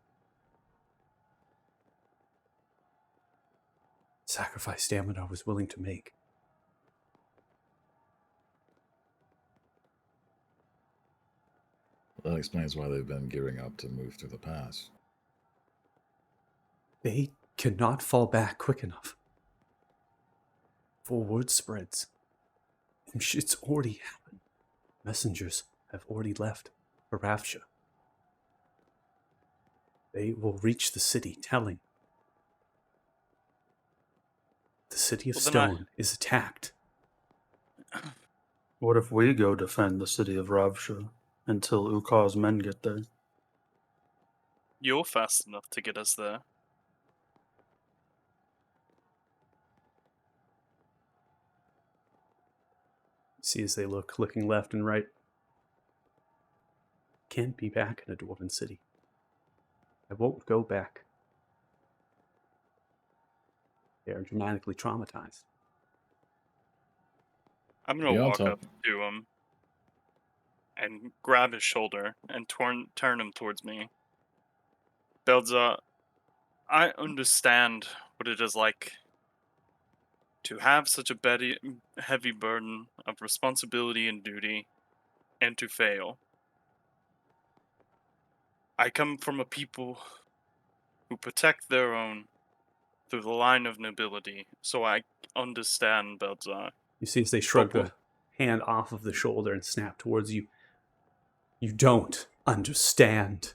Sacrifice Damodar was willing to make. That explains why they've been gearing up to move through the pass. They cannot fall back quick enough. Before word spreads. And it's already happened. Messengers have already left for Ravsha. They will reach the city telling the city of Well, then Stone is attacked. What if we go defend the city of Ravsha until Ukar's men get there? You're fast enough to get us there. See as they look, looking left and right. Can't be back in a dwarven city. I won't go back. They are dramatically traumatized. I'm gonna Yeah, walk Tom. up to him and grab his shoulder and turn him towards me. Belza, I understand what it is like to have such a heavy burden of responsibility and duty, and to fail. I come from a people who protect their own through the line of nobility, so I understand, Belza. You see as they shrug But the hand off of the shoulder and snap towards you. You don't understand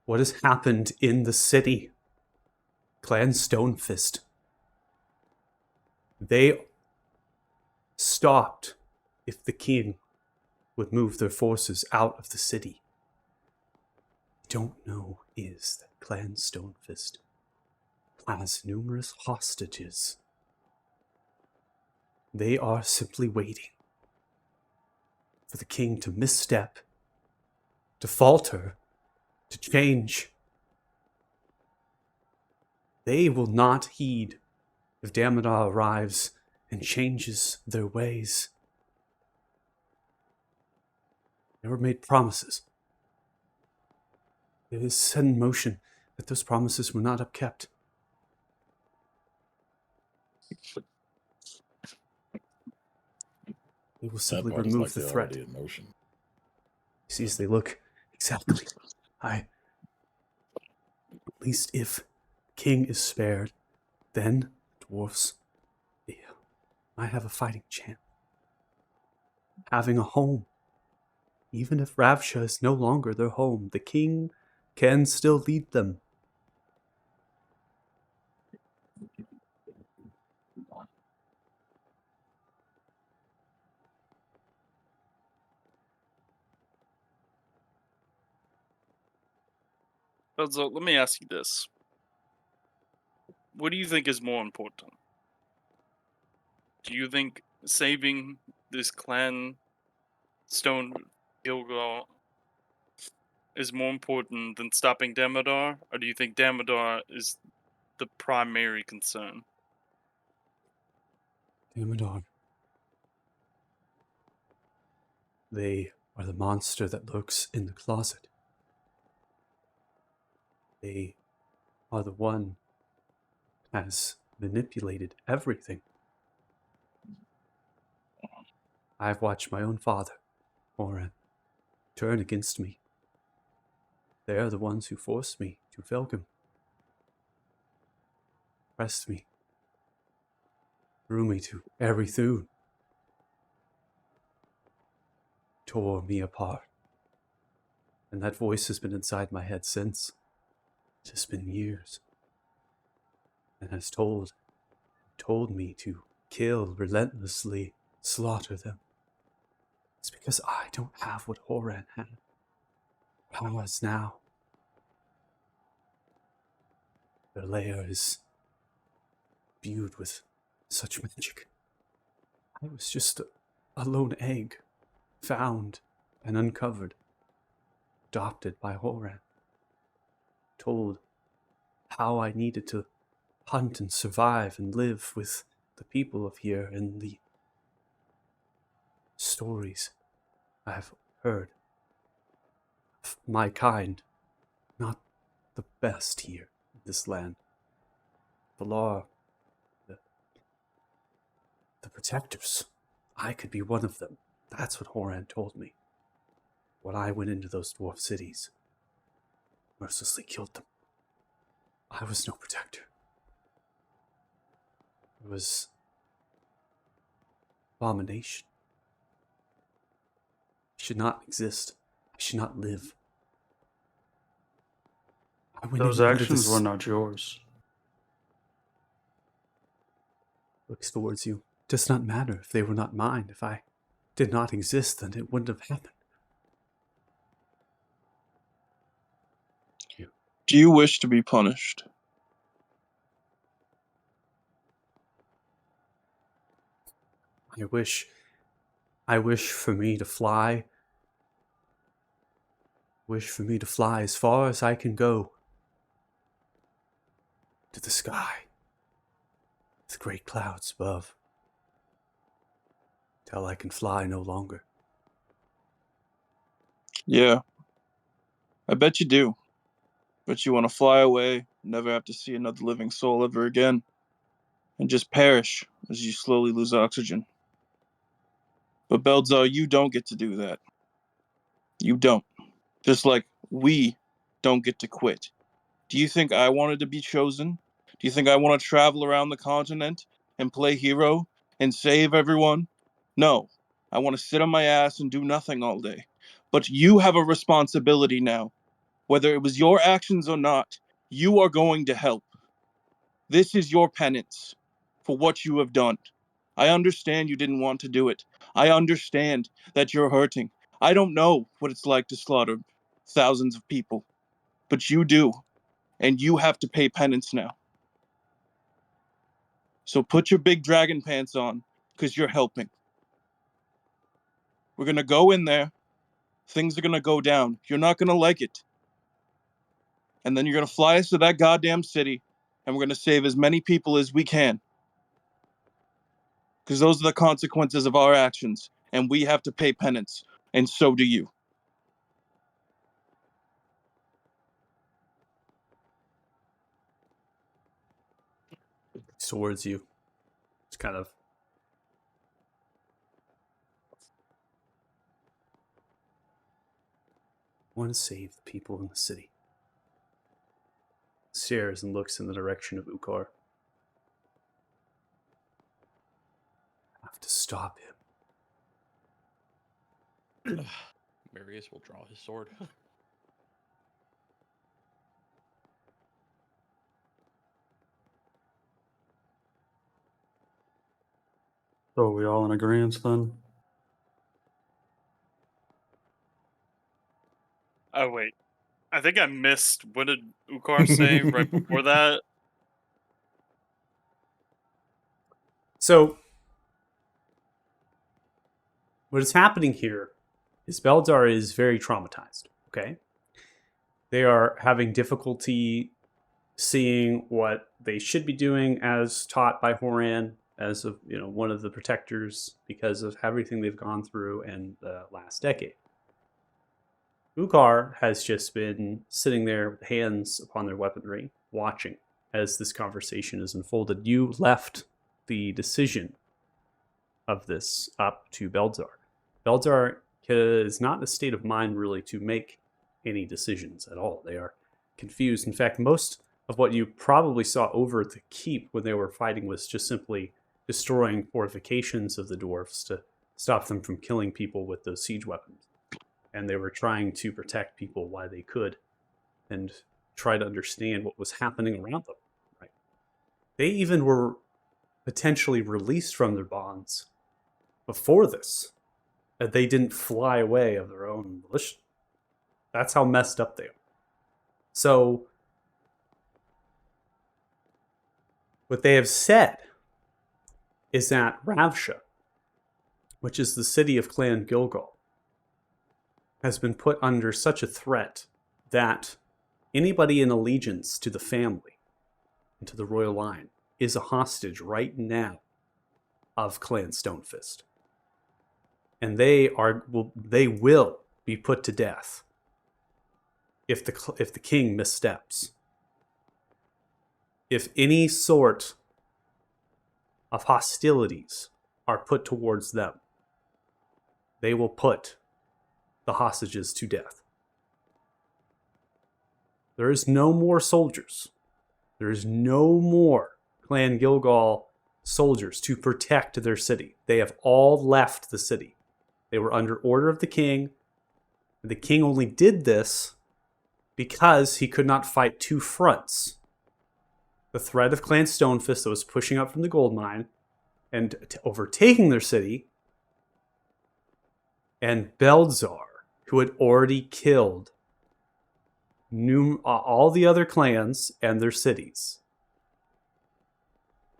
what has happened in the city. Clan Stonefist. They stopped if the king would move their forces out of the city. don't know is that Clan Stonefist has numerous hostages. They are simply waiting for the king to misstep, to falter, to change. They will not heed if Damodar arrives and changes their ways. They were made promises. It is set in motion that those promises were not upkept. They will simply That part is remove like the they're threat. already in motion. See, as they look, exactly. At least if King is spared, then dwarfs, I have a fighting chance. Having a home. Even if Ravsha is no longer their home, the king can still lead them. So let me ask you this. What do you think is more important? Do you think saving this clan Stone Gilgal is more important than stopping Damodar? Or do you think Damodar is the primary concern? Damodar. They are the monster that lurks in the closet. They are the one that has manipulated everything. I've watched my own father, Oren, turn against me. They are the ones who forced me to Felgum. Pressed me. Threw me to Erithun. Tore me apart. And that voice has been inside my head since. It has been years. And has told me to kill relentlessly, slaughter them. It's because I don't have what Horan had. Has now. Their lair is imbued with such magic. I was just a lone egg, found and uncovered, adopted by Horan, told how I needed to hunt and survive and live with the people of here, and the stories I have heard of my kind, not the best here in this land. The law, the protectors, I could be one of them. That's what Horan told me. When I went into those dwarf cities, mercilessly killed them. I was no protector. It was abomination. I should not exist. I should not live. I went Those in under actions this- were not yours. Looks towards you. It does not matter if they were not mine. If I did not exist, then it wouldn't have happened. Do you wish to be punished? I wish for me to fly. Wish for me to fly as far as I can go. To the sky. With great clouds above. Till I can fly no longer. Yeah. I bet you do. But you want to fly away, never have to see another living soul ever again, and just perish as you slowly lose oxygen. But Beldzar, you don't get to do that. You don't. Just like we don't get to quit. Do you think I wanted to be chosen? Do you think I want to travel around the continent and play hero and save everyone? No. I want to sit on my ass and do nothing all day. But you have a responsibility now. Whether it was your actions or not, you are going to help. This is your penance for what you have done. I understand you didn't want to do it. I understand that you're hurting. I don't know what it's like to slaughter thousands of people. but you do. And you have to pay penance now. So put your big dragon pants on, because you're helping. We're going to go in there. Things are going to go down. You're not going to like it. And then you're going to fly us to that goddamn city, and we're going to save as many people as we can. Because those are the consequences of our actions, and we have to pay penance, and so do you. Towards you. It's kind of want to save the people in the city. Stares and looks in the direction of Ukar. Have to stop him. Marius will draw his sword. So are we all in agreement then? Oh wait, I think I missed. What did Ukar say right before that? So, what is happening here is Beldar is very traumatized, okay? They are having difficulty seeing what they should be doing as taught by Horan, as of, one of the protectors, because of everything they've gone through in the last decade. Ukar has just been sitting there with hands upon their weaponry, watching as this conversation is unfolded. You left the decision of this up to Beldar. Beldar is not in a state of mind really to make any decisions at all. They are confused. In fact, most of what you probably saw over at the keep when they were fighting was just simply destroying fortifications of the dwarves to stop them from killing people with those siege weapons. And they were trying to protect people while they could and try to understand what was happening around them. Right? They even were potentially released from their bonds before this. They didn't fly away of their own volition. That's how messed up they are. So, what they have said is that Ravsha, which is the city of Clan Gilgal, has been put under such a threat that anybody in allegiance to the family and to the royal line is a hostage right now of Clan Stonefist. And they will be put to death if the king missteps. If any sort of hostilities are put towards them, they will put the hostages to death. There is no more soldiers. There is no more Clan Gilgal soldiers to protect their city. They have all left the city. They were under order of the king. The king only did this because he could not fight two fronts. The threat of Clan Stonefist that was pushing up from the gold mine and overtaking their city, and Beldar, who had already killed all the other clans and their cities.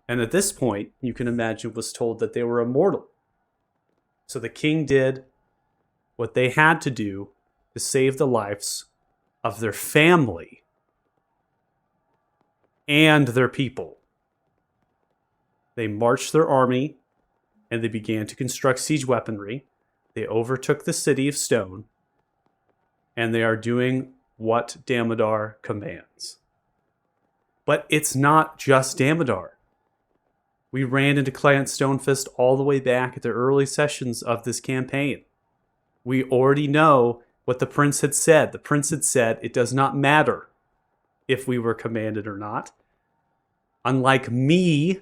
And at this point, you can imagine, was told that they were immortal. So the king did what they had to do to save the lives of their family and their people. They marched their army and they began to construct siege weaponry. They overtook the city of stone, and they are doing what Damodar commands. But it's not just Damodar. We ran into Clan Stonefist all the way back at the early sessions of this campaign. We already know what the prince had said. The prince had said it does not matter if we were commanded or not. Unlike me,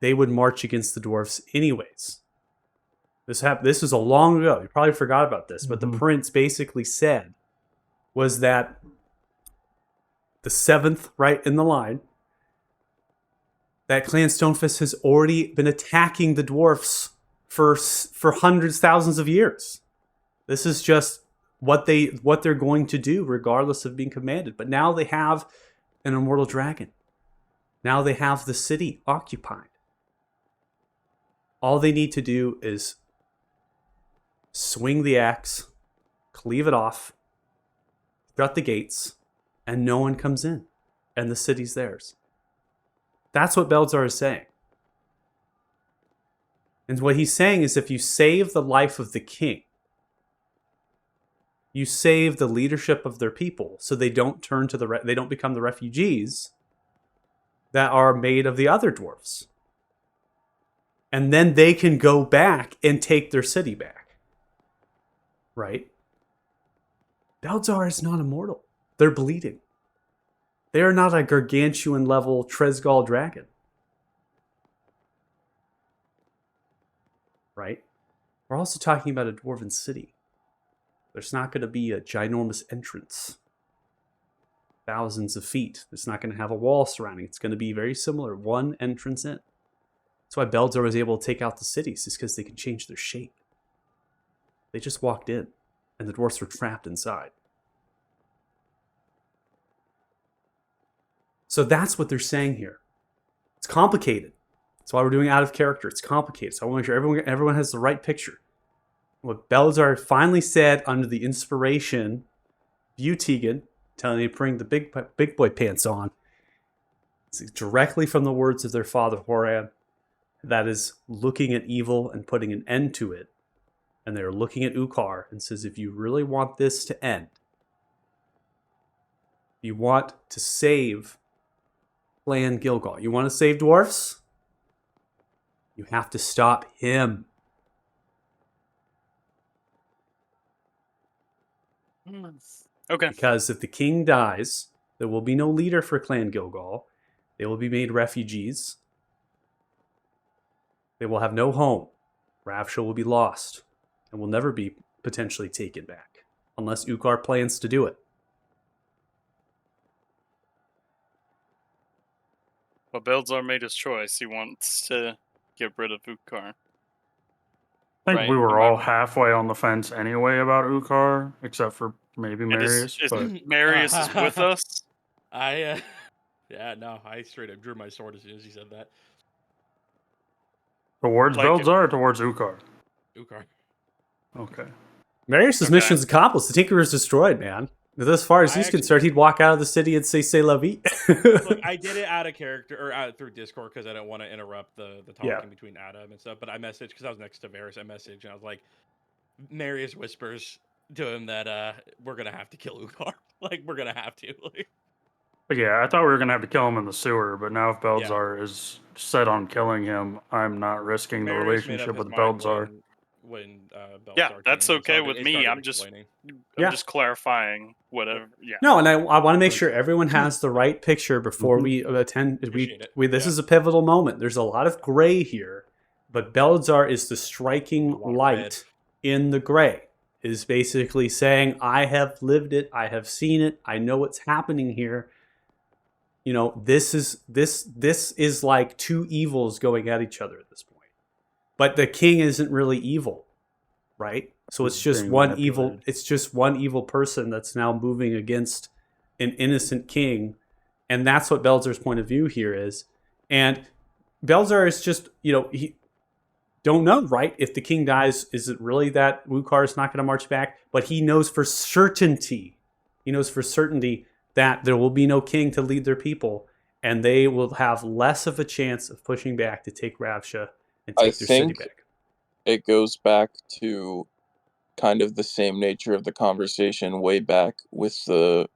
they would march against the dwarfs anyways. This was a long ago. You probably forgot about this, but the prince basically said was that the seventh right in the line, that Clan Stonefist has already been attacking the dwarfs for hundreds, thousands of years. This is just what they're going to do regardless of being commanded. But now they have an immortal dragon. Now they have the city occupied. All they need to do is swing the axe, cleave it off, shut the gates, and no one comes in. And the city's theirs. That's what Belzar is saying. And what he's saying is if you save the life of the king, you save the leadership of their people so they don't turn to they don't become the refugees that are made of the other dwarves. And then they can go back and take their city back. Right? Belzar is not immortal. They're bleeding. They are not a gargantuan level Tresgal dragon. Right? We're also talking about a dwarven city. There's not going to be a ginormous entrance. Thousands of feet. It's not going to have a wall surrounding. It's going to be very similar. One entrance in. That's why Belzar was able to take out the cities, is because they can change their shape. They just walked in, and the dwarves were trapped inside. So that's what they're saying here. It's complicated. That's why we're doing out of character. It's complicated. So I want to make sure everyone has the right picture. What Belzar finally said under the inspiration of Tegan, telling them to bring the big boy pants on, it's directly from the words of their father Horan, that is looking at evil and putting an end to it. And they're looking at Ukar and says, if you really want this to end, if you want to save Clan Gilgal, you want to save dwarfs, you have to stop him. Okay. Because if the king dies, there will be no leader for Clan Gilgal. They will be made refugees. They will have no home. Ravsha will be lost and will never be potentially taken back unless Ukar plans to do it. Well, Belzar made his choice. He wants to get rid of Ukar. I think Right, we were am I all right? halfway on the fence anyway about Ukar, except for maybe And Marius. is But Marius is with us? I straight up drew my sword as soon as he said that. towards Like- Belzar or towards Ukar? Ukar. Okay. Marius' Okay. mission's accomplished. The Tinker is destroyed, man. As far as I he's actually- concerned, he'd walk out of the city and say, "C'est la vie." Look, I did it out of character or through Discord because I didn't want to interrupt the talking Yeah. between Adam and stuff. But I messaged because I was next to Varys. I messaged and I was like, Marius whispers to him that we're gonna have to kill Ukar. Like we're gonna have to. Like, But yeah, I thought we were gonna have to kill him in the sewer, but now if Belzar is set on killing him, I'm not risking the Marius made up relationship his with mind Belzar. when Belzar Yeah, came that's and okay started- with it me. started I'm just explaining. Yeah. I'm just clarifying whatever. Yeah. No, and I want to make sure everyone has the right picture before we attend. Appreciate it. This Yeah. is a pivotal moment. There's a lot of gray here, but Belzar is the striking A lot of light red. in the gray. Is basically saying, I have lived it, I have seen it, I know what's happening here. You know, this is like two evils going at each other at this point. But the king isn't really evil, right? So it's He's just being one evil. manipulated. It's just one evil person that's now moving against an innocent king, and that's what Belzar's point of view here is. And Belzar is just, he don't know, right? If the king dies, is it really that Ukar is not going to march back? But he knows for certainty. He knows for certainty that there will be no king to lead their people, and they will have less of a chance of pushing back to take Ravsha and I take their city think back. it goes back to kind of the same nature of the conversation way back with the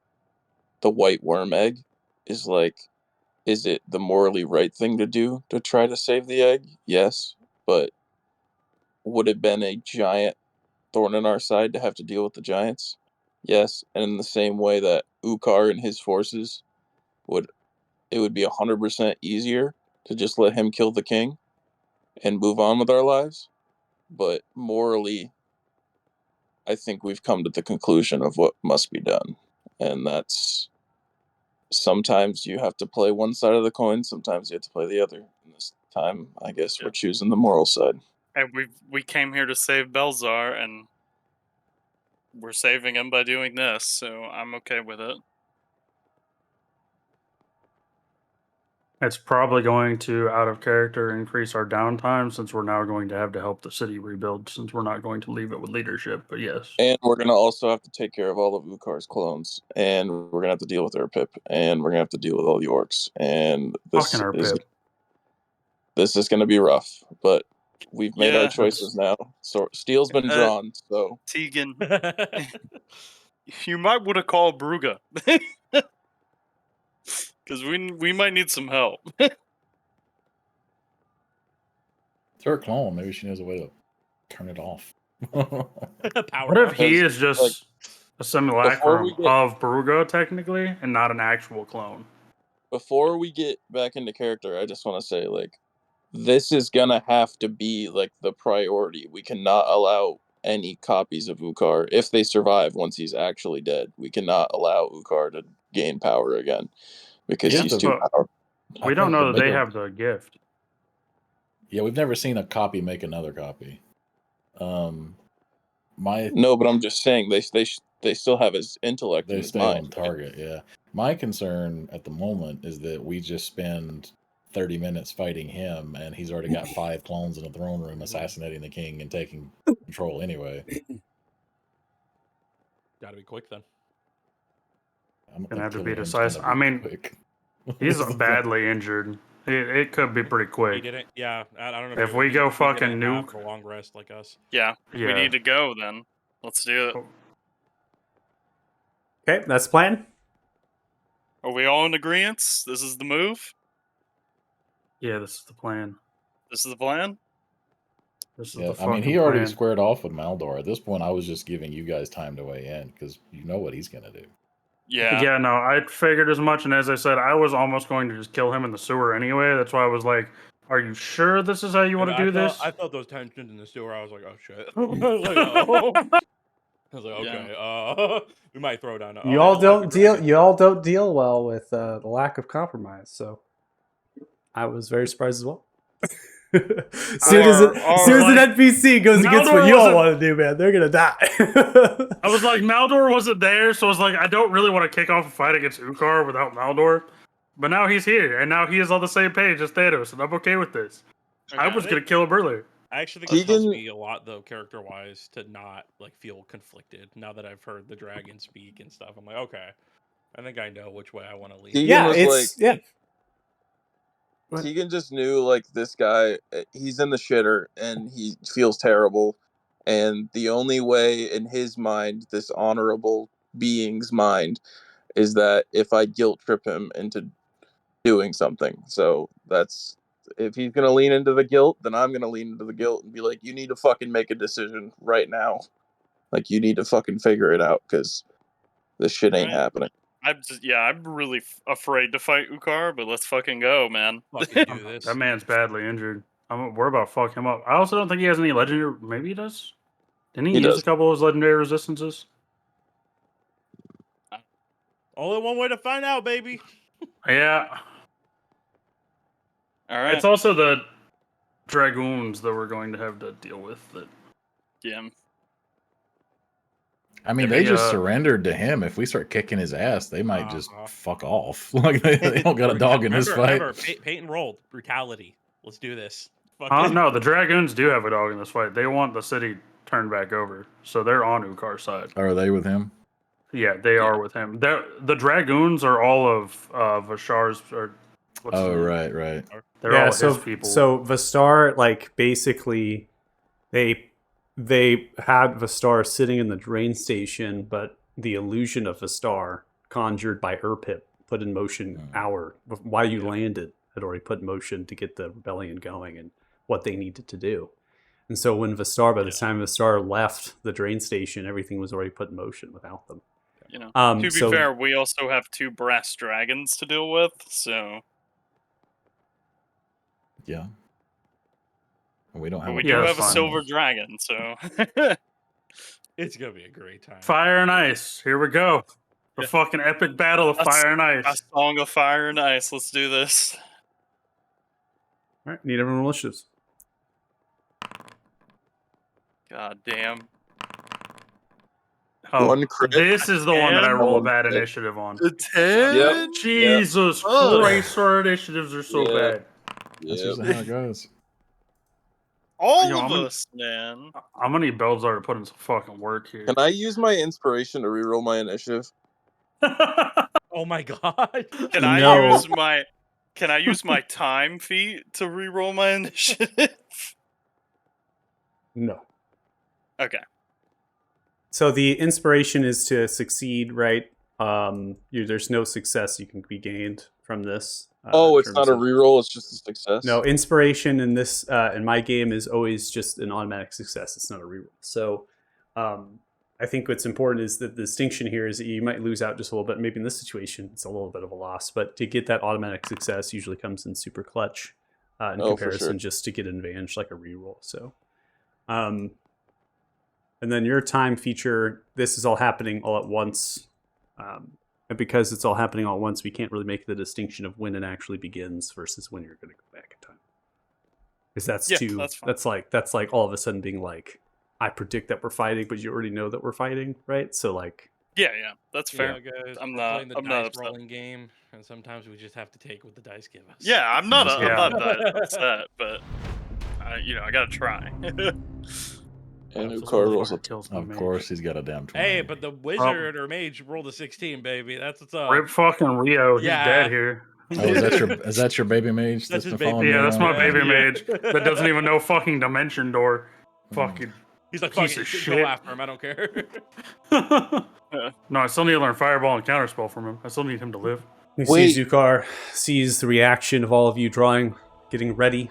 white worm egg. Is like, is it the morally right thing to do to try to save the egg? Yes, but would it been a giant thorn in our side to have to deal with the giants? Yes, and in the same way that Ukar and his forces it would be 100% easier to just let him kill the king and move on with our lives. But morally, I think we've come to the conclusion of what must be done. And that's sometimes you have to play one side of the coin, sometimes you have to play the other. And this time, I guess we're choosing the moral side. And we came here to save Belzar, and we're saving him by doing this, so I'm okay with it. It's probably going to, out of character, increase our downtime since we're now going to have to help the city rebuild since we're not going to leave it with leadership. But yes. And we're gonna also have to take care of all of Ukar's clones, and we're gonna have to deal with Urpip, and we're gonna have to deal with all the orcs, and Fucking our Pip. this is gonna be rough. But we've made Yeah. our choices now. So steel's been drawn. So Tegan, you might want to call Bruga. Because we might need some help. It's her clone. Maybe she knows a way to turn it off. Power What if off. he Because, is just like, a simulacrum we get- of Bruga, technically, and not an actual clone? before we get back into character, I just want to say, like, this is gonna have to be like the priority. We cannot allow any copies of Ukar if they survive once he's actually dead. We cannot allow Ukar to gain power again because Yeah, he's the- too powerful. We don't know that they have the gift. Yeah, we've never seen a copy make another copy. My No, but I'm just saying they still have his intellect in they his stay mind. on target. Yeah, my concern at the moment is that we just spend 30 minutes fighting him, and he's already got 5 clones in the throne room, assassinating the king and taking control anyway. Gotta be quick then. I'm Gonna have to be killing him's decisive. gonna I be mean, quick. He's badly injured. It could be pretty He quick. didn't. Yeah, I don't know. If we go fucking have nuke- a long rest like us. Yeah, we Yeah. need to go then. Let's do it. Okay, that's the plan. Are we all in agreement? This is the move? Yeah, this is the plan. This is the plan? This is Yeah, the I fucking mean, he already plan. squared off with Maldor. At this point, I was just giving you guys time to weigh in because you know what he's gonna do. Yeah. Yeah, no, I figured as much, and as I said, I was almost going to just kill him in the sewer anyway. That's why I was like, "Are you sure this is how you want to do this?" I felt those tensions in the sewer. I was like, oh shit. I was like, oh. I was like, Yeah. okay, we might throw down. You all don't deal. You all don't deal well with the lack of compromise. So I was very surprised as well. As soon as an like, NPC goes against what Maldor you all wasn't- want to do, man, they're gonna die. I was like, Maldor wasn't there, so I was like, I don't really want to kick off a fight against Ukar without Maldor. But now he's here, and now he is on the same page as Thanos, and I'm okay with this. I Okay. was gonna kill him earlier. I actually think it helps Keegan- me a lot though, character wise, to not like feel conflicted. Now that I've heard the dragon speak and stuff, I'm like, okay, I think I know which way I want to lean. Keegan yeah, was it's like, yeah. Keegan just knew, like, this guy, he's in the shitter and he feels terrible. And the only way in his mind, this honorable being's mind, is that if I guilt trip him into doing something. So that's, if he's going to lean into the guilt, then I'm going to lean into the guilt and be like, you need to fucking make a decision right now. Like, you need to fucking figure it out because this shit ain't Right. happening. I'm really afraid to fight Ukar, but let's fucking go, man. Fucking do this. That man's badly injured. We're about to fuck him up. I also don't think he has any legendary. Maybe he does. Didn't he, He use does. a couple of his legendary resistances? Only one way to find out, baby. Yeah. All right. It's also the dragoons that we're going to have to deal with. That Yeah. I mean, Maybe, they just surrendered to him. If we start kicking his ass, they might just fuck off. Like they don't got a dog in this fight. Remember, Peyton rolled brutality. Let's do this. No, the dragoons do have a dog in this fight. They want the city turned back over, so they're on Ukar's side. Are they with him? Yeah, they are with him. The dragoons are all of Vashar's. Or what's his Oh, name? right. They're yeah, all so his people. so Vastar, like, basically they had Vastar sitting in the drain station, but the illusion of Vastar conjured by Urpip put in motion while you landed had already put in motion to get the rebellion going and what they needed to do. And so when Vastar, by the time Vastar left the drain station, everything was already put in motion without them. You know, To to be fair, we also have 2 brass dragons to deal with, so. Yeah. And we don't have. But we a do Yeah, have that's a fine. silver dragon, so. It's gonna be a great time. Fire and ice. Here we go. The fucking epic battle of fire and A ice. song of fire and ice. Let's do this. All right, need everyone initiatives. God damn. Oh, One crit. this is the one that I roll a One bad crit. initiative on. The 10? Yep. Jesus Ugh. Christ, our initiatives are so Yep. bad. That's Yep. usually how it goes. All Yo, of I'm gonna- us, man. I'm gonna need Belzar to put in some fucking work here. Can I use my inspiration to reroll my initiative? Oh my god. Can I No. use my time feat to reroll my initiative? No. Okay. So the inspiration is to succeed, right? There's no success you can be gained from this. Oh, in it's not terms a of- reroll, it's just a success? No, inspiration in this in my game is always just an automatic success. It's not a reroll. So I think what's important is that the distinction here is that you might lose out just a little bit. Maybe in this situation, it's a little bit of a loss, but to get that automatic success usually comes in super clutch in Oh, for comparison sure. just to get an advantage like a reroll. So, and then your time feature, this is all happening all at once. And because it's all happening all at once, we can't really make the distinction of when it actually begins versus when you're going to go back in time. Because that's Yeah, too. that's fine. That's like all of a sudden being like, I predict that we're fighting, but you already know that we're fighting, right? So like, Yeah, that's fair. Yeah, guys, I'm we're not- playing the I'm not dice upset. rolling game, and sometimes we just have to take what the dice give us. Yeah, I'm not Yeah. that upset, but I gotta try. And This Ukar rolls a motherfucker kills my Of mage. course, he's got a damn 20. Hey, but the wizard or mage rolled a 16, baby. That's what's up. Rip fucking Rio, he's Yeah. dead here. Oh, is that your baby mage That's that's his been baby following you Yeah, that's my around? baby Yeah. mage that doesn't even know fucking dimension door. Fucking. He's like, Piece fuck of it, shit. go after him. I don't care. No, I still need to learn Fireball and Counterspell from him. I still need him to live. you Wait. see Zukar sees the reaction of all of you drawing, getting ready.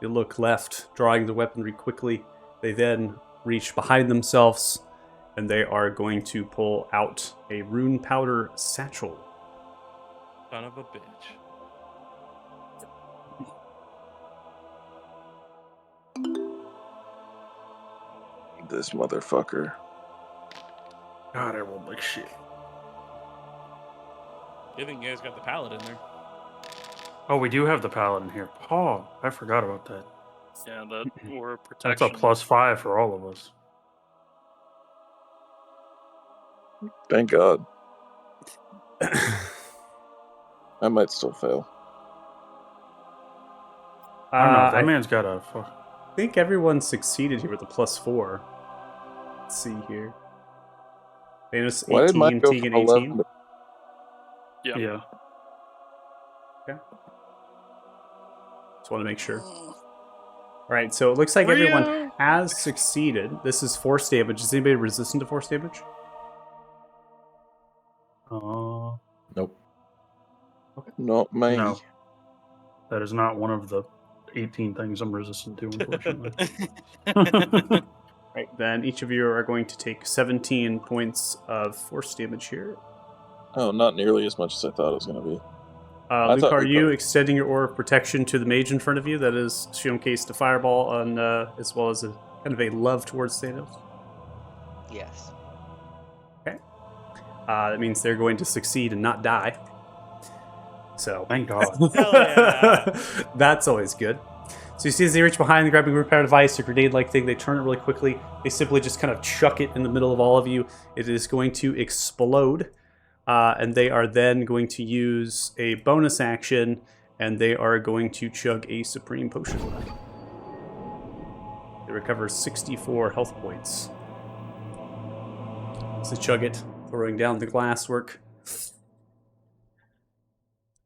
They look left, drawing the weaponry quickly. They then reach behind themselves, and they are going to pull out a rune powder satchel. Son of a bitch. This motherfucker. God, I rolled like shit. I think you guys got the paladin there. Oh, we do have the paladin here. Oh, I forgot about that. Yeah, that or That's protection. a +5 for all of us. Thank God. I might still fail. I don't know. That I man's got a fuck. think everyone succeeded here with a +4. Let's see here. Thanos Why did mine 18, go Tegan from 18. 11 to... Yeah. Yeah. Just want to make sure. All right, so it looks like everyone has succeeded. This is force damage. Is anybody resistant to force damage? Nope. No, my... No. That is not one of the 18 things I'm resistant to, unfortunately. Right, then each of you are going to take 17 points of force damage here. Oh, not nearly as much as I thought it was going to be. I Luke, thought are we you covered- extending your aura of protection to the mage in front of you? That is showcased a fireball on, as well as a kind of a love towards Thanos. Yes. That means they're going to succeed and not die. So Thank God. Hell yeah. that's always good. So you see as they reach behind, grabbing a power device, a grenade-like thing, they turn it really quickly. They simply just kind of chuck it in the middle of all of you. It is going to explode, and they are then going to use a bonus action, and they are going to chug a supreme potion. They recover 64 health points. As they chug it, throwing down the glasswork.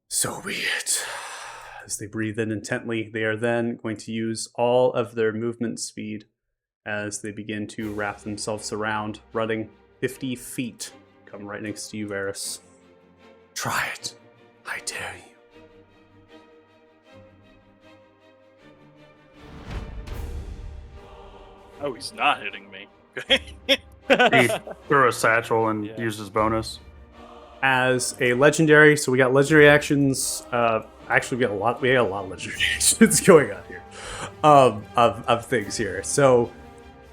So be it. As they breathe in intently, they are then going to use all of their movement speed as they begin to wrap themselves around, running 50 feet. Come right next to you, Varys. Try it. I dare you. Oh, he's not hitting me. He threw a satchel and Yeah. used his bonus. As a legendary, so we got legendary actions. Actually, we got a lot of legendary actions going on here, of things here. So,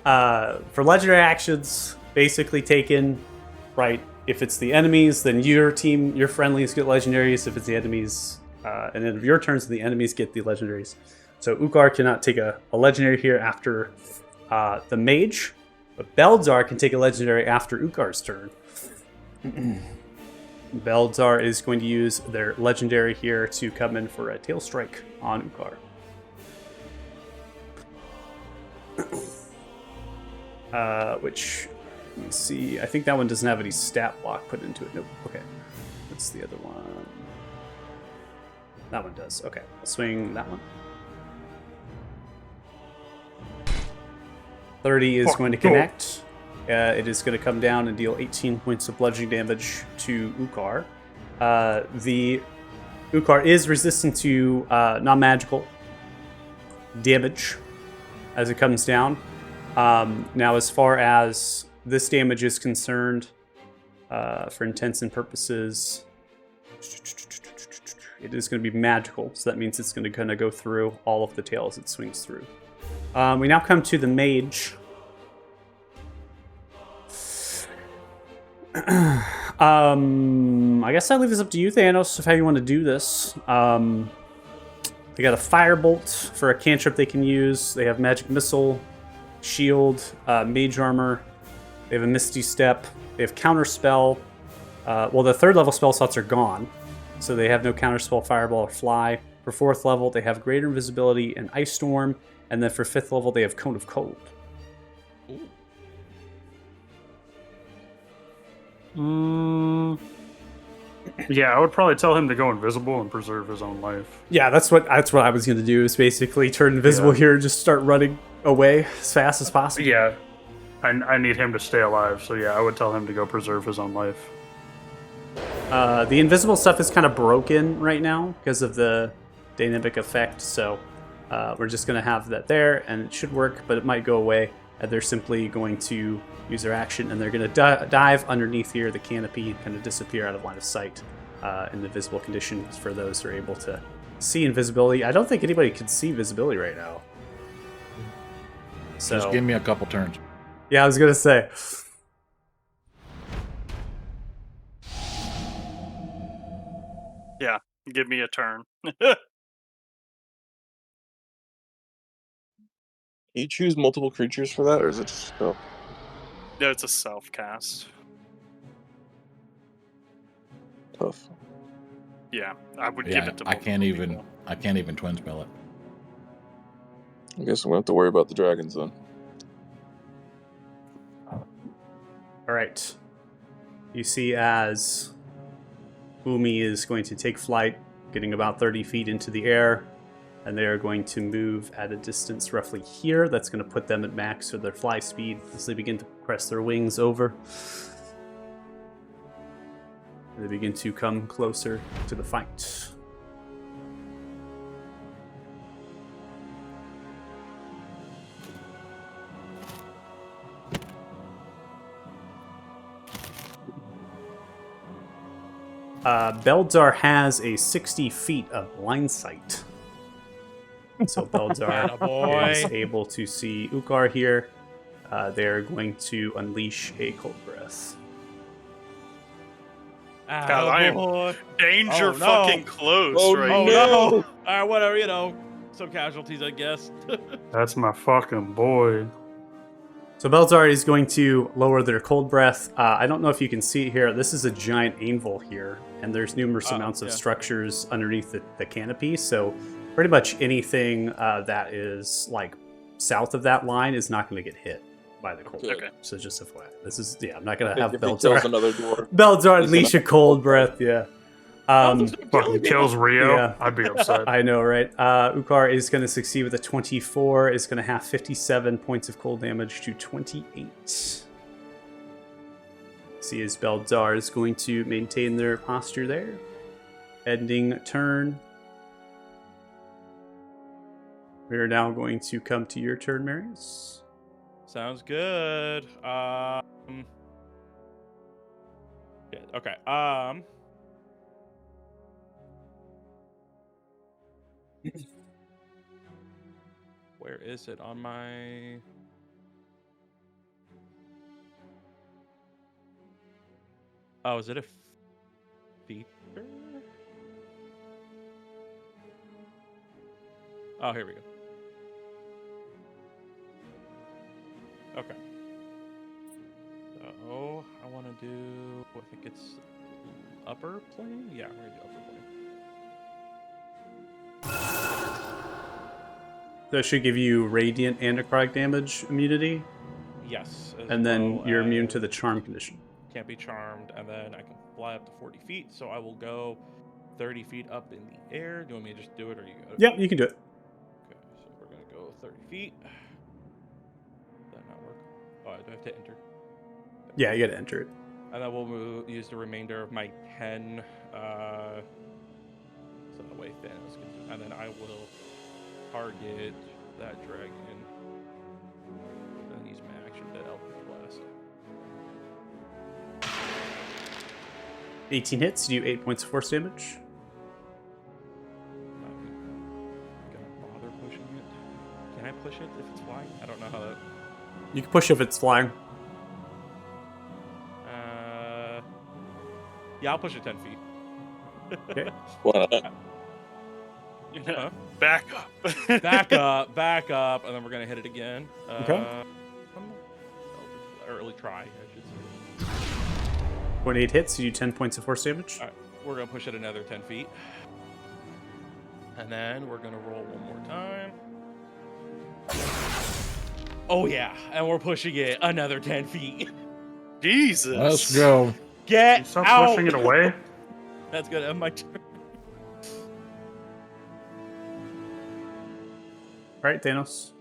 for legendary actions, basically taken, right? If it's the enemies, then your team, your friendlies get legendaries. If it's the enemies, and then of your turns, the enemies get the legendaries. So Ukar cannot take a legendary here after the mage. But Beldar can take a legendary after Ukar's turn. Beldar is going to use their legendary here to come in for a tail strike on Ukar. Which, let me see. I think that one doesn't have any stat block put into it. Nope. Okay. What's the other one? That one does. Okay. I'll swing that one. 30 is going to connect. It is going to come down and deal 18 points of bludgeoning damage to Ukar. The Ukar is resistant to non-magical damage as it comes down. Now, as far as this damage is concerned, for intents and purposes, it is going to be magical, so that means it's going to kind of go through all of the tails it swings through. We now come to the mage. I guess I leave this up to you, Thanos, of how you want to do this. They got a firebolt for a cantrip they can use. They have magic missile, shield, mage armor. They have a misty step. They have counterspell. Well, the 3rd level spell slots are gone, so they have no counterspell, fireball, or fly. For 4th level, they have greater invisibility and ice storm, and then for 5th level, they have cone of cold. Yeah, I would probably tell him to go invisible and preserve his own life. Yeah, that's what I was going to do, is basically turn invisible here and just start running away as fast as possible. Yeah, I need him to stay alive, so yeah, I would tell him to go preserve his own life. The invisible stuff is kind of broken right now because of the dynamic effect, so we're just going to have that there, and it should work, but it might go away. And they're simply going to use their action, and they're going to dive underneath here, the canopy, and kind of disappear out of line of sight in the visible conditions for those who are able to see invisibility. I don't think anybody can see visibility right now. So, just give me a couple turns. Yeah, I was going to say. Yeah, give me a turn. Can you choose multiple creatures for that, or is it just spell? No, it's a self-cast. Tough. Yeah, I would give Yeah, it to I can't multiple even people. twin spell it. I guess I'm gonna have to worry about the dragons then. All right. You see as Umi is going to take flight, getting about 30 feet into the air, and they are going to move at a distance roughly here. That's going to put them at max for their fly speed as they begin to press their wings over. And they begin to come closer to the fight. Beldar has a 60 feet of line sight. So Beldar is able to see Ukar here. They're going to unleash a cold breath. God, I am danger fucking close right Oh now. no! Alright, whatever, some casualties, I guess. That's my fucking boy. So Beldar is going to lower their cold breath. I don't know if you can see it here. This is a giant anvil here, and there's numerous amounts of structures underneath the canopy. So pretty much anything that is like south of that line is not going to get hit by the cold. Okay. So just FYI, this is I'm not going to have If he kills another Beldar dwarf. unleash a cold breath. Yeah. Fucking kills Rio. Yeah. I'd be upset. I know, right? Ukar is going to succeed with a 24. Is going to have 57 points of cold damage to 28. See as Beldar is going to maintain their posture there. Ending turn. We are now going to come to your turn, Marius. Sounds good. Yeah, okay. Where is it on my... Oh, is it a feature? Oh, here we go. Okay. So I want to do. I think it's upper plane. Yeah, we're gonna do upper plane. That should give you radiant and necrotic damage immunity, Yes. and then you're immune to the charm condition. Can't be charmed, and then I can fly up to 40 feet. So I will go 30 feet up in the air. Do you want me to just do it, or you go? Yeah, you can do it. Okay, so we're gonna go 30 feet. Does that not work? Oh, I do have to enter. Yeah, you got to enter it. And then we'll use the remainder of my 10. So that way Thanos can. And then I will target that dragon. And use my action to Eldritch Blast. 18 hits, you do 8 points of force damage. I'm gonna bother pushing it. Can I push it if it's flying? I don't know how that. You can push if it's flying. Yeah, I'll push it 10 feet. Okay. Why not? Huh? Back up. Back up, and then we're gonna hit it again. Okay. Or at least try, I should say. 0.8 hits, you do 10 points of force damage. All right, we're gonna push it another 10 feet, and then we're gonna roll one more time. Oh yeah, and we're pushing it another 10 feet. Jesus. Let's go. Get Stop out! pushing it away. That's gonna end my turn. All right, Thanos.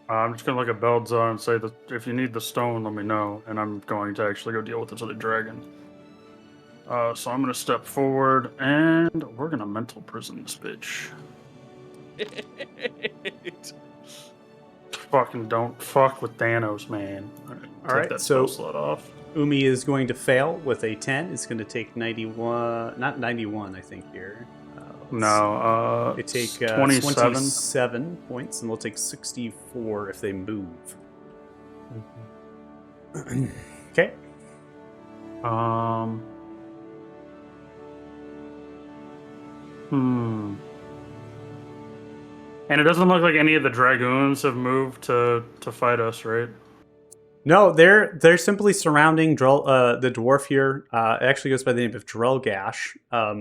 I'm just gonna look at Beldzar and say that if you need the stone, let me know, and I'm going to actually go deal with this other dragon. So I'm gonna step forward, and we're gonna mental prison this bitch. Fucking don't fuck with Thanos, man. All right, that so- spell slot off. Umi is going to fail with a 10. It's going to take 91, not 91, I think here. No, They take 27. 27 points, and they'll take 64 if they move. Okay. And it doesn't look like any of the dragoons have moved to fight us, right? No, they're simply surrounding the dwarf here. It actually goes by the name of Drelgash.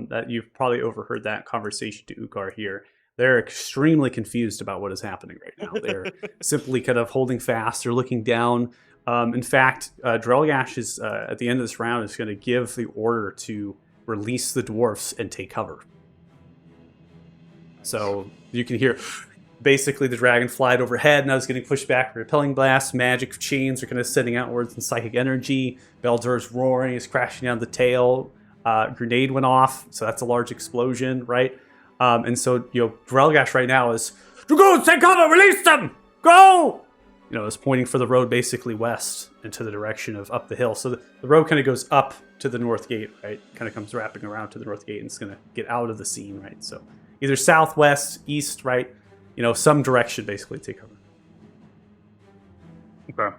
That you've probably overheard that conversation to Ukar here. They're extremely confused about what is happening right now. They're simply kind of holding fast. They're looking down. In fact, Drelgash is at the end of this round is going to give the order to release the dwarfs and take cover. So you can hear basically the dragon flied overhead, and I was getting pushed back. Repelling blasts, magic chains are kind of sending outwards in psychic energy. Beldur's roaring, is crashing down the tail. Grenade went off, so that's a large explosion, right? And so, Drelgash right now is, "Dragoons, take cover, release them! Go!" Is pointing for the road basically west into the direction of up the hill. So the road kind of goes up to the north gate, right? Kind of comes wrapping around to the north gate, and it's going to get out of the scene, right? So either southwest, east, right? Some direction basically take cover. Okay.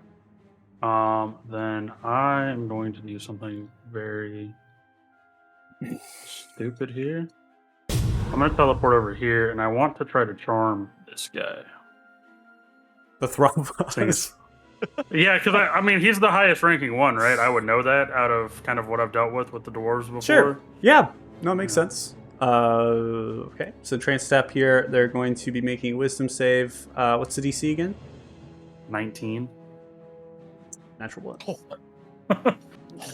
Then I'm going to do something very stupid here. I'm going to teleport over here, and I want to try to charm this guy. The Throbos. Yeah, because I mean, he's the highest ranking one, right? I would know that out of kind of what I've dealt with the dwarves before. Sure. Yeah. No, it makes sense. Okay. So trans step here, they're going to be making a wisdom save. What's the DC again? 19. Natural 1.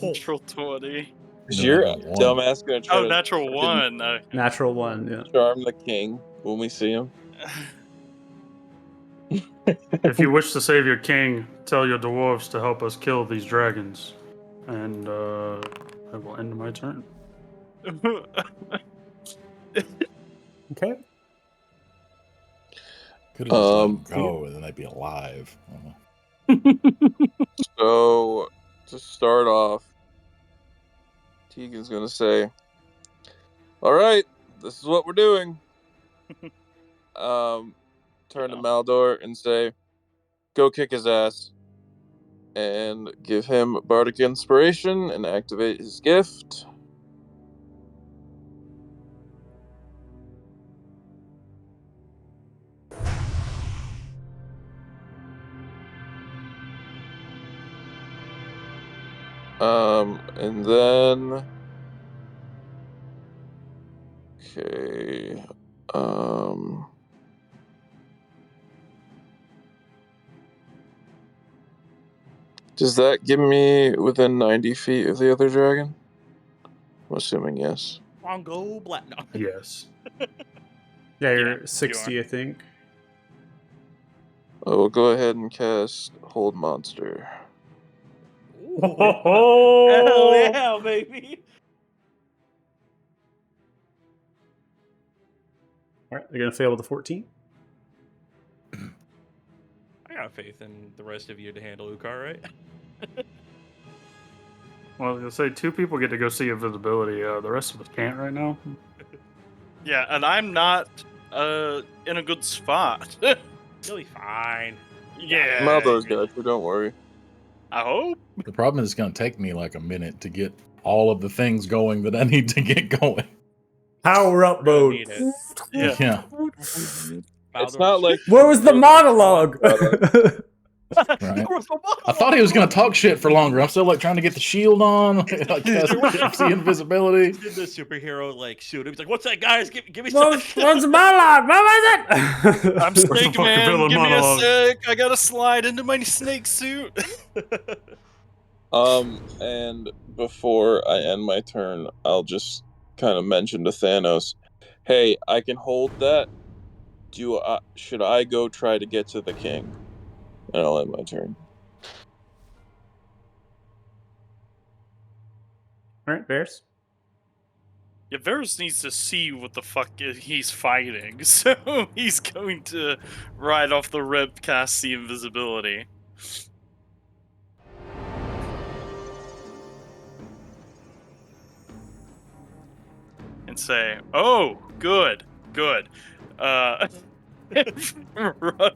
Natural 20. Is your No, one. dumbass gonna try Oh, to natural 1. Natural 1, yeah. charm the king when we see him? If you wish to save your king, tell your dwarves to help us kill these dragons. And I will end my turn. Okay. Could have just let him go and then they'd be alive. So, to start off, Tegan's gonna say, "Alright, this is what we're doing." Turn to Maldor and say, "Go kick his ass." And give him Bardic Inspiration and activate his gift. And then okay, does that get me within 90 feet of the other dragon? I'm assuming yes. Bongo Black. No. Yes. Yeah, Yeah, you're you 60, I think. I will go ahead and cast Hold Monster. Ooh, Oh, hell yeah, baby. All right, they're gonna fail with a 14. I got faith in the rest of you to handle Ukar, right? Well, I was gonna say 2 people get to go see invisibility. The rest of us can't right now. Yeah, and I'm not in a good spot. You'll be fine. Yeah. Maldor's got you, don't worry. I hope. The problem is it's going to take me like a minute to get all of the things going that I need to get going. Power up Really mode. need it. Yeah. It's not like Where was the monologue? Right. I thought he was going to talk shit for longer. I'm still like trying to get the shield on, like see invisibility. Did the superhero like shoot him? He's like, "What's that, guys? Give me What's some." the monologue? What was it? I'm the Snake fucking Man. villain Give monologue? me a sec. I gotta slide into my snake suit. And before I end my turn, I'll just kind of mention to Thanos, "Hey, I can hold that. Should I go try to get to the king?" And I'll end my turn. All right, Bears. Yeah, Varys needs to see what the fuck he's fighting, so he's going to right off the rip cast the invisibility. And say, "Oh, good. Run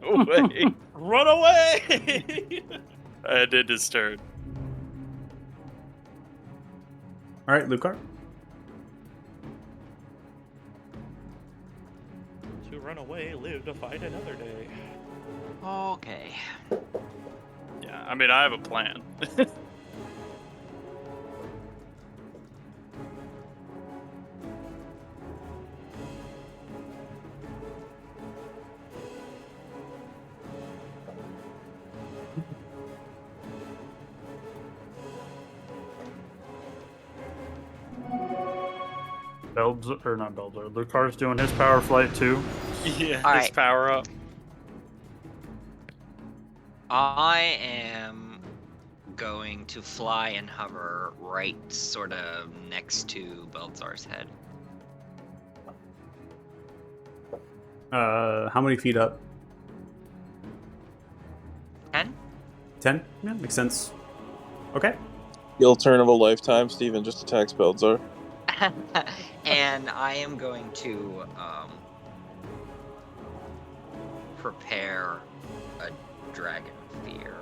away." Run away! I did his turn. All right, Lucar. To run away, live to fight another day. Okay. Yeah, I mean, I have a plan. Not Belzer. Lucar's doing his power flight too. Yeah, his Alright. power up. I am going to fly and hover right sort of next to Belzar's head. How many feet up? 10? 10? Yeah, makes sense. Okay. Skill turn of a lifetime. Steven just attacks Belzar. And I am going to prepare a dragon fear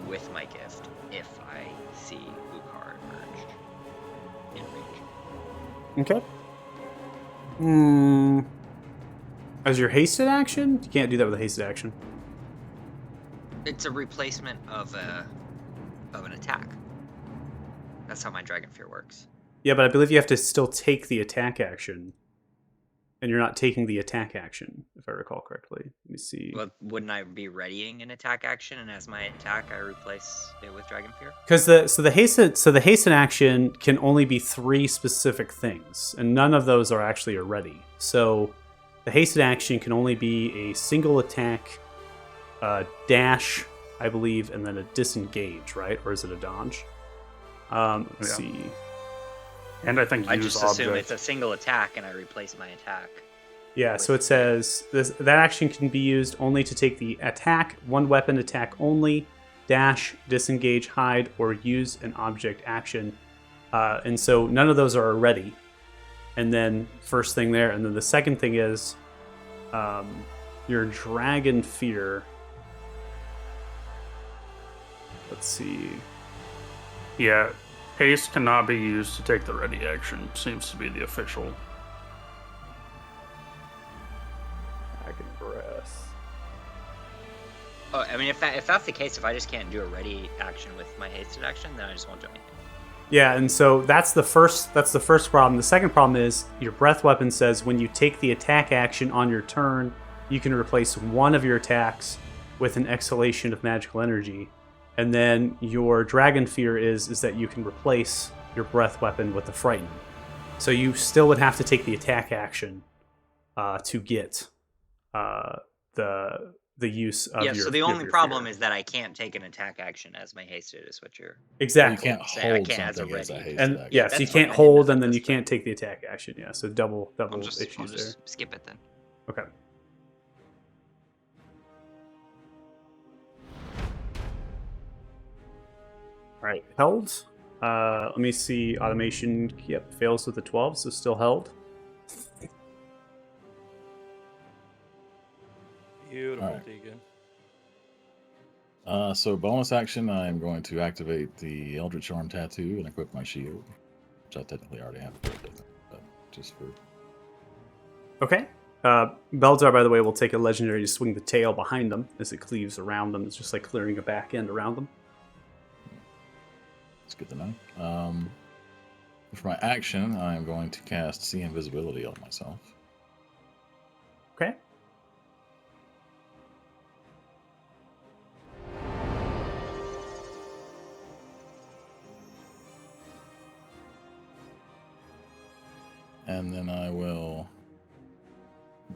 with my gift if I see Ukar emerge in range. Okay. As your hasted action? You can't do that with a hasted action. It's a replacement of an attack. That's how my dragon fear works. Yeah, but I believe you have to still take the attack action. And you're not taking the attack action, if I recall correctly. Let me see. But wouldn't I be readying an attack action, and as my attack, I replace it with dragon fear? Because the hasted action can only be 3 specific things, and none of those are actually a ready. So the hasted action can only be a single attack, dash, I believe, and then a disengage, right? Or is it a dodge? Let's see. And I think I use just assume object. it's a single attack, and I replace my attack. Yeah, so it says that action can be used only to take the attack, one weapon attack only, dash, disengage, hide, or use an object action. And so none of those are ready. And then first thing there, and then the second thing is your dragon fear. Let's see. Yeah, haste cannot be used to take the ready action. Seems to be the official. Dragon breath. Oh, I mean, if that's the case, if I just can't do a ready action with my hasted action, then I just won't do anything. Yeah, and so that's the first problem. The second problem is your breath weapon says when you take the attack action on your turn, you can replace one of your attacks with an exhalation of magical energy. And then your dragon fear is that you can replace your breath weapon with the frighten. So you still would have to take the attack action to get the use of Yeah, your. so the of only your problem fear. is that I can't take an attack action as my hasted, is what you're... Exactly. You can't Say I hold can't as a something as a ready. hasted And action. yeah, so you That's fine, can't I didn't know hold, that, and then you that's fine. can't take the attack action. Yeah, so double I'll just issues there. skip it then. Okay. All right, held. Let me see. Automation. Yep, fails with a 12, so still held. Beautiful, Alright. Tegan. So bonus action, I'm going to activate the Eldritch Charm Tattoo and equip my shield, which I technically already have equipped, I think, but just for... Okay. Beldar, by the way, will take a legendary to swing the tail behind them as it cleaves around them. It's just like clearing a back end around them. It's good to know. For my action, I'm going to cast See Invisibility on myself. Okay. And then I will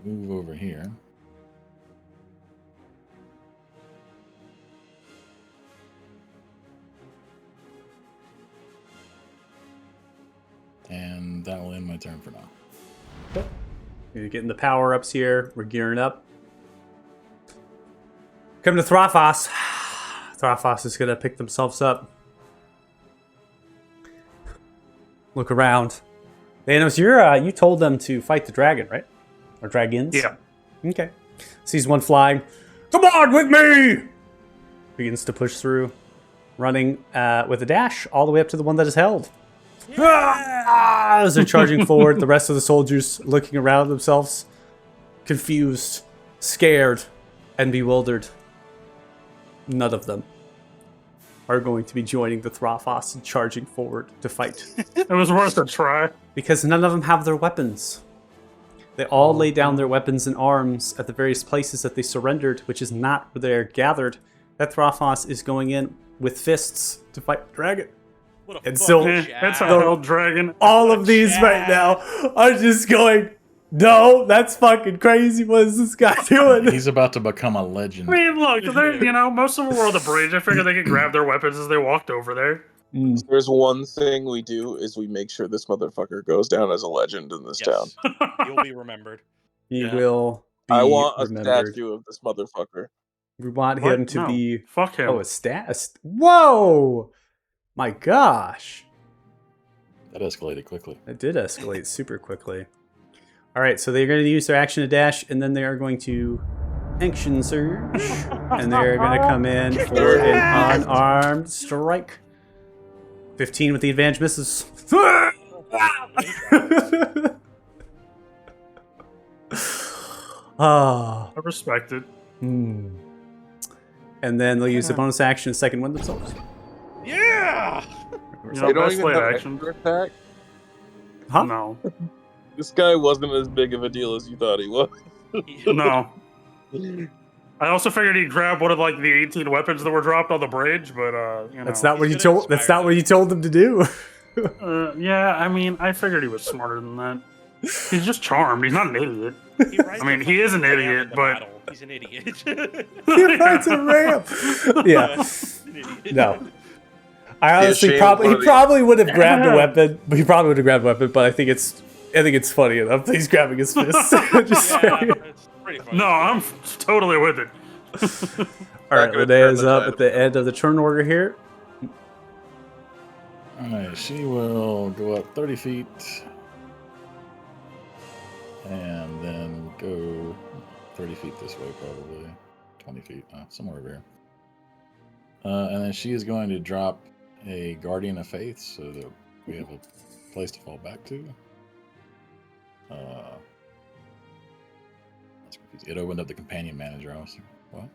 move over here. And that will end my turn for now. We're getting the power ups here. We're gearing up. Come to Thraphos. Thraphos is gonna pick themselves up. Look around. Thanos, you told them to fight the dragon, right? Or dragons? Yeah. Okay. Sees one flying. Come on with me! Begins to push through, running with a dash all the way up to the one that is held. Ah! As they're charging forward, the rest of the soldiers looking around themselves, confused, scared, and bewildered. None of them are going to be joining the Thraphos and charging forward to fight. It was worth a try. Because none of them have their weapons. They all lay down their weapons and arms at the various places that they surrendered, which is not where they're gathered. That Thraphos is going in with fists to fight the dragon. What a And so- fucking It's a jab. hell dragon. All of these right now are just going, no, that's fucking crazy. What is this guy doing? He's about to become a legend. I mean, look, most of them were on the bridge. I figured they could grab their weapons as they walked over there. There's one thing we do is we make sure this motherfucker goes down as a legend in this town. Yes. You'll be remembered. He Yeah. will be I want a remembered. statue of this motherfucker. We want What? him to No. be... Fuck him. Oh, a stat? Whoa! My gosh. That escalated quickly. It did escalate super quickly. All right, so they're going to use their action to dash, and then they are going to action surge, and they're going to come in for an unarmed strike. 15 with the advantage misses. Ah. I respect it. Hmm. And then they'll use the bonus action to second wind themselves. Yeah! You know, They don't best even laid have action. extra attack. Huh? No. This guy wasn't as big of a deal as you thought he was. No. I also figured he'd grab one of like the 18 weapons that were dropped on the bridge, but you know. That's not what you He's gonna told. That's inspire not what you told them to do. Yeah, I mean, I figured he was smarter than that. He's just charmed. He's not an idiot. He rides I mean, a he is an fucking ram idiot, in the but- battle. He's an idiot. He rides a ramp. Yeah. He's an idiot. No. I honestly ashamed probably one he of the- probably would have grabbed a weapon. But he probably would have grabbed a weapon. But I think it's funny enough that he's grabbing his fist. Just Yeah, saying. it's pretty funny. No, I'm totally with it. All right, Not gonna Linnea is turn the up tide. at the end of the turn order here. Alright, she will go up 30 feet. And then go 30 feet this way, probably. 20 feet, somewhere over here. And then she is going to drop a Guardian of Faith so that we have a place to fall back to. That's confusing. It opened up the companion manager. I was like, what?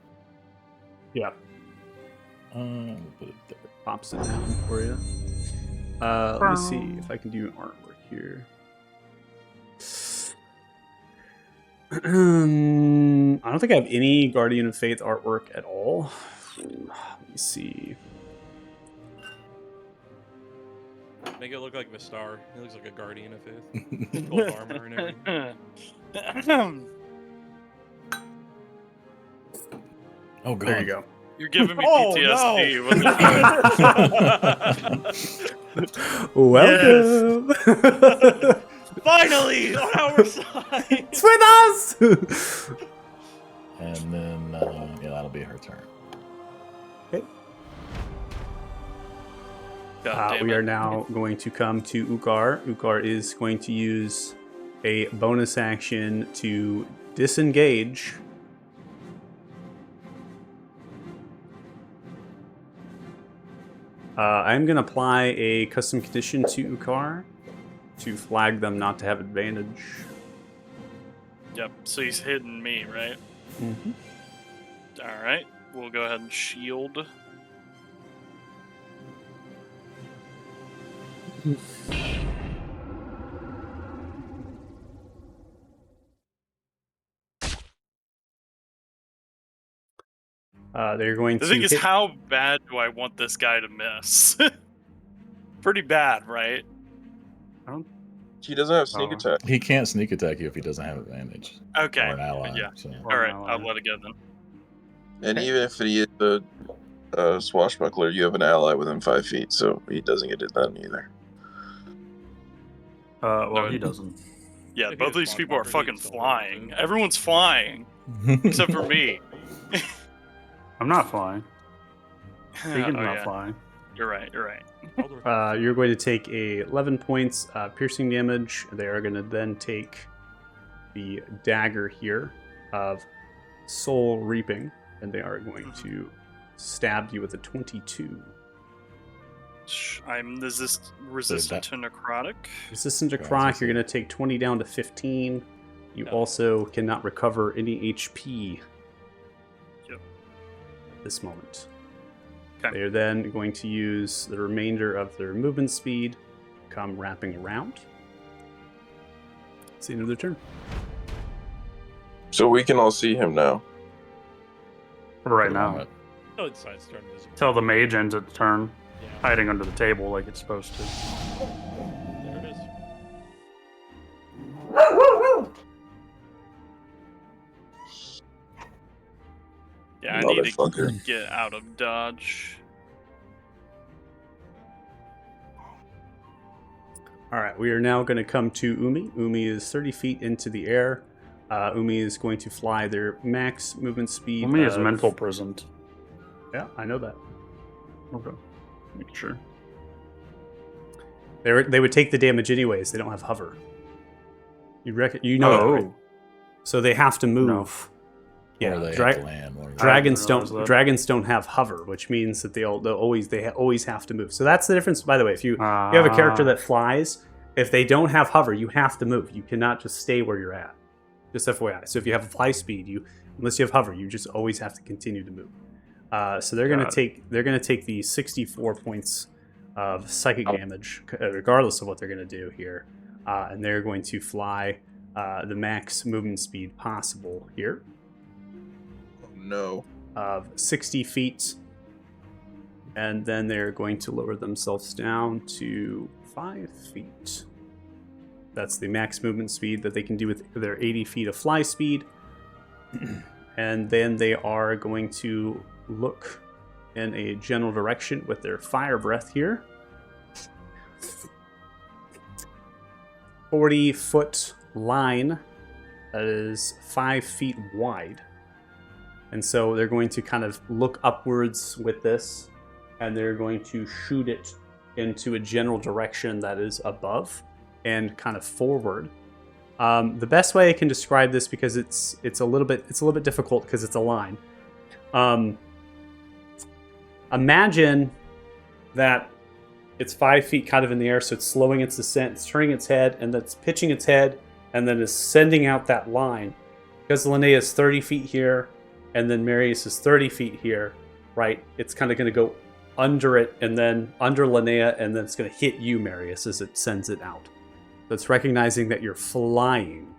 Yeah, We'll put it there. pops it down for you. Let me see if I can do artwork here. I don't think I have any Guardian of Faith artwork at all. Let me see. Make it look like Vistar. He looks like a guardian of faith. Gold armor and everything. Oh god. There you go. You're giving me Oh, PTSD. Welcome. Finally, on our side. It's with us. And then yeah, that'll be her turn. God damn We it. are now going to come to Ukar. Ukar is going to use a bonus action to disengage. I'm going to apply a custom condition to Ukar to flag them not to have advantage. Yep, so he's hitting me, right? Mm-hmm. Alright, we'll go ahead and shield. They're going The to thing is, hit- how bad do I want this guy to miss? Pretty bad, right? He doesn't have sneak Oh. attack. He can't sneak attack you if he doesn't have advantage. Okay. Or an ally. Yeah. So. Alright, I'll let it go then. And even if he is a swashbuckler, you have an ally within 5 feet, so he doesn't get it done either. Well, he doesn't. Yeah, If both he these has people are Swashbuckler, fucking he'd still work, flying. too. Everyone's flying, except for me. I'm not flying. Speaking Oh, of not yeah. flying. You're right, you're right. You're going to take 11 points piercing damage. They are going to then take the dagger here of soul reaping, and they are going to stab you with a 22. Is this resistant to necrotic? Resistant to Right, croc, so- you're going to take 20 down to 15. You No. also cannot recover any HP Yep. at this moment. Okay. They are then going to use the remainder of their movement speed, come wrapping around. It's the end of their turn. So we can all see him now. Right now. Oh, it's side turn visible. Till the mage ends its turn, Yeah, hiding under the table like it's supposed to. there it is. Yeah, I need to Motherfucker. get out of dodge. All right, we are now going to come to Umi. Umi is 30 feet into the air. Umi is going to fly their max movement speed. Umi is of- mental prisoned. Yeah, I know that. Okay. Make sure. They would take the damage anyways. They don't have hover. You know that, right? So they have to move. Or Yeah, they dra- have to land. One or the dragons didn't realize don't. that. Dragons don't have hover, which means that they always have to move. So that's the difference. By the way, if you have a character that flies, if they don't have hover, you have to move. You cannot just stay where you're at. Just FYI. So if you have fly speed, unless you have hover, you just always have to continue to move. So they're gonna Got take the 64 points of psychic damage, regardless of what they're gonna do here, and they're going to fly the max movement speed possible here Oh, no. of 60 feet, and then they're going to lower themselves down to 5 feet. That's the max movement speed that they can do with their 80 feet of fly speed. And then they are going to look in a general direction with their fire breath here. 40-foot line that is 5 feet wide. And so they're going to kind of look upwards with this, and they're going to shoot it into a general direction that is above and kind of forward. The best way I can describe this, because it's a little bit difficult because it's a line. Imagine that it's 5 feet kind of in the air, so it's slowing its descent, it's turning its head, and that's pitching its head, and then is sending out that line. Because Linnea is 30 feet here, and then Marius is 30 feet here, right? It's kind of going to go under it, and then under Linnea, and then it's going to hit you, Marius, as it sends it out. So it's recognizing that you're flying,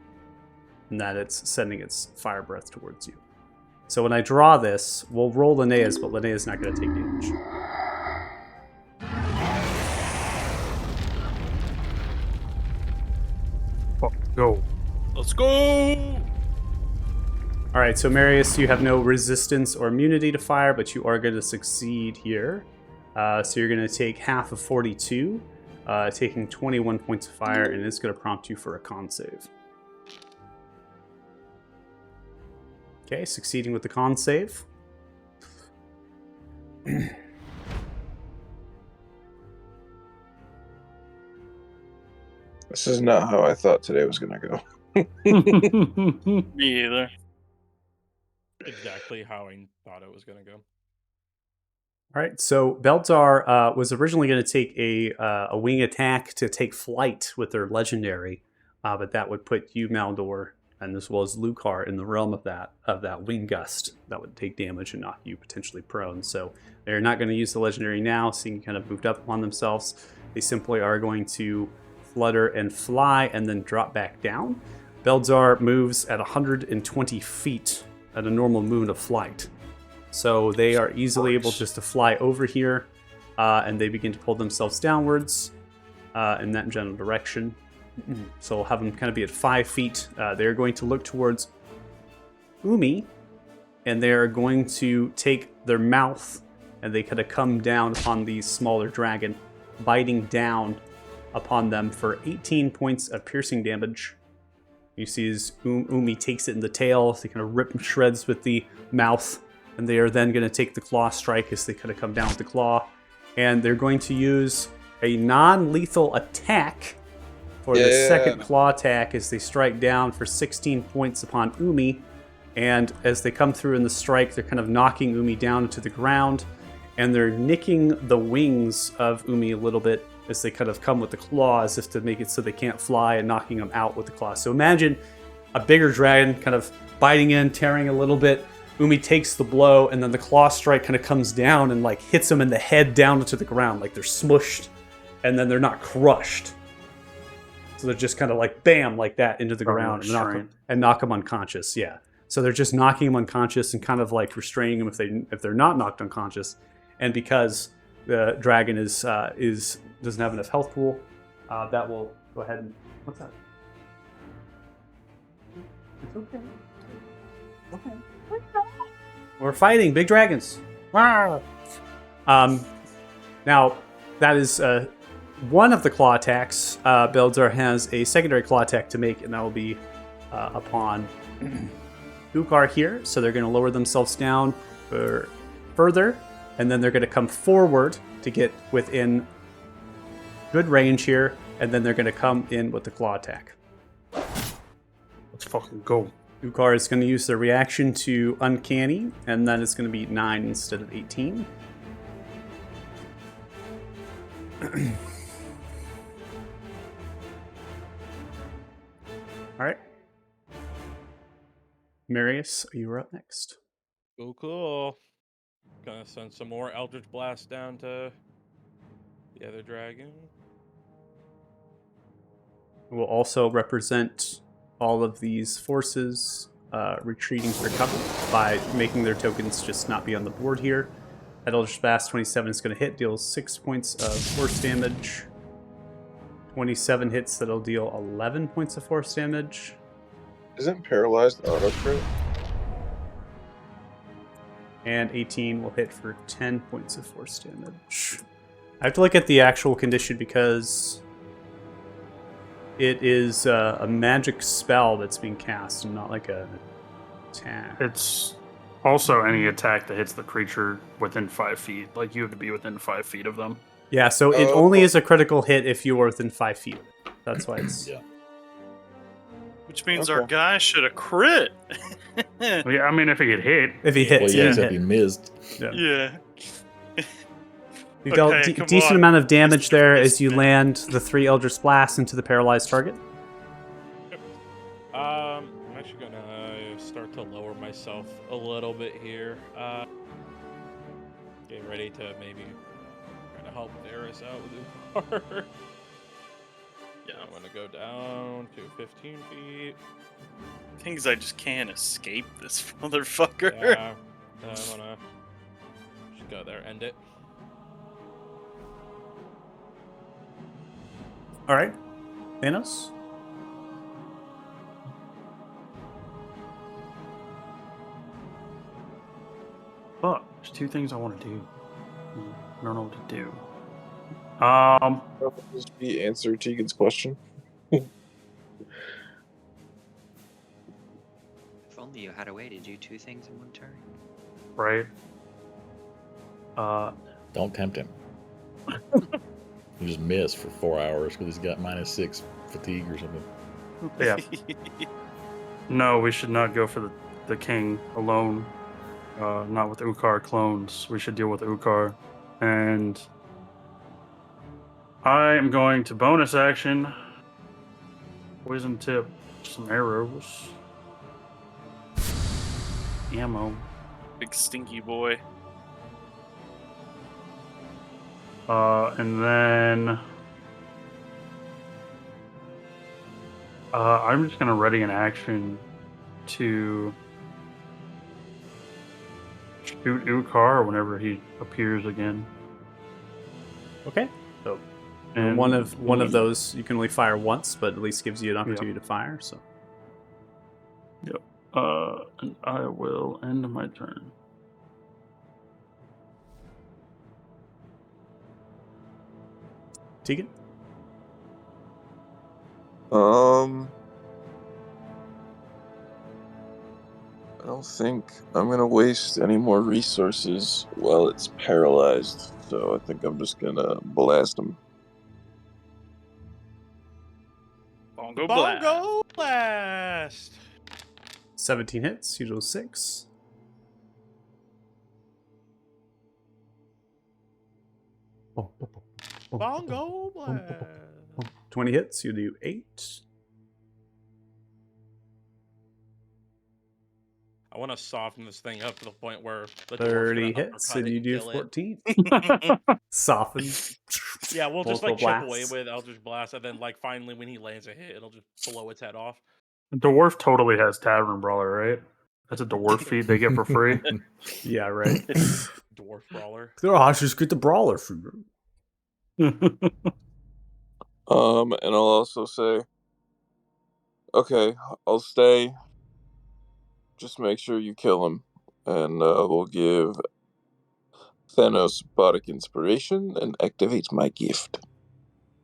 and that it's sending its fire breath towards you. So when I draw this, we'll roll Linnea's, but Linnea's not going to take damage. Fuck, go. Let's go! All right, so Marius, you have no resistance or immunity to fire, but you are going to succeed here. So you're going to take half of 42, taking 21 points of fire, and it's going to prompt you for a con save. Okay, succeeding with the con save. This is not how I thought today was going to go. Me either. Exactly how I thought it was going to go. All right, so Belzar was originally going to take a wing attack to take flight with their legendary, but that would put you, Maldor, and as well as Lucar in the realm of that wing gust that would take damage and knock you potentially prone. So they're not going to use the legendary now, seeing you kind of moved up upon themselves. They simply are going to flutter and fly and then drop back down. Belzar moves at 120 feet at a normal movement of flight. So they are easily able just to fly over here, and they begin to pull themselves downwards in that general direction. So we'll have them kind of be at 5 feet. They're going to look towards Umi, and they're going to take their mouth, and they kind of come down upon the smaller dragon, biting down upon them for 18 points of piercing damage. You see as Umi takes it in the tail, they kind of rip and shreds with the mouth, and they are then going to take the claw strike as they kind of come down with the claw. And they're going to use a non-lethal attack for the second claw attack as they strike down for 16 points upon Umi. And as they come through in the strike, they're kind of knocking Umi down to the ground, and they're nicking the wings of Umi a little bit as they kind of come with the claw as if to make it so they can't fly, and knocking them out with the claw. So imagine a bigger dragon kind of biting in, tearing a little bit. Umi takes the blow, and then the claw strike kind of comes down and like hits them in the head down to the ground, like they're smushed, and then they're not crushed. So they're just kind of like bam, like that into the ground and knock them unconscious. Yeah. So they're just knocking them unconscious and kind of like restraining them if they're not knocked unconscious. And because the dragon doesn't have enough health pool, that will go ahead and what's that? It's okay. Okay. We're fighting big dragons. Now that is one of the claw attacks. Belzar has a secondary claw attack to make, and that will be upon Ukar here. So they're going to lower themselves down further, and then they're going to come forward to get within good range here, and then they're going to come in with the claw attack. Let's fucking go. Ukar is going to use their reaction to Uncanny, and then it's going to be 9 instead of 18. All right. Marius, you are up next. Cool. Gonna send some more Eldritch Blast down to the other dragon. Will also represent all of these forces retreating for cover by making their tokens just not be on the board here. That Eldritch Blast 27 is going to hit, deals 6 points of force damage. 27 hits, that'll deal 11 points of force damage. Isn't paralyzed auto crit? And 18 will hit for 10 points of force damage. I have to look at the actual condition because it is a magic spell that's being cast and not like an attack. It's also any attack that hits the creature within 5 feet. Like, you have to be within 5 feet of them. Yeah, so it only is a critical hit if you are within 5 feet. That's why it's... Yeah. Which means our guy should have crit. Well, yeah, I mean, if he get hit. If he hits, Well, yeah, except he missed. Yeah. You dealt Okay, come decent on. amount of damage there as you land the 3 Eldritch Blasts into the paralyzed target. I'm actually gonna start to lower my myself a little bit here. Getting ready to maybe try to help Varys out with Ucar. Yeah. I'm gonna go down to 15 feet. Things I just can't escape this motherfucker. Yeah. And I'm gonna just go there, end it. All right, Thanos. Fuck, there's two things I want to do. I don't know what to do. Just be answer Tegan's question. If only you had a way to do two things in one turn. Right. Don't tempt him. You just miss for 4 hours because he's got -6 fatigue or something. Yeah. No, we should not go for the king alone. Not with Ucar clones. We should deal with Ucar. And I am going to bonus action. Poison tip some arrows. Ammo. Big stinky boy. And then I'm just gonna ready an action to shoot Ucar whenever he appears again. Okay. So And one of those you can only fire once, but at least gives you an opportunity to fire. So and I will end my turn. Tegan. I don't think I'm gonna waste any more resources while it's paralyzed, so I think I'm just gonna blast him. Bongo blast. Bongo blast! 17 hits. You do 6. Bongo blast! 20 hits. You do 8. I want to soften this thing up to the point where the dwarf's 30 gonna hits, uppercut and it you do kill it. 14. Soften. Yeah, we'll just Multiple like chip away blasts. with Eldritch Blast, and then like finally when he lands a hit, it'll just blow its head off. Dwarf totally has Tavern Brawler, right? That's a dwarf feat they get for free. Yeah, right. Dwarf Brawler. I just get the brawler from And I'll also say, okay, I'll stay. Just make sure you kill him, and we'll give Thanos Bardic Inspiration and activate my gift.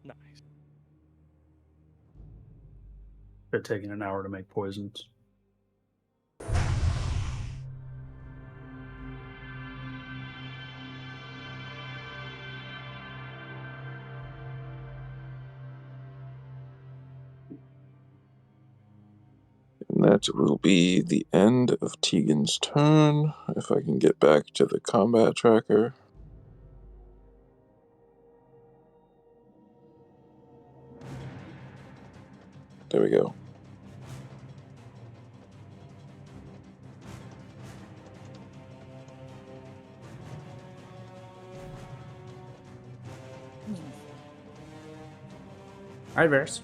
Nice. They're taking an hour to make poisons. And that will be the end of Tegan's turn. If I can get back to the combat tracker. There we go. All right, Varys.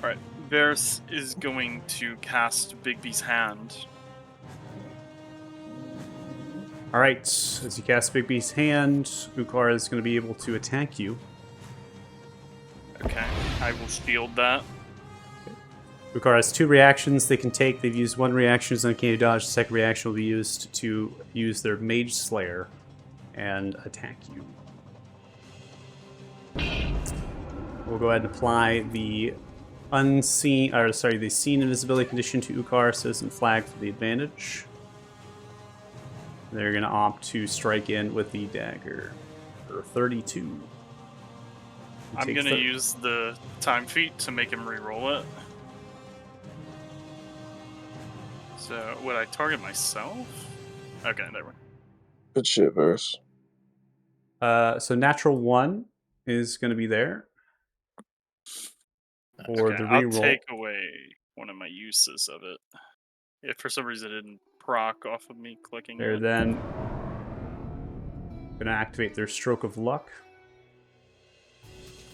Alright, Varys is going to cast Bigby's Hand. All right. As you cast Bigby's hand, Ucar is going to be able to attack you. Okay, I will shield that. Ucar has 2 reactions they can take. They've used 1 reaction as an uncanny dodge. The second reaction will be used to use their Mage Slayer and attack you. We'll go ahead and apply the the seen invisibility condition to Ucar, Citizen Flag for the advantage. They're going to opt to strike in with the dagger for 32. I'm going to use the time feat to make him reroll it. So, would I target myself? Okay, never mind. Good shit, Varys. So natural 1 is going to be there. For Okay, the I'll reroll. take away one of my uses of it. If for some reason it didn't proc off of me clicking They're it. then going to activate their Stroke of Luck.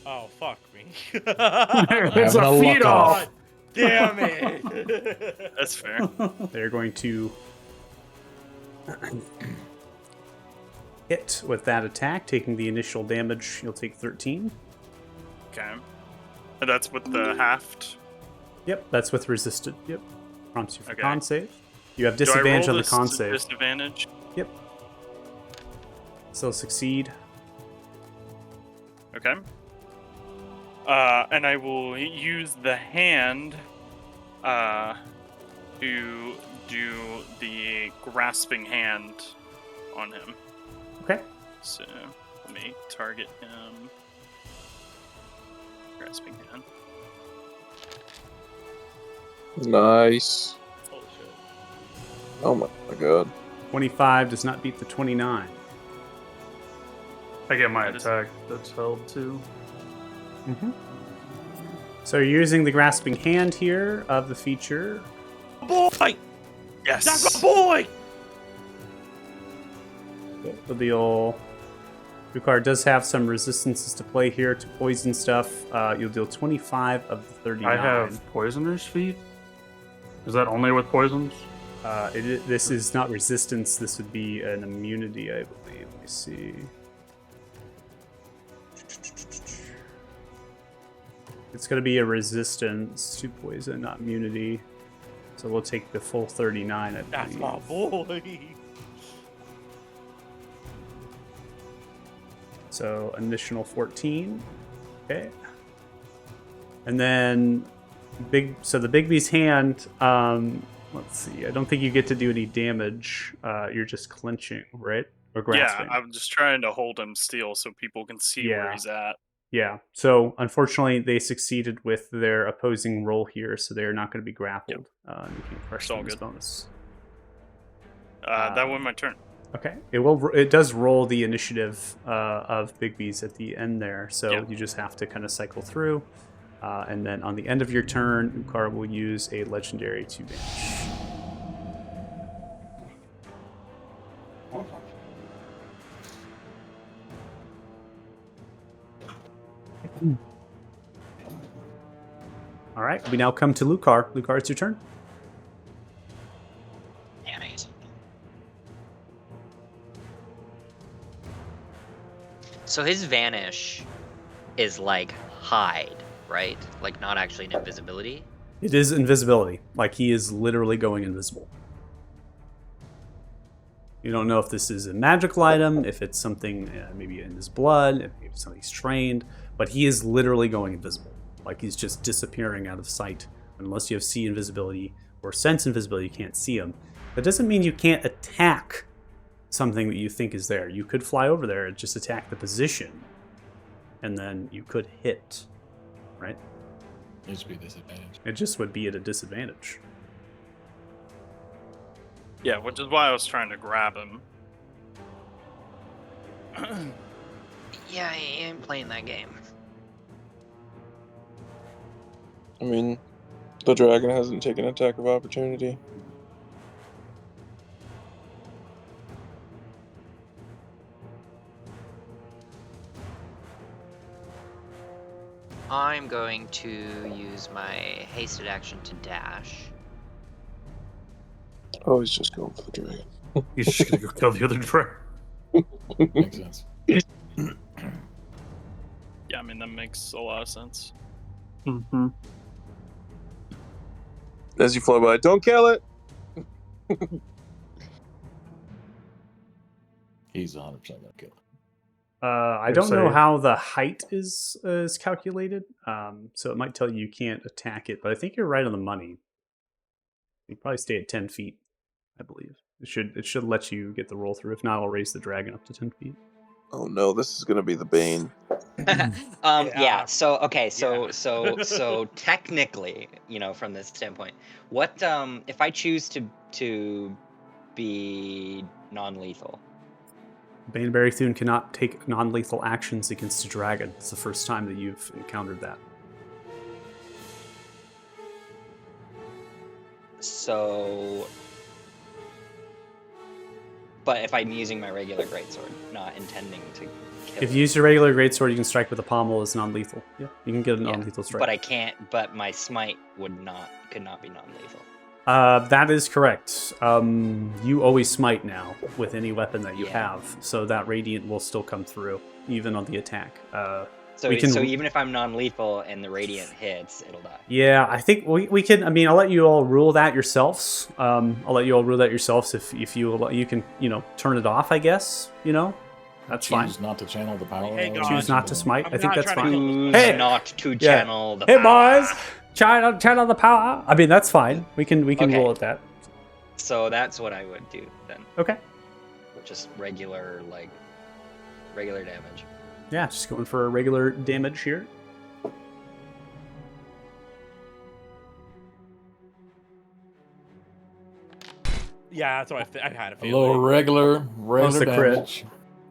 Oh, fuck me. It's Having a a feed luck off. off. Damn it. That's fair. They're going to hit with that attack, taking the initial damage. You'll take 13. Okay. And that's with the halved. Yep, that's with resisted. Yep. Prompts you for Okay. con save. You have Do I disadvantage roll on the this con to save. Disadvantage. Yep. Still succeed. Okay. And I will use the hand to do the grasping hand on him. Okay. So let me target him. Grasping hand. Nice. Oh, shit. Oh my god. 25 does not beat the 29. I get my That is- attack that's held too. So you're using the grasping hand here of the feature. Boy! Yes. That's my boy! The deal. Rukar does have some resistances to play here to poison stuff. You'll deal 25 of the 39. I have Poisoner's Feet. Is that only with poisons? This is not resistance. This would be an immunity, I believe. Let me see. It's going to be a resistance to poison, not immunity. So we'll take the full 39, I That's believe. my boy! So additional 14. Okay. And then the Bigby's hand, let's see. I don't think you get to do any damage. You're just clenching, right? Or grasping. Yeah, I'm just trying to hold him still so people can see where Yeah. he's at. Yeah. So unfortunately, they succeeded with their opposing roll here, so they're not going to be grappled. You can crush It's all them as good. bonus. That went my turn. Okay. It does roll the initiative of Bigby's at the end there, so Yeah. you just have to kind of cycle through, and then on the end of your turn, Ukar will use a legendary to vanish. All right. We now come to Lukar. Lukar, it's your turn. Damn it. So his vanish is like hide, right? Like not actually an invisibility. It is invisibility. Like he is literally going invisible. You don't know if this is a magical item, if it's something maybe in his blood, if maybe something's trained, but he is literally going invisible. Like he's just disappearing out of sight. Unless you have see invisibility or sense invisibility, you can't see him. That doesn't mean you can't attack something that you think is there. You could fly over there and just attack the position, and then you could hit, right? Needs to be disadvantage. It just would be at a disadvantage. Yeah, which is why I was trying to grab him. Yeah, I am playing that game. I mean, the dragon hasn't taken attack of opportunity. I'm going to use my hasted action to dash. Oh, he's just going for the dragon. He's just gonna go kill the other dragon. Makes sense. Yeah, I mean, that makes a lot of sense. Mm-hmm. As you fly by, don't kill it! He's 100% gonna kill it. I Good don't know save. how the height is calculated, so it might tell you can't attack it. But I think you're right on the money. You probably stay at 10 feet, I believe. It should let you get the roll through. If not, I'll raise the dragon up to 10 feet. Oh no, this is gonna be the bane. Yeah. So okay. So Yeah. so technically, from this standpoint, what if I choose to be non-lethal? Baneberry Thune cannot take non-lethal actions against a dragon. It's the first time that you've encountered that. So But if I'm using my regular greatsword, not intending to kill If you use your regular greatsword, you can strike with a pommel as non-lethal. Yeah, you can get a Yeah, non-lethal strike. but I can't. But my smite could not be non-lethal. That is correct. You always smite now with any weapon that you Yeah. have, so that radiant will still come through, even on the attack. So we can- so even if I'm non-lethal and the radiant hits, it'll die. Yeah, I think we can. I mean, I'll let you all rule that yourselves. I'll let you all rule that yourselves if you can, turn it off. I guess that's fine. Choose not to channel the power. Hey, of God. Choose not to smite. I'm I think not that's trying to fine. kill Choose Hey! not to Yeah. channel the Hey, power. boys, channel the power. I mean, that's fine. We can Okay. roll at that. So that's what I would do then. Okay. Just regular damage. Yeah, just going for a regular damage here. Yeah, that's what I had a A feeling. little regular the crit. damage.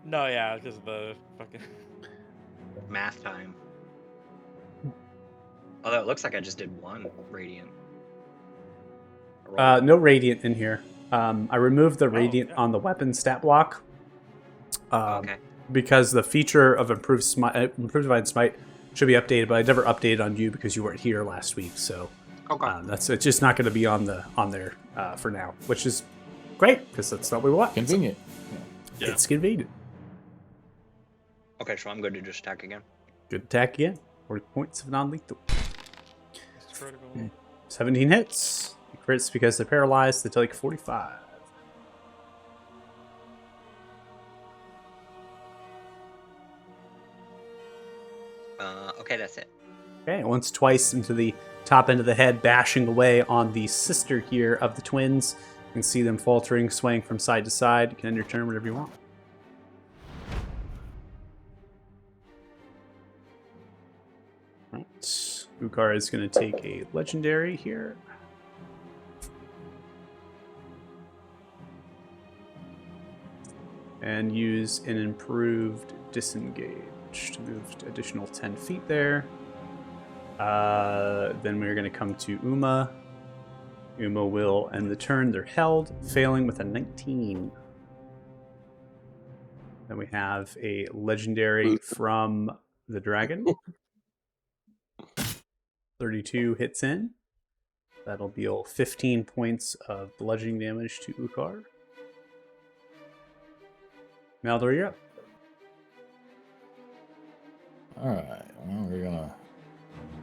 No, yeah, because of the fucking. Math time. Although it looks like I just did one radiant. Roll. No radiant in here. I removed the radiant yeah. on the weapon stat block. Okay. Because the feature of improved divine smite should be updated, but I never updated on you because you weren't here last week. So Okay. it's just not going to be on there for now, which is great because that's not what we want. Convenient. Yeah. It's convenient. Okay, so I'm good to just attack again. Good attack again. 40 points of non-lethal. It's critical. 17 hits. Crits because they're paralyzed. They take 45. Okay, that's it. Okay, once, twice into the top end of the head, bashing away on the sister here of the twins. You can see them faltering, swaying from side to side. You can end your turn whatever you want. Right. Ukar is going to take a legendary here. And use an improved disengage to move to additional 10 feet there. Then we're going to come to Uma. Uma will end the turn. They're held, failing with a 19. Then we have a legendary from the dragon. 32 hits in. That'll deal 15 points of bludgeoning damage to Ukar. Maldor, you're up. Alright, well, we're gonna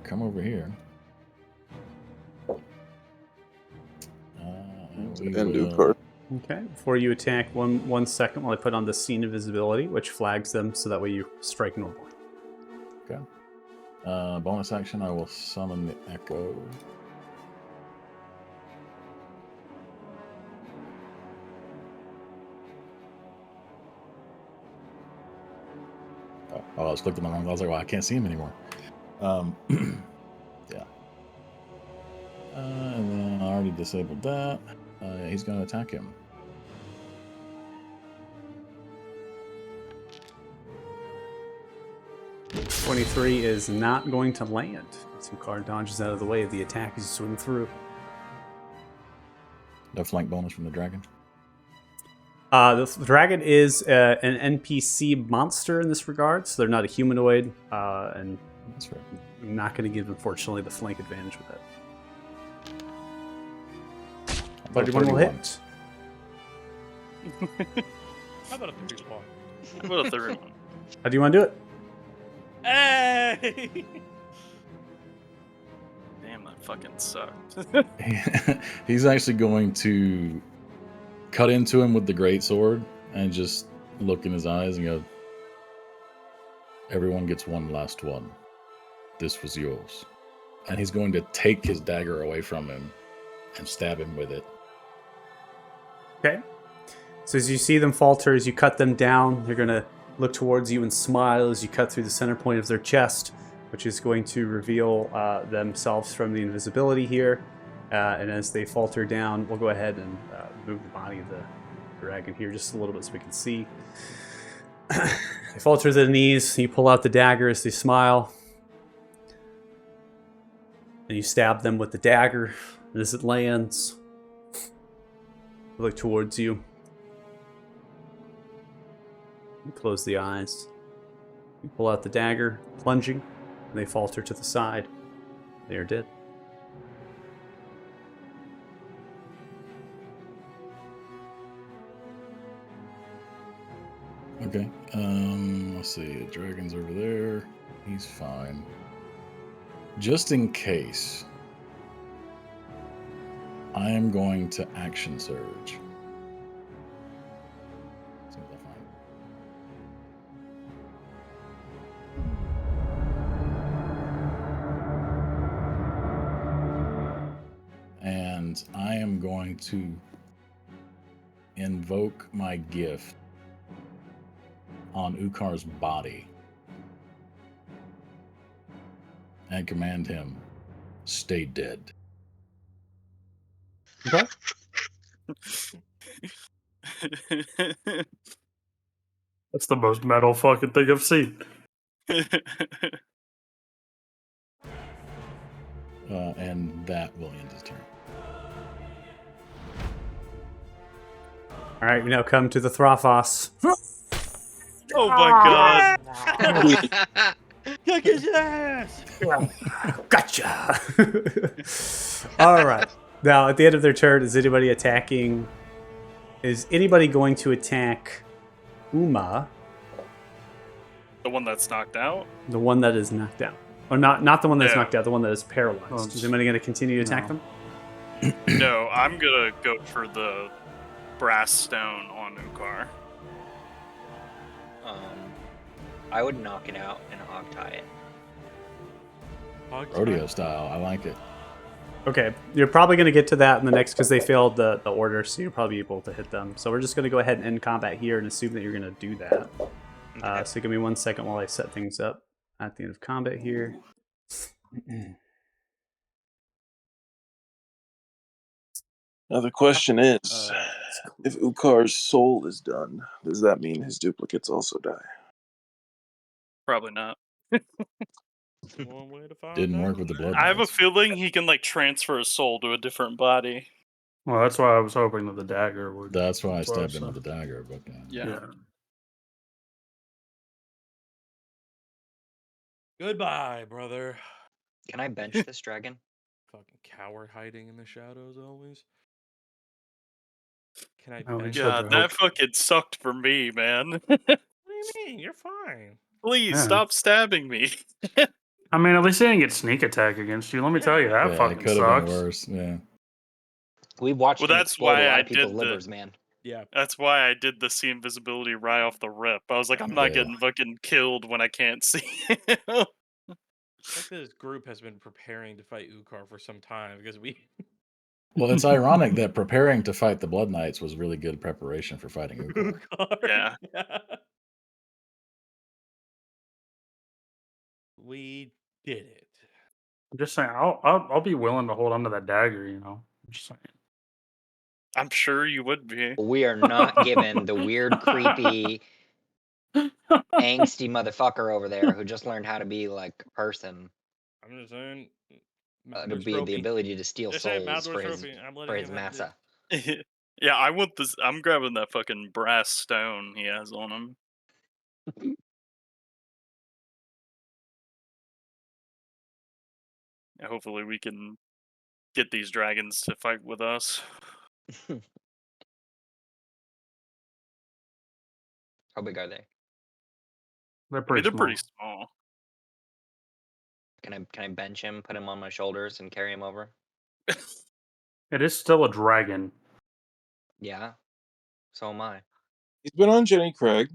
come over here. We And do will- card. Okay, before you attack, one second while I put on the scene of visibility, which flags them so that way you strike normally. Okay. Bonus action, I will summon the Echo. Oh, I was clicking on him. I was like, well, I can't see him anymore. Yeah. And then I already disabled that. He's going to attack him. .23 is not going to land. Ukar dodges out of the way of the attack as you swing through. No flank bonus from the dragon. The dragon is an NPC monster in this regard, so they're not a humanoid, and That's fair. I'm not going to give, unfortunately, the flank advantage with that. How about a 31 will 31? hit. How about a 31? What a third one. How do you want to do it? Hey! Damn, that fucking sucked. He's actually going to cut into him with the great sword and just look in his eyes and go, everyone gets one last one. This was yours. And he's going to take his dagger away from him and stab him with it. Okay. So as you see them falter, as you cut them down, they're going to look towards you and smile as you cut through the center point of their chest, which is going to reveal themselves from the invisibility here. And as they falter down, we'll go ahead and move the body of the dragon here just a little bit so we can see. They falter to their knees. You pull out the dagger as they smile. And you stab them with the dagger. And as it lands, they look towards you. You close the eyes. You pull out the dagger, plunging, and they falter to the side. They are dead. Okay. Let's see. The dragon's over there. He's fine. Just in case, I am going to action surge. See what I find. And I am going to invoke my gift on Ukar's body and command him, stay dead. Okay. That's the most metal fucking thing I've seen. And that will end his turn. All right, we now come to the Throphos. Oh my god. Kick his ass! Gotcha! All right. Now, at the end of their turn, is anybody attacking? Is anybody going to attack Uma, The one that's knocked out? the one that is knocked out? Or not the one that's Yeah. knocked out, the one that is paralyzed. Oh, Is anybody going to continue to attack no. them? No, I'm gonna go for the brass stone on Ukar. I would knock it out and hog tie it. Rodeo style. I like it. Okay, you're probably going to get to that in the next because they failed the order, so you're probably able to hit them. So we're just going to go ahead and end combat here and assume that you're going to do that. So give me 1 second while I set things up at the end of combat here. Now the question is, if Ukar's soul is done, does that mean his duplicates also die? Probably not. One way to find Didn't work out. with the blood. I have a Knights. feeling he can like transfer a soul to a different body. Well, that's why I was hoping that the dagger would. That's why I That's what stabbed I him with said. the dagger. But Yeah. Goodbye, brother. Can I bench this dragon? Fucking coward hiding in the shadows always. Can I Oh, we bench? should- God, I that hope- fucking sucked for me, man. What do you mean? You're fine. Please Yeah. stop stabbing me. I mean, at least they didn't get sneak attack against you. Let me tell you, that yeah, it fucking could have been sucks. worse. Yeah. We watched Well, him that's explode why a lot I of people's did the- livers, man. Yeah. That's why I did the see invisibility right off the rip. I was like, I'm not Yeah. getting fucking killed when I can't see. Like this group has been preparing to fight Ukar for some time because we. Well, it's ironic that preparing to fight the Blood Knights was really good preparation for fighting Ukar. Ukar. Yeah. We did it. I'm just saying, I'll be willing to hold on to that dagger. You know, I'm just saying. I'm sure you would be. We are not given the weird, creepy, angsty motherfucker over there who just learned how to be like a person, I'm just saying. to be the ability to steal This ain't souls Maldor's for his, trophy. I'm letting for his him have massa. Yeah, I want this. I'm grabbing that fucking brass stone he has on him. Yeah, hopefully we can get these dragons to fight with us. How big are they? They're I mean, pretty they're small. pretty small. Can I bench him, put him on my shoulders, and carry him over? It is still a dragon. Yeah. So am I. He's been on Jenny Craig.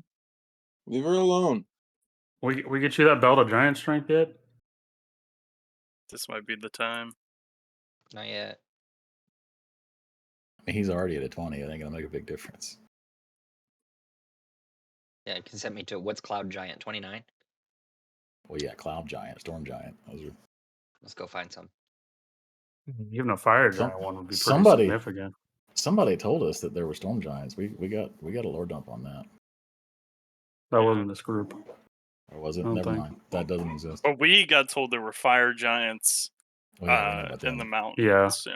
Leave her alone. We get you that belt of giant strength yet? This might be the time. Not yet. I mean, he's already at a 20. I think it'll make a big difference. Yeah, it can set me to what's Cloud Giant 29. Well, yeah, Cloud Giant, Storm Giant. Those are Let's go find some. Even a fire Some- giant one would be pretty somebody- significant. somebody told us that there were Storm Giants. We got a lore dump on that. That wasn't this group. Or was it? I don't Never think. mind. That doesn't exist. But we got told there were fire giants Oh, yeah, we know about in the them. mountains. Yeah.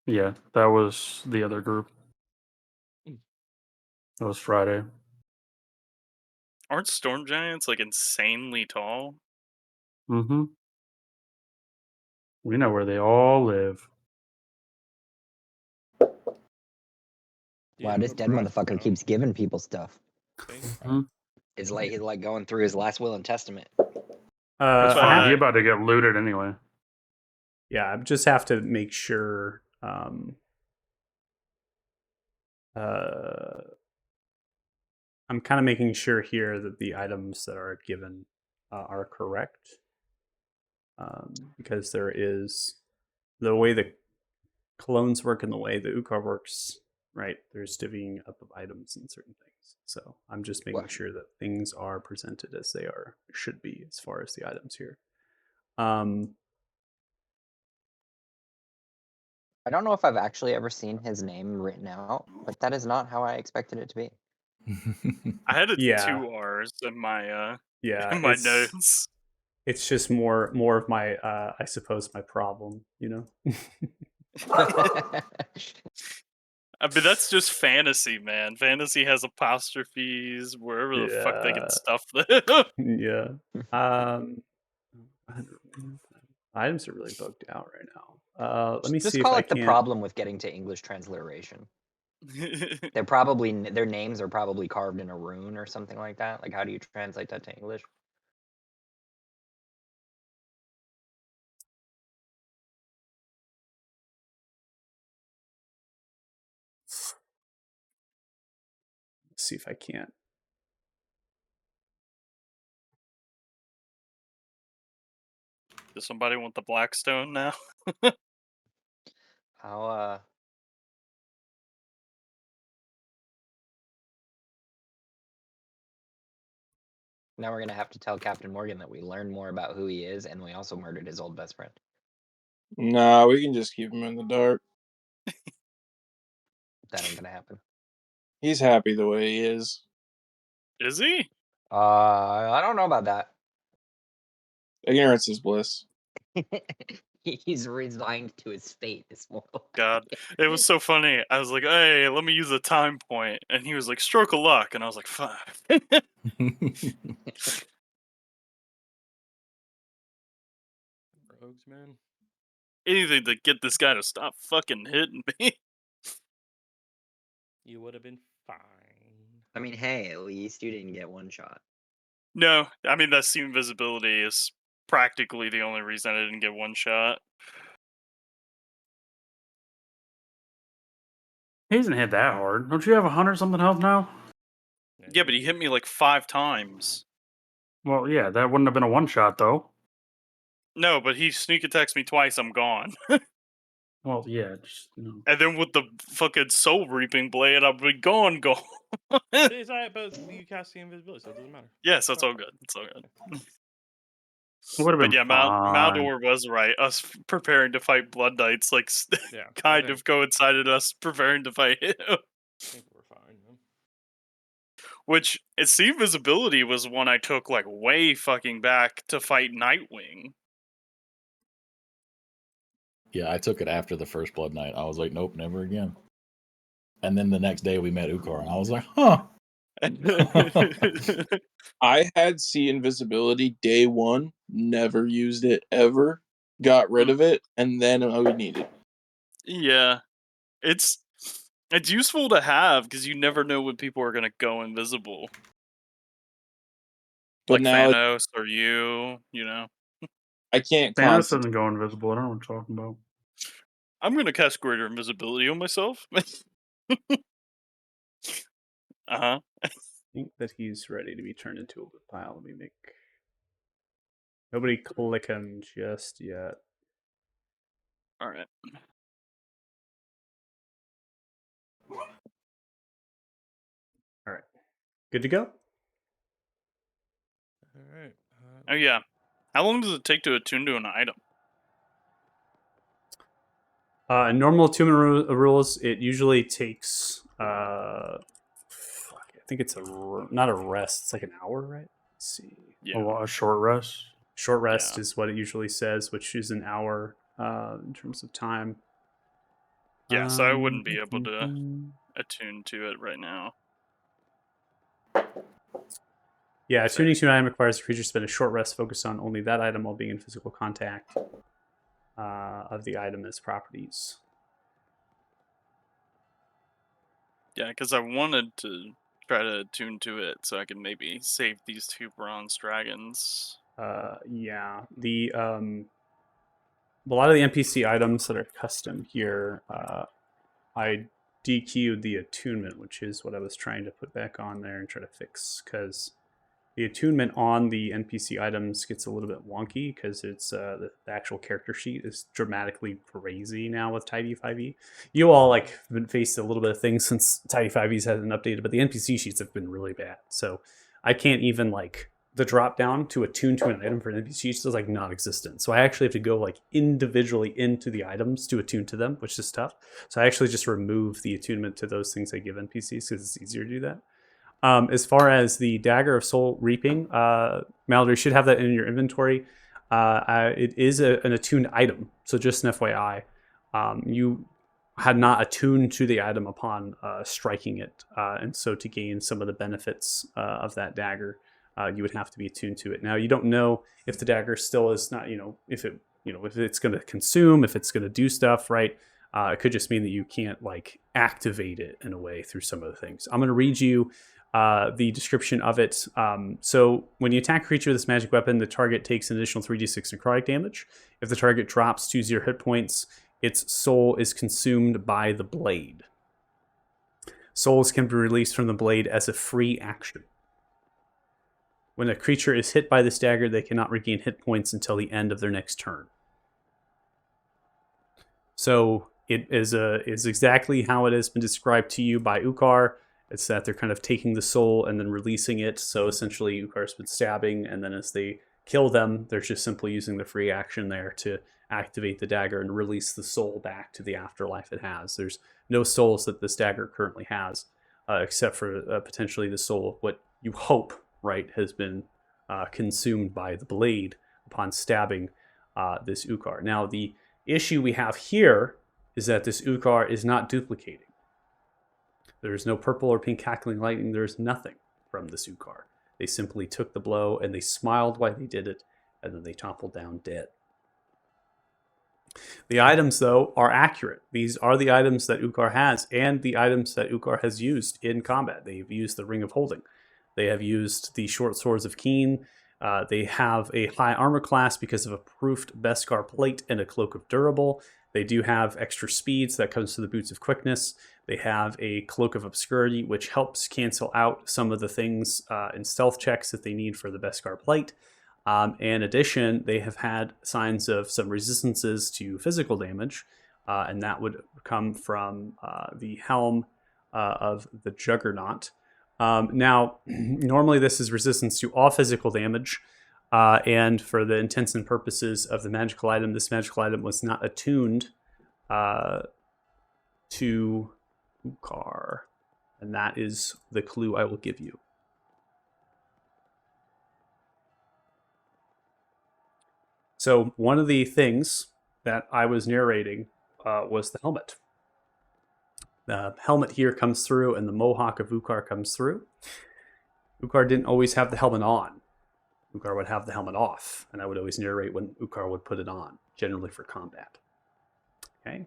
Yeah, that was the other group. That was Friday. Aren't storm giants like insanely tall? Mm-hmm. We know where they all live. Wow, this dead motherfucker keeps giving people stuff. Hmm? It's like he's like going through his last will and testament. That's I fine. have- He about to get looted anyway. yeah, I just have to make sure. I'm kind of making sure here that the items that are given are correct, because there is the way the clones work and the way the Ukar works. Right, there's divvying up of items and certain things. So I'm just making What? sure that things are presented as they should be as far as the items here. I don't know if I've actually ever seen his name written out, but that is not how I expected it to be. I had it Yeah. 2 R's in my Yeah, in my it's notes. it's just more of my I suppose my problem, you know. I mean, that's just fantasy, man. Fantasy has apostrophes wherever the fuck they Yeah. can stuff them. Yeah. Items are really bugged out right now. Let me Just see call if I it the can. problem with getting to English transliteration. They're probably their names are probably carved in a rune or something like that. Like, how do you translate that to English? See if I can't. Does somebody want the Blackstone now? How Now we're gonna have to tell Captain Morgan that we learned more about who he is, and we also murdered his old best friend. Nah, we can just keep him in the dark. That ain't gonna happen. He's happy the way he is. Is he? I don't know about that. Ignorance is bliss. He's resigned to his fate. This mortal. God, it was so funny. I was like, "Hey, let me use a time point," and he was like, "Stroke of luck," and I was like, "Fuck." Rogues, man. Anything to get this guy to stop fucking hitting me. You would have been fine. I mean, hey, at least you didn't get one shot. No, I mean that seam visibility is practically the only reason I didn't get one shot. He hasn't hit that hard. Don't you have 100 something health now? Yeah, but he hit me like 5 times. Well, yeah, that wouldn't have been a one shot though. No, but he sneak attacks me twice, I'm gone. Well, yeah, just, you know. And then with the fucking soul reaping blade, I'll be gone. It's alright, but you cast the invisibility, so it doesn't matter. Yes, that's all good. It's all good. It would have But been yeah, fine. Maldor was right. Us preparing to fight Blood Knights, like, Yeah, I kind think- of coincided us preparing to fight him. I think we're fine, man. Which, it seemed visibility was one I took, like, way fucking back to fight Nightwing. Yeah, I took it after the first Blood Night. I was like, nope, never again. And then the next day we met Ukar, and I was like, huh. I had see invisibility day one, never used it ever, got rid of it, and then I would need it. Yeah. It's useful to have, because you never know when people are going to go invisible. But Like now Thanos or you know. I can't Thanos concentrate. doesn't go invisible. I don't know what you're talking about. I'm going to cast Greater Invisibility on myself. Uh-huh. I think that he's ready to be turned into a wood pile. Let me make. Nobody click him just yet. All right. All right. Good to go? Alright. Oh, yeah. How long does it take to attune to an item? In normal attunement rules, it usually takes. I think it's not a rest. It's like an hour, right? Let's see. Yeah. A short rest. Short rest Yeah. is what it usually says, which is an hour in terms of time. Yeah, so I wouldn't be able to attune to it right now. Yeah, attuning to an item requires the creature to spend a short rest focused on only that item while being in physical contact of the item as properties. Yeah, because I wanted to try to attune to it so I could maybe save these 2 bronze dragons. Yeah, the a lot of the NPC items that are custom here, I DQ'd the attunement, which is what I was trying to put back on there and try to fix, because the attunement on the NPC items gets a little bit wonky because it's the actual character sheet is dramatically crazy now with Tidy 5e. You all like have been faced a little bit of things since Tidy 5e's hasn't updated, but the NPC sheets have been really bad. So I can't even like the drop down to attune to an item for an NPC is like non-existent. So I actually have to go like individually into the items to attune to them, which is tough. So I actually just remove the attunement to those things I give NPCs because it's easier to do that. As far as the Dagger of Soul Reaping, Mallory should have that in your inventory. It is an attuned item, so just an FYI. You had not attuned to the item upon striking it, and so to gain some of the benefits of that dagger, you would have to be attuned to it. Now, you don't know if the dagger still is not, if it's going to consume, if it's going to do stuff, right? It could just mean that you can't like activate it in a way through some of the things. I'm going to read you the description of it. So when you attack a creature with this magic weapon, the target takes an additional 3d6 necrotic damage. If the target drops to 0 hit points, its soul is consumed by the blade. Souls can be released from the blade as a free action. When a creature is hit by this dagger, they cannot regain hit points until the end of their next turn. So it is exactly how it has been described to you by Ukar. It's that they're kind of taking the soul and then releasing it. So essentially, Ukar's been stabbing, and then as they kill them, they're just simply using the free action there to activate the dagger and release the soul back to the afterlife it has. There's no souls that this dagger currently has, except for potentially the soul of what you hope, right, has been consumed by the blade upon stabbing this Ukar. Now, the issue we have here is that this Ukar is not duplicating. There's no purple or pink cackling lightning. There's nothing from this Ukar. They simply took the blow and they smiled while they did it, and then they toppled down dead. The items, though, are accurate. These are the items that Ukar has and the items that Ukar has used in combat. They've used the Ring of Holding. They have used the Short Swords of Keen. They have a high armor class because of a proofed Beskar plate and a Cloak of Durable. They do have extra speeds that comes to the Boots of Quickness. They have a Cloak of Obscurity, which helps cancel out some of the things in stealth checks that they need for the Beskar plate. In addition, they have had signs of some resistances to physical damage, and that would come from the Helm of the Juggernaut. Now, normally this is resistance to all physical damage, and for the intents and purposes of the magical item, this magical item was not attuned to Ukar, and that is the clue I will give you. So one of the things that I was narrating was the helmet. The helmet here comes through, and the mohawk of Ukar comes through. Ukar didn't always have the helmet on. Ukar would have the helmet off, and I would always narrate when Ukar would put it on, generally for combat. Okay.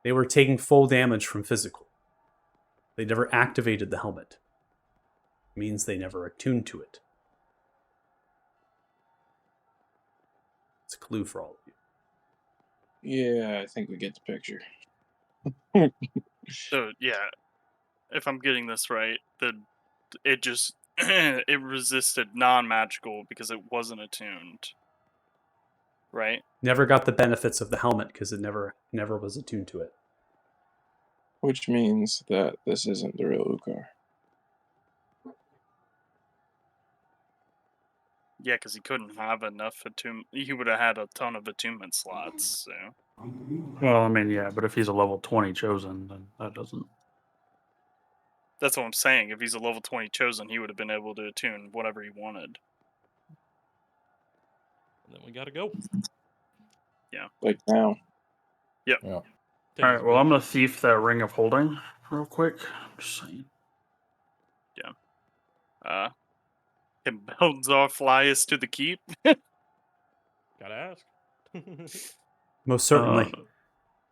They were taking full damage from physical. They never activated the helmet. It means they never attuned to it. It's a clue for all of you. Yeah, I think we get the picture. So yeah, if I'm getting this right, it just it resisted non-magical because it wasn't attuned, right? Never got the benefits of the helmet because it never was attuned to it. Which means that this isn't the real Ukar. Yeah, because he couldn't have enough attunement. He would have had a ton of attunement slots. So Well, I mean, yeah, but if he's a level 20 chosen, then that doesn't. that's what I'm saying. If he's a level 20 chosen, he would have been able to attune whatever he wanted. And then we gotta go. Yeah. Like now. Yep. Yeah. All right, well, I'm going to thief that Ring of Holding real quick. Just saying. Can Belzar fly us to the keep? Gotta ask. Most certainly. Uh,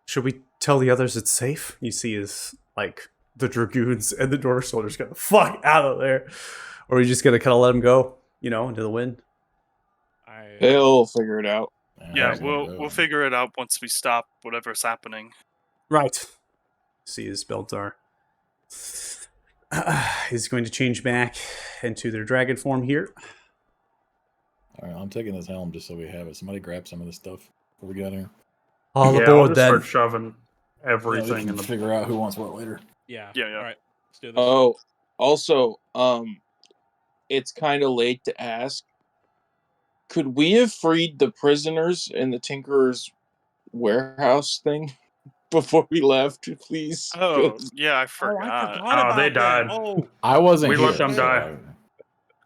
Should we tell the others it's safe? You see is like the dragoons and the dwarf soldiers get the fuck out of there. Or are you just gonna kind of let them go, into the wind? They'll figure it out. Yeah, we'll figure it out once we stop whatever's happening. Right. See his Beltar. He's going to change back into their dragon form here. All right, I'm taking this helm just so we have it. Somebody grab some of this stuff before we get here. All yeah, aboard I'll just then. start shoving Yeah, we everything can in the. figure out who wants what later. Yeah. Yeah. All right. Let's do this. Oh, also, it's kind of late to ask. Could we have freed the prisoners in the Tinkerer's warehouse thing before we left, please? Oh, yeah, I forgot. forgot they about them. died. Oh, I wasn't We here. let them so die.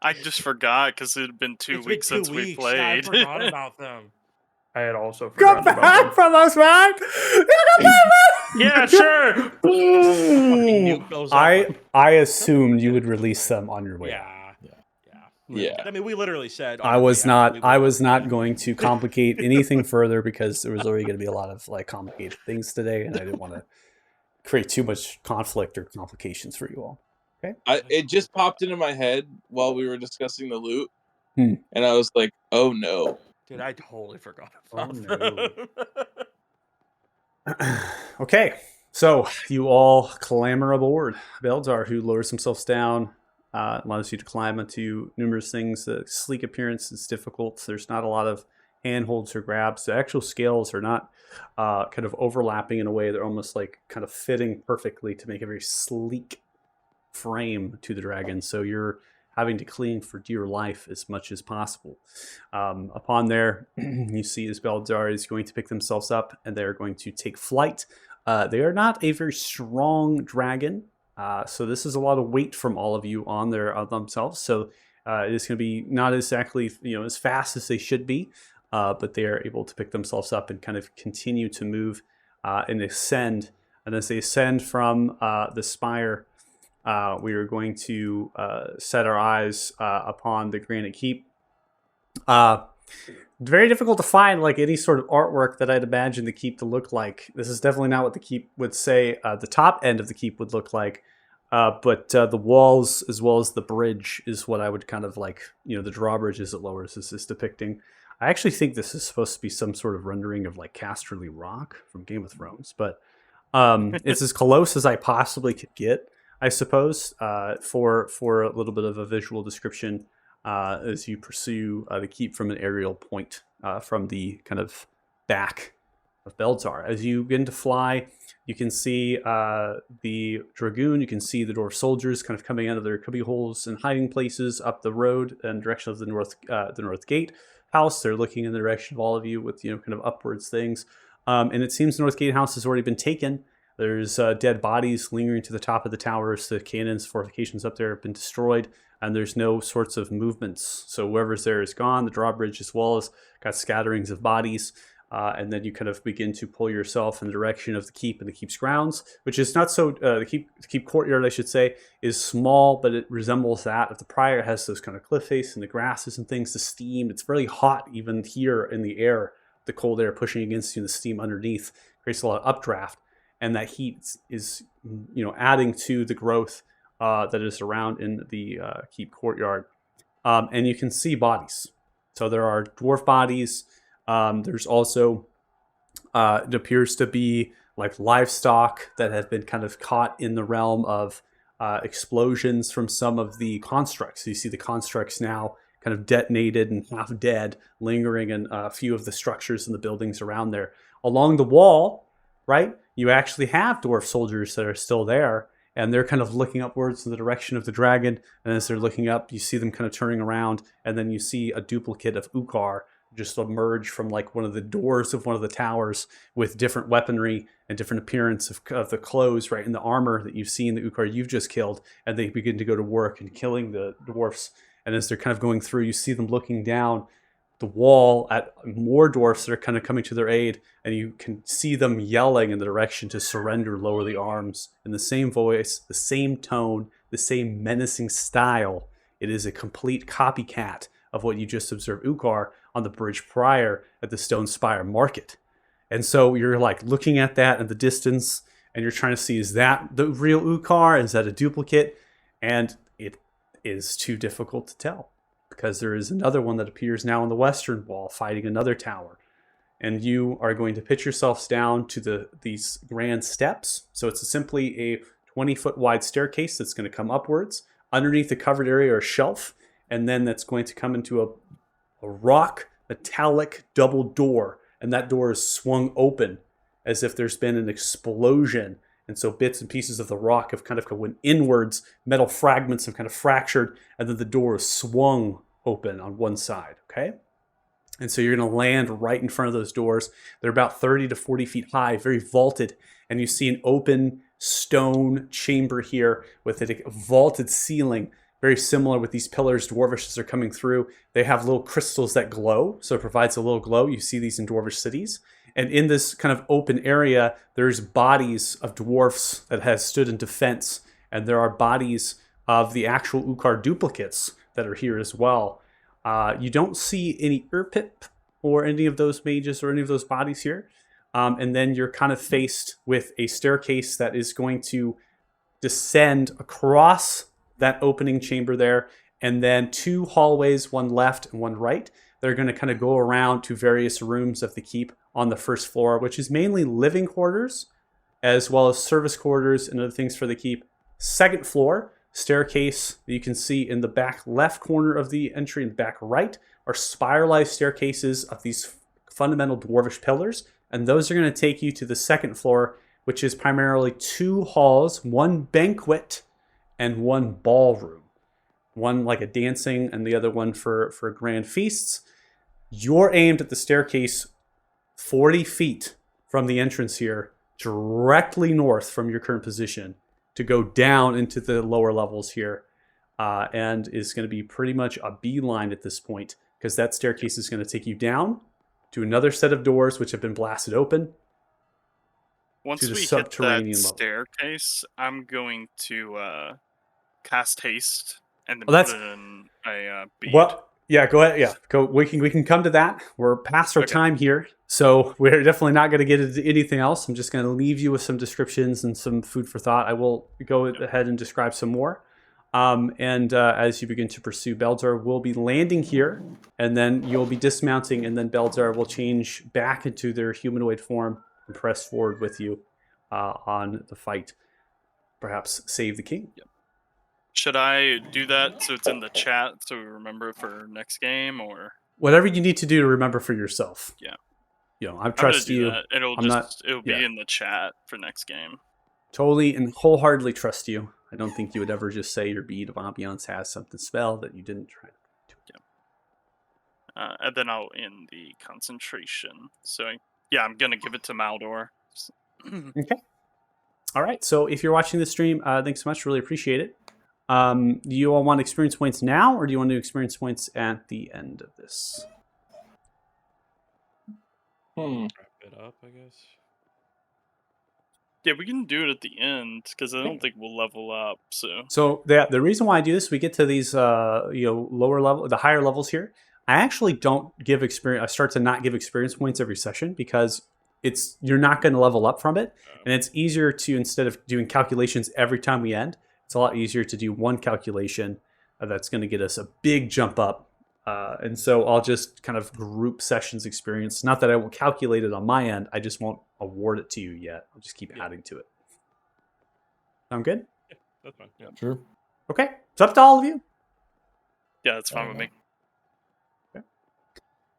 I just forgot because it had been 2 it's weeks been 2 since we weeks. Yeah, I played. forgot about them. I had also Come forgotten about back them. from us, man! Yeah, sure. Fucking nuke goes off. I assumed you would release them on your way. Yeah. Yeah. I mean, we literally said. I was not going to complicate anything further because there was already going to be a lot of complicated things today, and I didn't want to create too much conflict or complications for you all. Okay. It just popped into my head while we were discussing the loot, Hmm. and I was like, "Oh no!" Dude, I totally forgot Oh, about no. them. Okay, so you all clamber aboard. Belzar, who lowers himself down, allows you to climb onto numerous things. The sleek appearance is difficult. There's not a lot of handholds or grabs. The actual scales are not kind of overlapping in a way. They're almost like kind of fitting perfectly to make a very sleek frame to the dragon. So you're having to cling for dear life as much as possible. Upon there, you see as Belzar is going to pick themselves up and they're going to take flight. They are not a very strong dragon. So this is a lot of weight from all of you on themselves. So it's going to be not exactly as fast as they should be, but they are able to pick themselves up and kind of continue to move and ascend. And as they ascend from the spire, we are going to set our eyes upon the Granite Keep. Very difficult to find any sort of artwork that I'd imagine the keep to look like. This is definitely not what the keep would say the top end of the keep would look like. But the walls as well as the bridge is what I would kind of the drawbridge as it lowers is depicting. I actually think this is supposed to be some sort of rendering of Casterly Rock from Game of Thrones, but it's as close as I possibly could get, I suppose, for a little bit of a visual description as you pursue the keep from an aerial point from the kind of back of Belzar. As you begin to fly, you can see the dragoon, you can see the dwarf soldiers kind of coming out of their cubby holes and hiding places up the road in direction of the north gate house. They're looking in the direction of all of you with kind of upwards things. And it seems the North Gate house has already been taken. There's dead bodies lingering to the top of the towers. The cannons, fortifications up there have been destroyed, and there's no sorts of movements. So whoever's there is gone. The drawbridge as well as got scatterings of bodies. And then you kind of begin to pull yourself in the direction of the keep and the keep's grounds, which is not so. The keep courtyard, I should say, is small, but it resembles that of the prior. It has those kind of cliff face and the grasses and things. The steam. It's really hot even here in the air. The cold air pushing against you, and the steam underneath creates a lot of updraft, and that heat is adding to the growth that is around in the keep courtyard. And you can see bodies. So there are dwarf bodies. There's also, it appears to be livestock that have been kind of caught in the realm of explosions from some of the constructs. So you see the constructs now kind of detonated and half dead, lingering in a few of the structures and the buildings around there. Along the wall, right, you actually have dwarf soldiers that are still there, and they're kind of looking upwards in the direction of the dragon. And as they're looking up, you see them kind of turning around, and then you see a duplicate of Ukar just emerge from one of the doors of one of the towers with different weaponry and different appearance of the clothes, right, and the armor that you've seen the Ukar you've just killed, and they begin to go to work and killing the dwarfs. And as they're kind of going through, you see them looking down the wall at more dwarfs that are kind of coming to their aid, and you can see them yelling in the direction to surrender, lower the arms, in the same voice, the same tone, the same menacing style It is a complete copycat of what you just observed Ukar on the bridge prior at the Stone Spire Market. And so you're like looking at that in the distance, and you're trying to see, is that the real Ukar? Is that a duplicate? And it is too difficult to tell, because there is another one that appears now on the western wall fighting another tower. And you are going to pitch yourselves down to these grand steps. So it's simply a 20-foot wide staircase that's going to come upwards. Underneath the covered area or shelf, and then that's going to come into a rock metallic double door, and that door is swung open as if there's been an explosion. And so bits and pieces of the rock have kind of went inwards, metal fragments have kind of fractured, and then the door is swung open on one side, okay? And so you're going to land right in front of those doors. They're about 30 to 40 feet high, very vaulted, and you see an open stone chamber here with a vaulted ceiling, very similar with these pillars Dwarvish as they're coming through. They have little crystals that glow, so it provides a little glow. You see these in Dwarvish cities. And in this kind of open area, there's bodies of dwarfs that has stood in defense, and there are bodies of the actual Ukar duplicates that are here as well. You don't see any Urpip or any of those mages or any of those bodies here. And then you're kind of faced with a staircase that is going to descend across that opening chamber there, and then 2 hallways, one left and one right. They're going to kind of go around to various rooms of the keep on the first floor, which is mainly living quarters, as well as service quarters and other things for the keep. Second floor, staircase that you can see in the back left corner of the entry and back right are spiralized staircases of these fundamental Dwarvish pillars. And those are going to take you to the second floor, which is primarily 2 halls, 1 banquet, and 1 ballroom. One like a dancing and the other one for grand feasts. You're aimed at the staircase 40 feet from the entrance here, directly north from your current position, to go down into the lower levels here. And is going to be pretty much a beeline at this point, because that staircase is going to take you down to another set of doors which have been blasted open. Once to the we hit subterranean that level. staircase, I'm going to cast haste and then Well, that's- put it in a bead. Well, yeah, go ahead. Yeah, go. We can come to that. We're past our Okay. time here, so we're definitely not going to get into anything else. I'm just going to leave you with some descriptions and some food for thought. I will go ahead and describe some more. And as you begin to pursue, Beldar will be landing here, and then you'll be dismounting, and then Beldar will change back into their humanoid form and press forward with you on the fight. Perhaps save the king. Should I do that so it's in the chat so we remember for next game, or Whatever you need to do to remember for yourself. Yeah. You know, I I'm gonna trust do you. that. It'll be yeah. in the chat for next game. Totally and wholeheartedly trust you. I don't think you would ever just say your bead of ambiance has something spell that you didn't try. And then I'll end the concentration. So yeah, I'm gonna give it to Maldor. Okay. All right. So if you're watching this stream, thanks so much. Really appreciate it. Do you all want experience points now, or do you want to do experience points at the end of this? Wrap it up, I guess. Yeah, we can do it at the end because I don't think we'll level up. So the reason why I do this, we get to these lower level, the higher levels here. I actually don't give experience. I start to not give experience points every session because you're not going to level up from it, and it's easier to, instead of doing calculations every time we end, it's a lot easier to do one calculation that's going to get us a big jump up. And so I'll just kind of group sessions experience. Not that I will calculate it on my end. I just won't award it to you yet. I'll just keep adding to it. Sound good? Yeah, that's fine. Yeah. Sure. Okay. It's up to all of you. Yeah, that's fine with me. All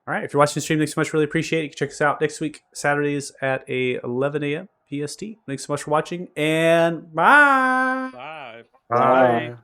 right. If you're watching the stream, thanks so much. Really appreciate it. You can check us out next week, Saturdays at 11 a.m. PST. Thanks so much for watching, and bye. Bye. Bye.